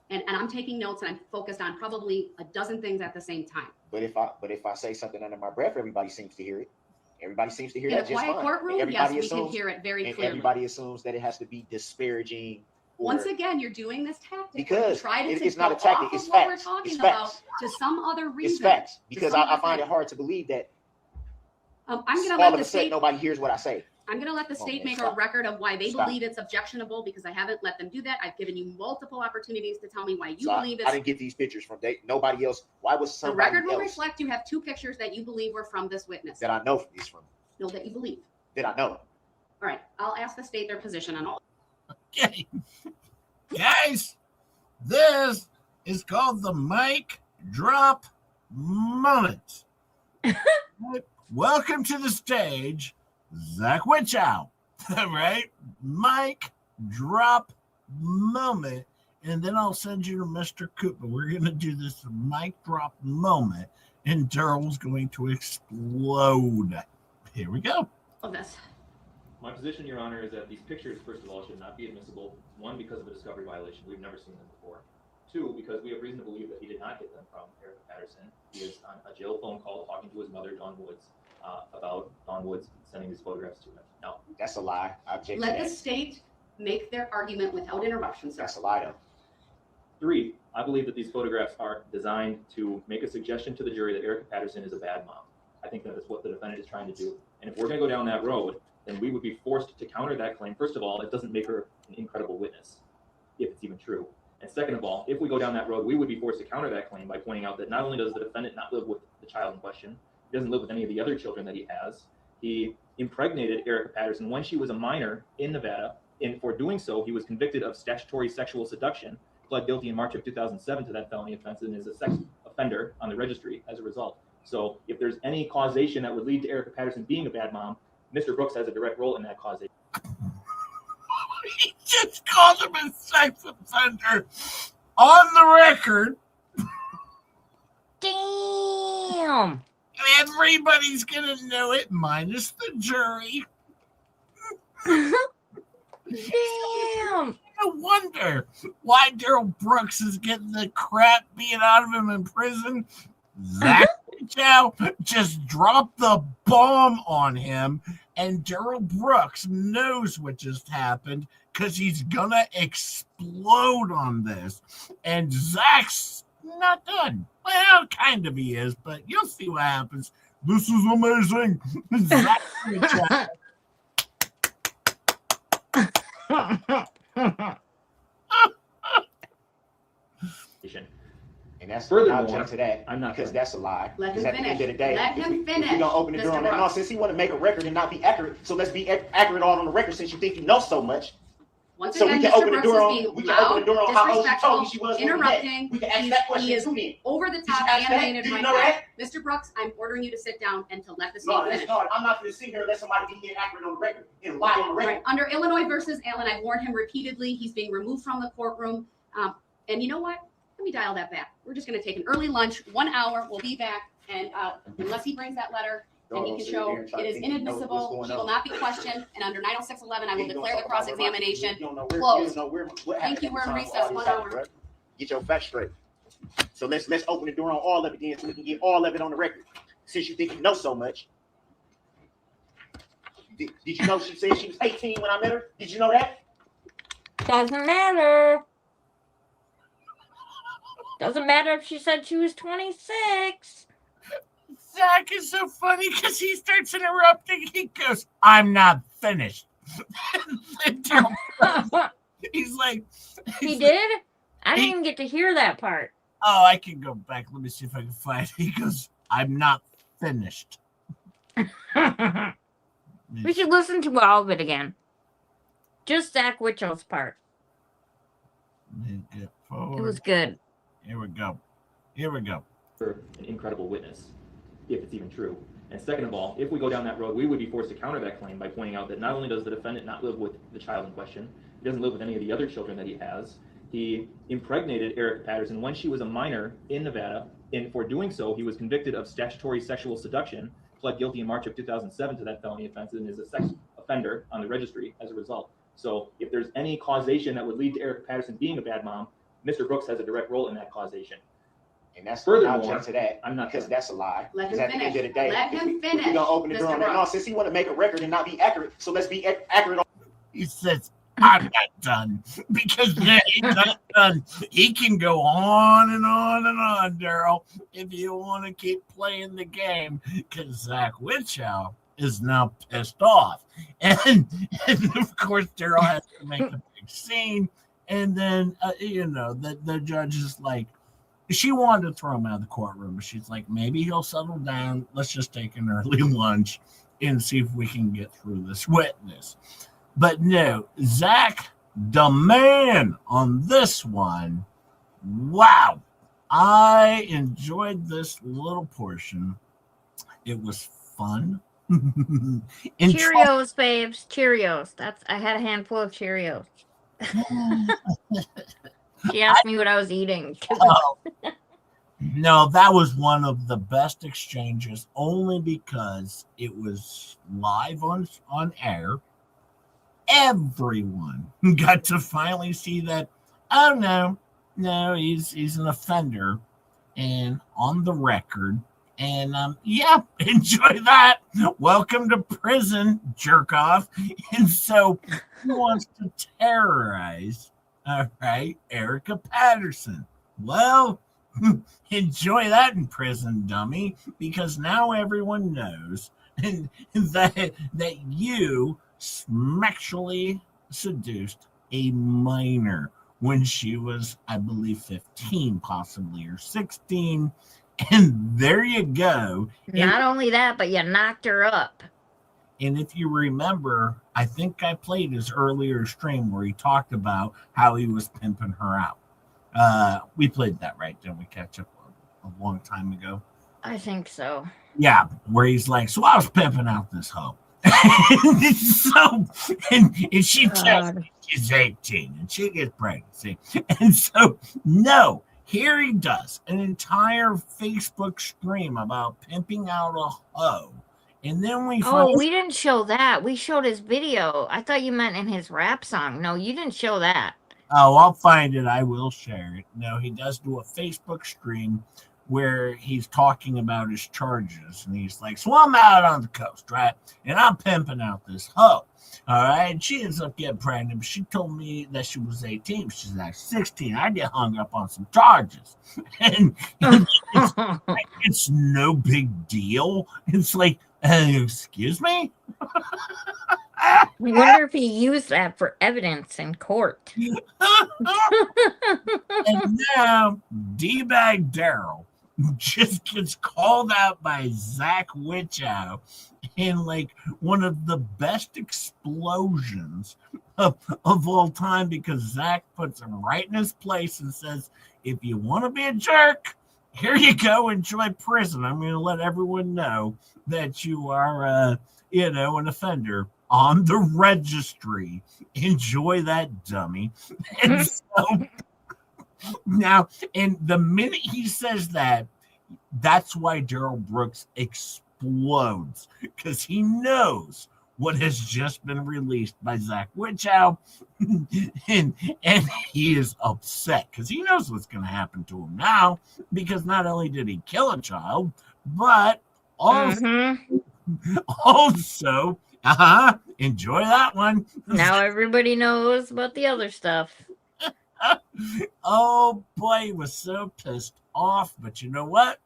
And I'm taking notes and I'm focused on probably a dozen things at the same time. But if I say something under my breath, everybody seems to hear it. Everybody seems to hear In a that just quiet fine. courtroom, And yes, everybody we can assumes, hear it very and clearly. everybody assumes that it has to be disparaging. or- Once again, you're doing this tactic. where you Because try to it's not a go tactic, off it's of what facts. we're talking It's about facts. to some other reason. It's facts. Because some I other find it thing. hard to believe that I'm going to all let of the a sudden state. nobody hears what I say. I'm going to let the Come on, state man, make a stop. record of why they Stop. believe it's objectionable because I haven't let them do that. I've given you multiple opportunities to tell me why you So believe I it's. didn't get these pictures from nobody else. Why was The somebody record will else reflect you have 2 pictures that you believe were from this witness. that I know is from? No, that you believe. That I know. All right, I'll ask the state their position on all. Okay. Guys, this is called the mic drop moment. Welcome to the stage, Zach Witchow. Right? Mic drop moment. And then I'll send you to Mr. Cooper. We're going to do this mic drop moment, and Darrell's going to explode. Here we go. Of this. My position, Your Honor, is that these pictures, first of all, should not be admissible. 1, because of a discovery violation. We've never seen them before. 2, because we have reason to believe that he did not get them from Erica Patterson. He is on a jail phone call talking to his mother, Dawn Woods, about Dawn Woods sending these photographs to him. No, That's a lie. I object to Let the that. state make their argument without interruption, sir. That's a lie, though. 3, I believe that these photographs are designed to make a suggestion to the jury that Erica Patterson is a bad mom. I think that is what the defendant is trying to do. And if we're going to go down that road, then we would be forced to counter that claim. First of all, it doesn't make her an incredible witness, if it's even true. And second of all, if we go down that road, we would be forced to counter that claim by pointing out that not only does the defendant not live with the child in question, he doesn't live with any of the other children that he has. He impregnated Erica Patterson when she was a minor in Nevada. And for doing so, he was convicted of statutory sexual seduction, pled guilty in March of 2007 to that felony offense, and is a sex offender on the registry as a result. So if there's any causation that would lead to Erica Patterson being a bad mom, Mr. Brooks has a direct role in that causation. He just called him a sex offender on the record. Damn. Everybody's gonna know it, minus the jury. Damn. No wonder why Darrell Brooks is getting the crap beat out of him in prison. Zach Chow just dropped the bomb on him, and Darrell Brooks knows what just happened because he's gonna explode on this. And Zach's not done. Well, kind of he is, but you'll see what happens. This is amazing. Zach Chow. And that's Furthermore, I object to that I'm not because done. that's a lie. Let him Because at the end of the finish. day, Let if him we finish, don't open the door Mr. on that, no, Brooks. since he want to make a record and not be accurate, so let's be accurate all on the record since you think you know so much. Once So again, we can Mr. open the Brooks door is on being we can open loud, the door on how old she told you she disrespectful, was when we met. interrupting. We can ask that question He is too then. over the Did top, you ask that? animated Did you right know now. that? Mr. Brooks, I'm ordering you to sit down and to let the state No, that's finish. not. I'm not going to sit here and let somebody be inaccurate on the record and lie on the record. Right. Under Illinois versus Allen, I've warned him repeatedly. He's being removed from the courtroom. And you know what? Let me dial that back. We're just going to take an early lunch, 1 hour. We'll be back. And unless he brings that letter and he can show it is inadmissible, he will not be questioned. And under 906.11, I will declare the cross-examination closed. Thank you. We're in recess 1 hour. Get your facts straight. So let's open the door on all of it then so we can get all of it on the record. Since you think you know so much. Did you know she said she was 18 when I met her? Did you know that? Doesn't matter. Doesn't matter if she said she was 26. Zach is so funny because he starts interrupting. He goes, "I'm not finished." He's like, He did? I didn't even get to hear that part. "Oh, I can go back. Let me see if I can find it." He goes, "I'm not finished." We should listen to all of it again. Just Zach Witchell's part. Get It forward. was good. Here we go. Here we go. For an incredible witness, if it's even true. And second of all, if we go down that road, we would be forced to counter that claim by pointing out that not only does the defendant not live with the child in question, he doesn't live with any of the other children that he has. He impregnated Erica Patterson when she was a minor in Nevada, and for doing so, he was convicted of statutory sexual seduction, pled guilty in March of 2007 to that felony offense, and is a sex offender on the registry as a result. So if there's any causation that would lead to Erica Patterson being a bad mom, Mr. Brooks has a direct role in that causation. And that's Furthermore, I'll jump to that. I'm not because done. that's a lie. Let Because him at the end of the finish. day, Let if him we- if finish, we're gonna open the door Mr. on that. No, Brooks. since he want to make a record and not be accurate, so let's be accurate. He says, "I'm not done," because then he's not done. He can go on and on and on, Darrell, if you want to keep playing the game, because Zach Witchow is now pissed off, and of course Darrell has to make a big scene, and then the judge is like, she wanted to throw him out of the courtroom, but she's like, maybe he'll settle down. Let's just take an early lunch and see if we can get through this witness. But no, Zach, the man on this one. Wow. I enjoyed this little portion. It was fun. Cheerios, babes. Cheerios. I had a handful of Cheerios. She asked me what I was eating. No, that was one of the best exchanges only because it was live on air. Everyone got to finally see that, oh no, he's an offender and on the record. And yeah, enjoy that. Welcome to prison, jerk off. And so he wants to terrorize, all right, Erica Patterson. Well, enjoy that in prison, dummy, because now everyone knows that you sexually seduced a minor when she was, I believe, 15, possibly, or 16. And there you go. Not only that, but you knocked her up. And if you remember, I think I played his earlier stream where he talked about how he was pimping her out. We played that, right? Didn't we catch up a long time ago? I think so. Yeah, where he's like, so I was pimping out this hoe. and she tells me she's 18 and she gets pregnant. See? And so, no, here he does an entire Facebook stream about pimping out a hoe. And then we we didn't show that. We showed his video. I thought you meant in his rap song. No, you didn't show that. Oh, I'll find it. I will share it. No, he does do a Facebook stream where he's talking about his charges. And he's like, so I'm out on the coast, right? And I'm pimping out this hoe. All right. And she ends up getting pregnant. But she told me that she was 18. She's like 16. I get hung up on some charges. And it's no big deal. It's like, excuse me? I wonder if he used that for evidence in court. And now, D-Bag Darrell just gets called out by Zach Witchow in like one of the best explosions of all time, because Zach puts him right in his place and says, if you want to be a jerk, here you go, enjoy prison. I'm going to let everyone know that you are, an offender on the registry. Enjoy that, dummy. And so now, and the minute he says that, that's why Darrell Brooks explodes, because he knows what has just been released by Zach Witchow, and he is upset because he knows what's going to happen to him now, because not only did he kill a child, but also, enjoy that one. Now everybody knows about the other stuff. Oh boy, he was so pissed off. But you know what?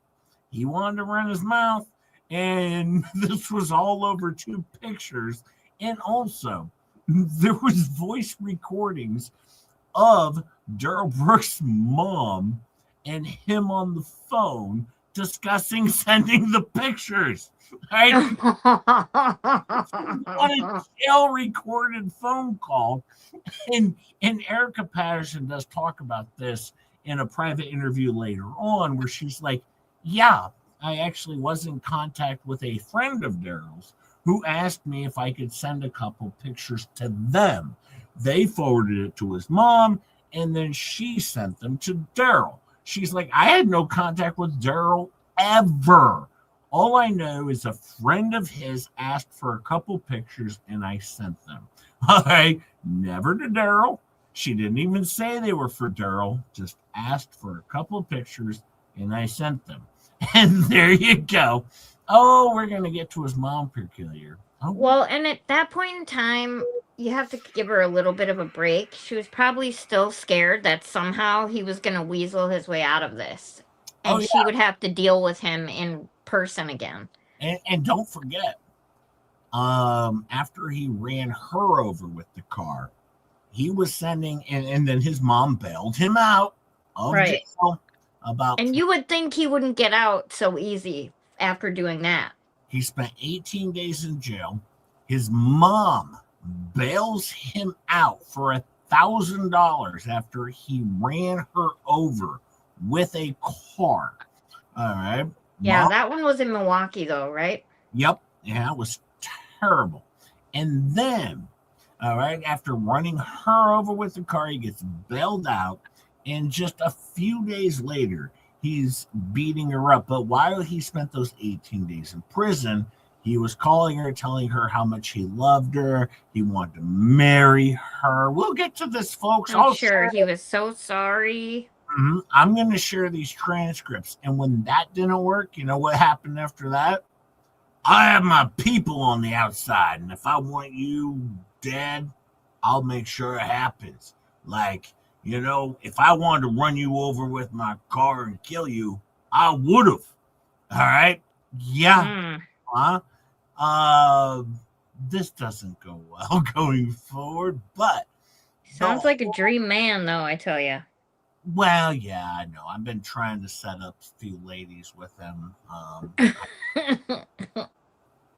He wanted to run his mouth. And this was all over 2 pictures. And also, there was voice recordings of Darrell Brooks' mom and him on the phone discussing sending the pictures. Right? On a jail recorded phone call. And Erica Patterson does talk about this in a private interview later on, where she's like, yeah, I actually was in contact with a friend of Darrell's who asked me if I could send a couple pictures to them. They forwarded it to his mom, and then she sent them to Darrell. She's like, I had no contact with Darrell ever. All I know is a friend of his asked for a couple pictures, and I sent them. I never to Darrell. She didn't even say they were for Darrell, just asked for a couple of pictures, and I sent them. And there you go. Oh, we're going to get to his mom peculiar. Oh, Well, and at that point in time, you have to give her a little bit of a break. She was probably still scared that somehow he was going to weasel his way out of this. And she would have to deal with him in person again. And don't forget, after he ran her over with the car, he was sending, and then his mom bailed him out of jail. And you would think he wouldn't get out so easy after doing that. He spent 18 days in jail. His mom bails him out for $1,000 after he ran her over with a car. All right. Yeah, Mom, that one was in Milwaukee, though, right? Yep. Yeah, it was terrible. And then, all right, after running her over with the car, he gets bailed out. And just a few days later, he's beating her up. But while he spent those 18 days in prison, he was calling her, telling her how much he loved her. He wanted to marry her. We'll get to this, folks. I'm sure he was so sorry. I'm going to share these transcripts. And when that didn't work, you know what happened after that? I have my people on the outside. And if I want you dead, I'll make sure it happens. Like, you know, if I wanted to run you over with my car and kill you, I would have. All right? Yeah. This doesn't go well going forward, but sounds like a dream man, though, I tell you. Well, yeah, I know. I've been trying to set up a few ladies with him.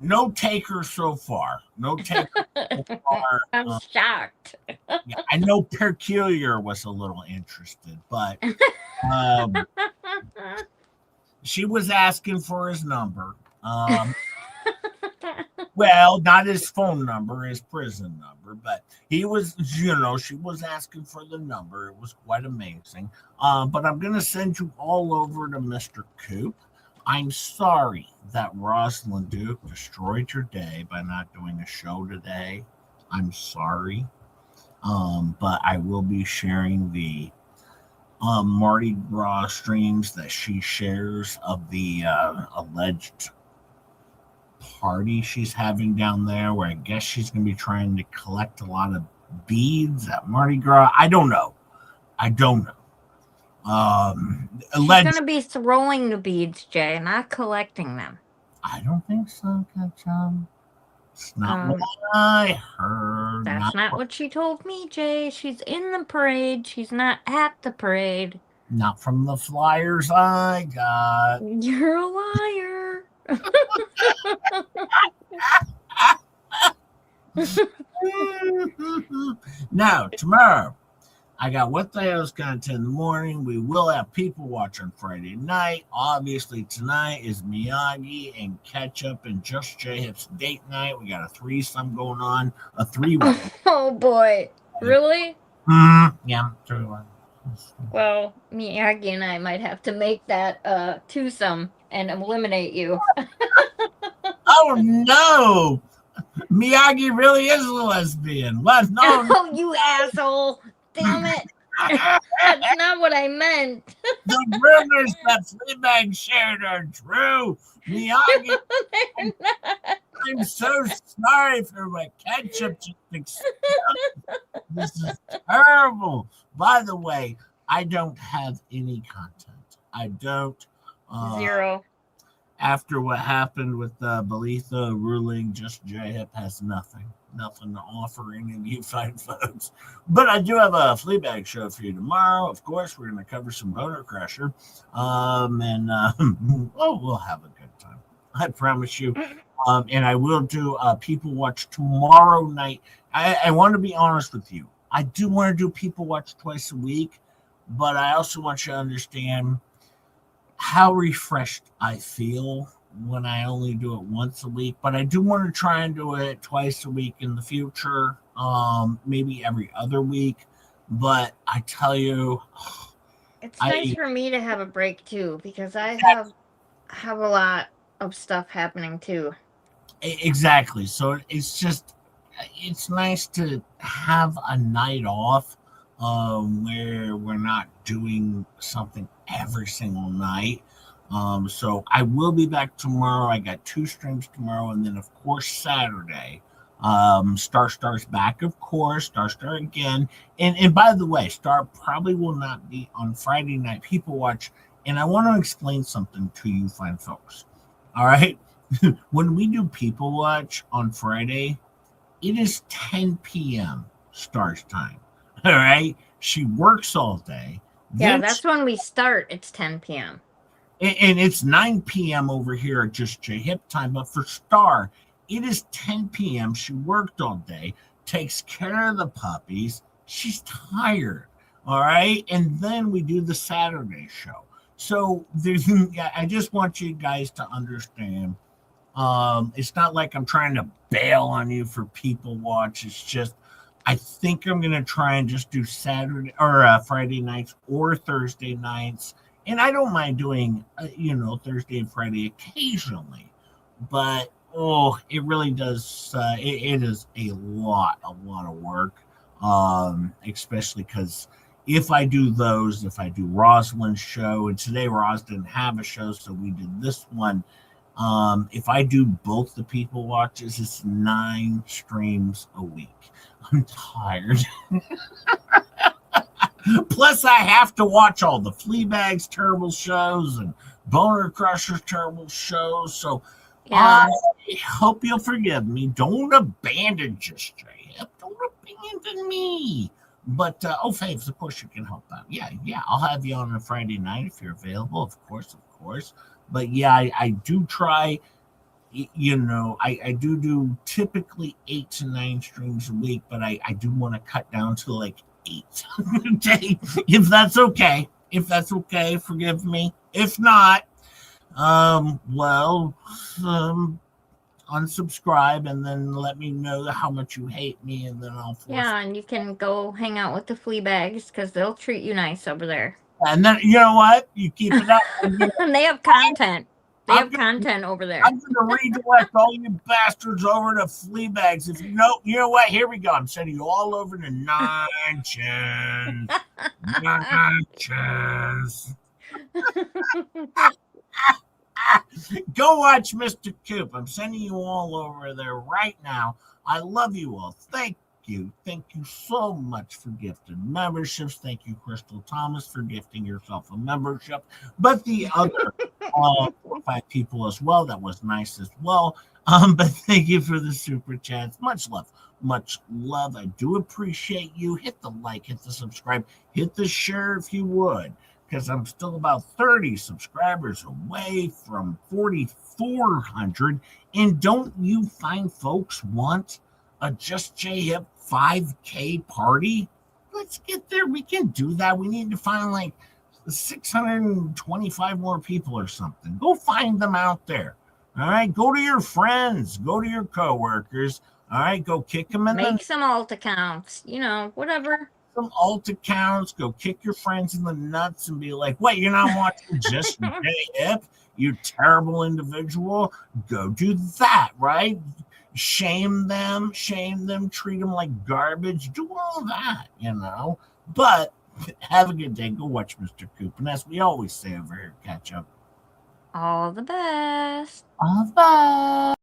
No taker so far. No taker so far. I'm shocked. Yeah, I know Peculiar was a little interested, but she was asking for his number. Well, not his phone number, his prison number, but he was, you know, she was asking for the number. It was quite amazing. But I'm going to send you all over to Mr. Coop. I'm sorry that Rosalind Duke destroyed your day by not doing a show today. I'm sorry. But I will be sharing the Mardi Gras streams that she shares of the alleged party she's having down there, where I guess she's going to be trying to collect a lot of beads at Mardi Gras. I don't know. She's going to be throwing the beads, Jay, not collecting them. I don't think so, Ketchup. It's not what I heard. That's not what she told me, Jay. She's in the parade. She's not at the parade. Not from the flyers I got. You're a liar. Now, tomorrow, I got What the Hell's Content in the morning. We will have People Watch on Friday night. Obviously, tonight is Miyagi and Ketchup and Just Jay Hip's date night. We got a threesome going on. A three-way. Oh, boy. Really? Yeah, three-way. Well, Miyagi and I might have to make that twosome and eliminate you. Oh, no! Miyagi really is a lesbian. What? No. Oh, you asshole. Damn it. That's not what I meant. The rumors that Fleabag shared are true. Miyagi, I'm so sorry for what Ketchup just experienced. This is terrible. By the way, I don't have any content. I don't. Zero. After what happened with the Belitha ruling, just J-Hip has nothing to offer any of you fine folks. But I do have a Fleabag show for you tomorrow. Of course, we're going to cover some Boner Crusher. We'll have a good time. I promise you. And I will do People Watch tomorrow night. I want to be honest with you. I do want to do People Watch twice a week, but I also want you to understand how refreshed I feel when I only do it once a week. But I do want to try and do it twice a week in the future, maybe every other week. But I tell you, It's nice for me to have a break too, because I have a lot of stuff happening too. Exactly. So it's nice to have a night off where we're not doing something every single night. So I will be back tomorrow. I got 2 streams tomorrow, and then of course Saturday. Star's back, of course. Star again. And by the way, Star probably will not be on Friday night People Watch. And I want to explain something to you fine folks. All right. When we do People Watch on Friday, it is 10 p.m. Star's time. All right. She works all day. Yeah, that's when we start. It's 10 p.m. And it's 9 p.m. over here at just J-Hip time. But for Star, it is 10 p.m. She worked all day, takes care of the puppies. She's tired. All right. And then we do the Saturday show. So I just want you guys to understand. It's not like I'm trying to bail on you for People Watch. It's just I think I'm gonna try and just do Saturday or Friday nights or Thursday nights, and I don't mind doing Thursday and Friday occasionally, but it really does. It is a lot of work, especially because if I do Rosalind's show, and today Roz didn't have a show, so we did this one. If I do both the People Watches, it's 9 streams a week. I'm tired. Plus, I have to watch all the Fleabag's terrible shows and Boner Crusher's terrible shows. So I hope you'll forgive me. Don't abandon just J-Hip. Don't abandon me. But, Faves, of course you can help out. Yeah, I'll have you on a Friday night if you're available. Of course. But yeah, I do try, I do typically 8 to 9 streams a week, but I do want to cut down to like 8 a day, if that's okay. Forgive me. If not, unsubscribe and then let me know how much you hate me, and then I'll force. Yeah, and you can go hang out with the Fleabags because they'll treat you nice over there. And then you know what? You keep it up. And they have content. They have content over there. I'm going to redirect all you bastards over to Fleabags. If you know what? Here we go. I'm sending you all over to Nine Chins. Go watch Mr. Coop. I'm sending you all over there right now. I love you all. Thank you. Thank you so much for gifted memberships. Thank you, Crystal Thomas, for gifting yourself a membership. But the other 5 people as well, that was nice as well. But thank you for the super chats. Much love. I do appreciate you. Hit the like, hit the subscribe, hit the share if you would, because I'm still about 30 subscribers away from 4,400. And don't you fine folks want a Just J-Hip 5K party? Let's get there. We can do that. We need to find like 625 more people or something. Go find them out there. All right. Go to your friends. Go to your coworkers. All right. Go kick them in. Make some alt accounts. Whatever. Some alt accounts. Go kick your friends in the nuts and be like, "Wait, you're not watching Just J-Hip? You terrible individual." Go do that. Right. Shame them, treat them like garbage, do all that, But have a good day. Go watch Mr. Coop. And as we always say over here, Ketchup. All the best. All the best.